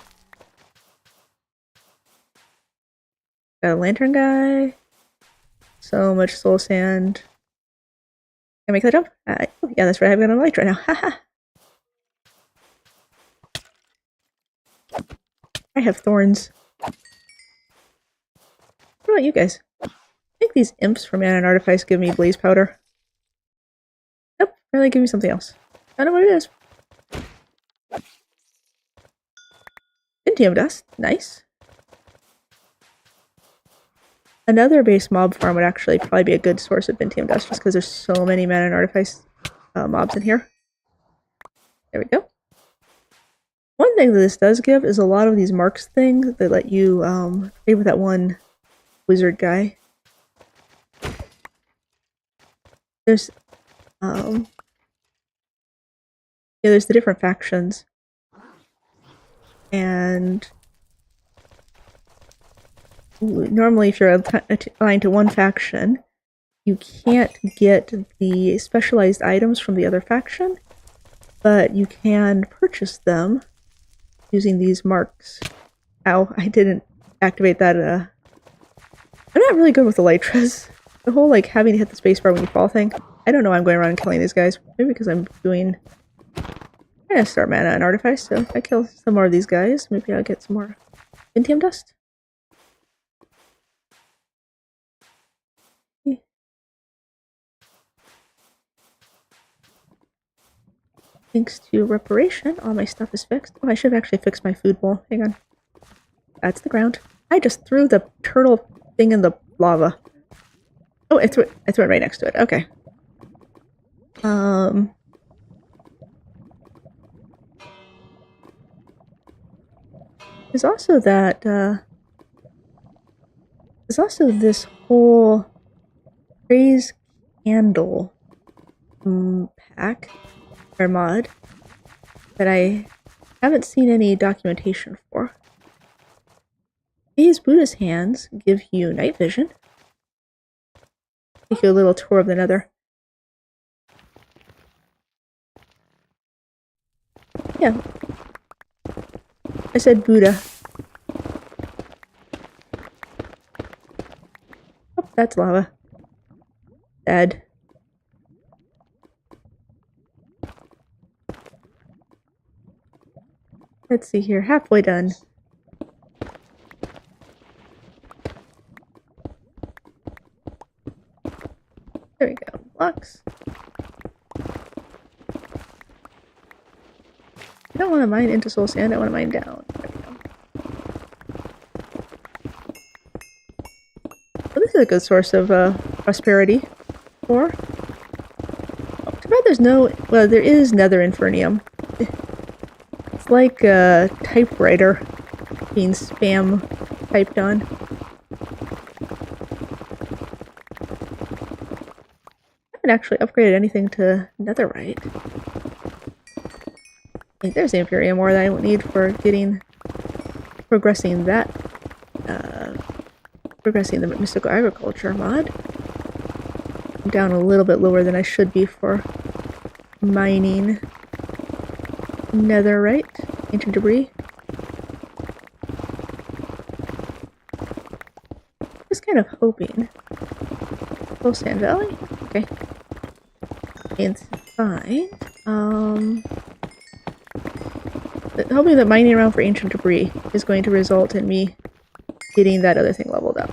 A: Got a lantern guy. So much soul sand. Can I make that jump? Oh, yeah, that's right. I've got a light right now. Haha. I have thorns. What about you guys? I think these imps from Artifice give me blaze powder. Nope, really give me something else. I don't know what it is. Pentium dust. Nice. Another base mob farm would actually probably be a good source of Pentium dust just because there's so many Artifice mobs in here. There we go. One thing that this does give is a lot of these marks things that let you trade with that one wizard guy. There's yeah, there's the different factions. And normally if you're aligned to one faction, you can't get the specialized items from the other faction, but you can purchase them using these marks. Ow, I didn't activate that. I'm not really good with the Elytras. The whole, like, having to hit the spacebar when you fall thing. I don't know why I'm going around and killing these guys. Maybe because I'm doing... I'm gonna start mana and Artifice, so if I kill some more of these guys, maybe I'll get some more Pentium dust. Thanks to reparation, all my stuff is fixed. Oh, I should have actually fixed my food bowl. Hang on. That's the ground. I just threw the turtle thing in the lava. Oh, I threw it right next to it. Okay. There's also that, there's also this whole Praise Candle pack, or mod, that I haven't seen any documentation for. These Buddha's hands give you night vision. Take you a little tour of the nether. Yeah. I said Buddha. Oh, that's lava. Dead. Let's see here. Halfway done. There we go. Blocks. I don't want to mine into soul sand. I want to mine down. There we go. Well, this is a good source of prosperity. Oh, too bad there's no... Well, there is nether infernium. It's like a typewriter being spam typed on. I haven't actually upgraded anything to netherite. There's the Imperium ore that I won't need for progressing that, progressing the mystical agriculture mod. I'm down a little bit lower than I should be for mining netherite, ancient debris. Just kind of hoping. Full Sand Valley? Okay. It's fine. Hoping that mining around for ancient debris is going to result in me getting that other thing leveled up.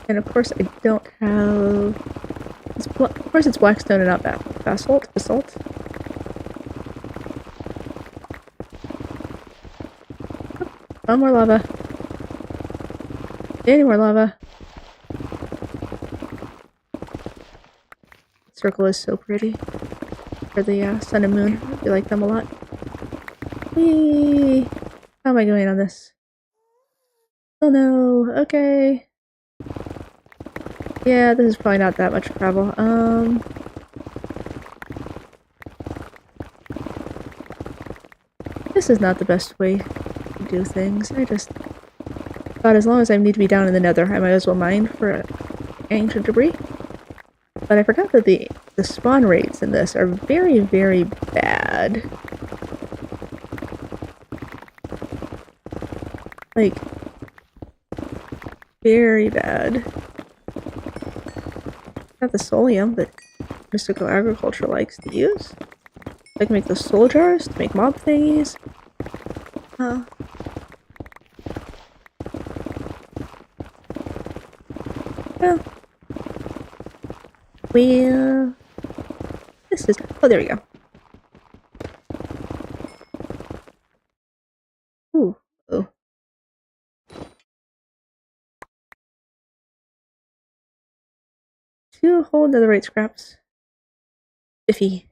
A: And of course I don't have... of course it's blackstone and not basalt. Oh, more lava. Any more lava. Circle is so pretty. For the sun and moon. I like them a lot. Whee! How am I going on this? Oh no, okay. Yeah, this is probably not that much travel. This is not the best way to do things. I just thought as long as I need to be down in the nether, I might as well mine for ancient debris. But I forgot that the spawn rates in this are very, very bad. Like, very bad. Got the solium that mystical agriculture likes to use. I can make those soul jars to make mob thingies. Well, this is. Oh, there we go. Ooh. Oh. 2 whole netherite scraps. Iffy.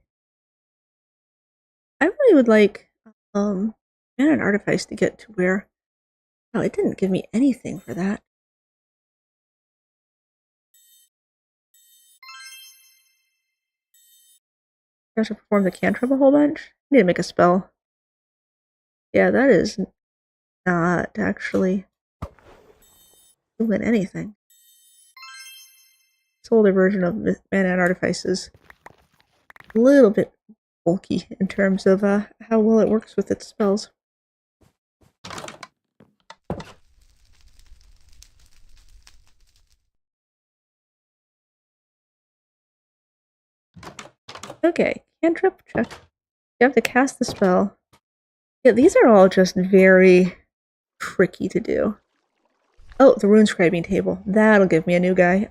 A: I really would like, and an artifice to get to where. Oh, it didn't give me anything for that. I have to perform the cantrip a whole bunch. I need to make a spell. Yeah, that is not actually doing anything. This older version of Mana and Artifice is a little bit bulky in terms of how well it works with its spells. Okay, cantrip, check. You have to cast the spell. Yeah, these are all just very tricky to do. Oh, the rune scribing table. That'll give me a new guy.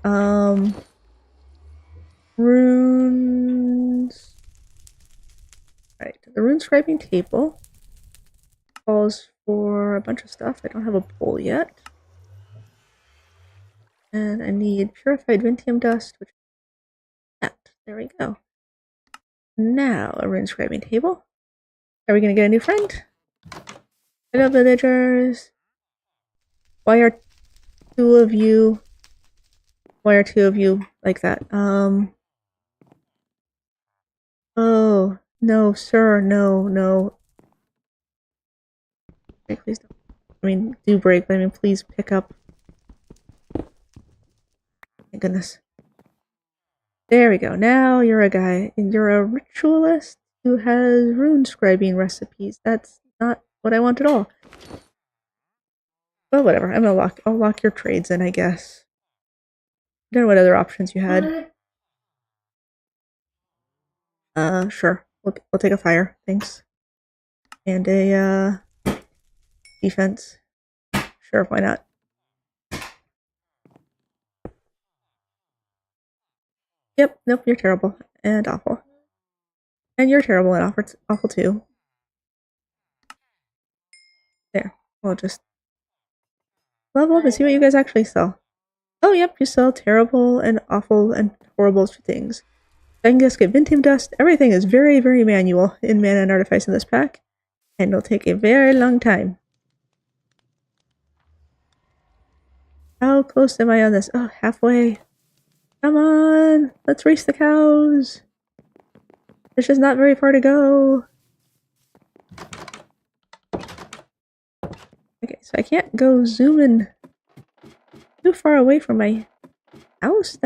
A: Runes. Right, the rune scribing table calls for a bunch of stuff. I don't have a bowl yet. And I need purified Vintium dust, which is that. There we go. Now, a rune scribing table. Are we gonna get a new friend? Hello, villagers. Why are 2 of you... Why are 2 of you like that? Oh, no, sir, no. Okay, please don't. I mean, do break, but I mean, please pick up. Thank goodness. There we go. Now you're a guy. You're a ritualist who has rune scribing recipes. That's not what I want at all. Well, whatever. I'll lock your trades in, I guess. I don't know what other options you had. Sure. We'll take a fire. Thanks. And a, defense. Sure, why not? Yep, nope, you're terrible. And awful. And you're terrible and awful too. There. We'll just level up and see what you guys actually sell. Oh, yep, you sell terrible and awful and horrible things. I can just get Vintium dust. Everything is very, very manual in Mana and Artifice in this pack. And it'll take a very long time. How close am I on this? Oh, halfway. Come on! Let's race the cows! There's just not very far to go. Okay, so I can't go zooming too far away from my house?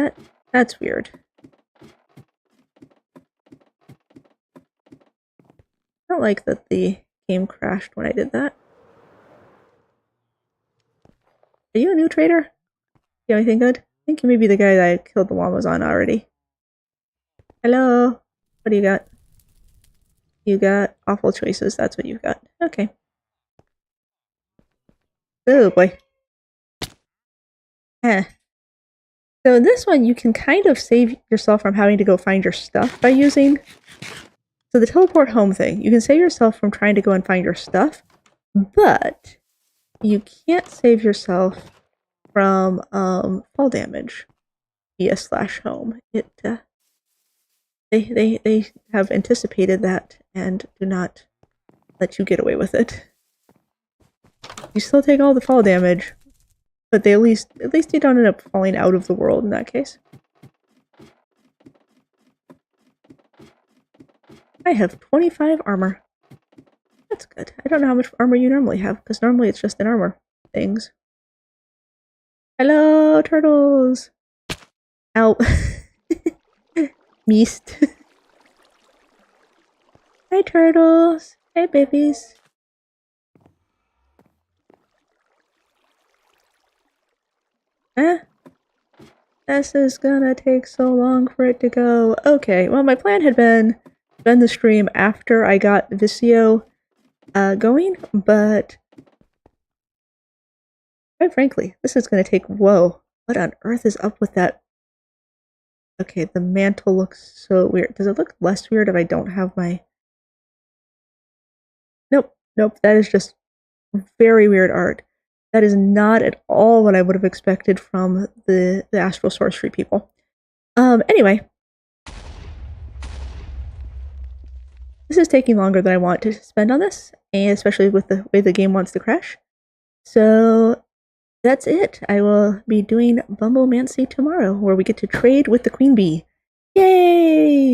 A: That's weird. I don't like that the game crashed when I did that. Are you a new trader? You have anything good? I think you may be the guy that I killed the llamas on already. Hello? What do you got? You got awful choices, that's what you've got. Okay. Oh boy. Eh. So in this one, you can kind of save yourself from having to go find your stuff by using... So the teleport home thing, you can save yourself from trying to go and find your stuff, but you can't save yourself from fall damage via /home. They have anticipated that and do not let you get away with it. You still take all the fall damage, But they at least you don't end up falling out of the world in that case. I have 25 armor. That's good. I don't know how much armor you normally have, because normally it's just in armor things. Hello, turtles! Ow. Missed. Hi, turtles. Hey, babies. Eh? This is gonna take so long for it to go. Okay, well, my plan had been the stream after I got Vicio going, but quite frankly, this is gonna take— whoa, what on earth is up with that? Okay, the mantle looks so weird. Does it look less weird if I don't have my— Nope, nope, that is just very weird art. That is not at all what I would have expected from the Astral Sorcery people. Anyway. This is taking longer than I want to spend on this, and especially with the way the game wants to crash. So that's it. I will be doing Bumblemancy tomorrow, where we get to trade with the Queen Bee. Yay!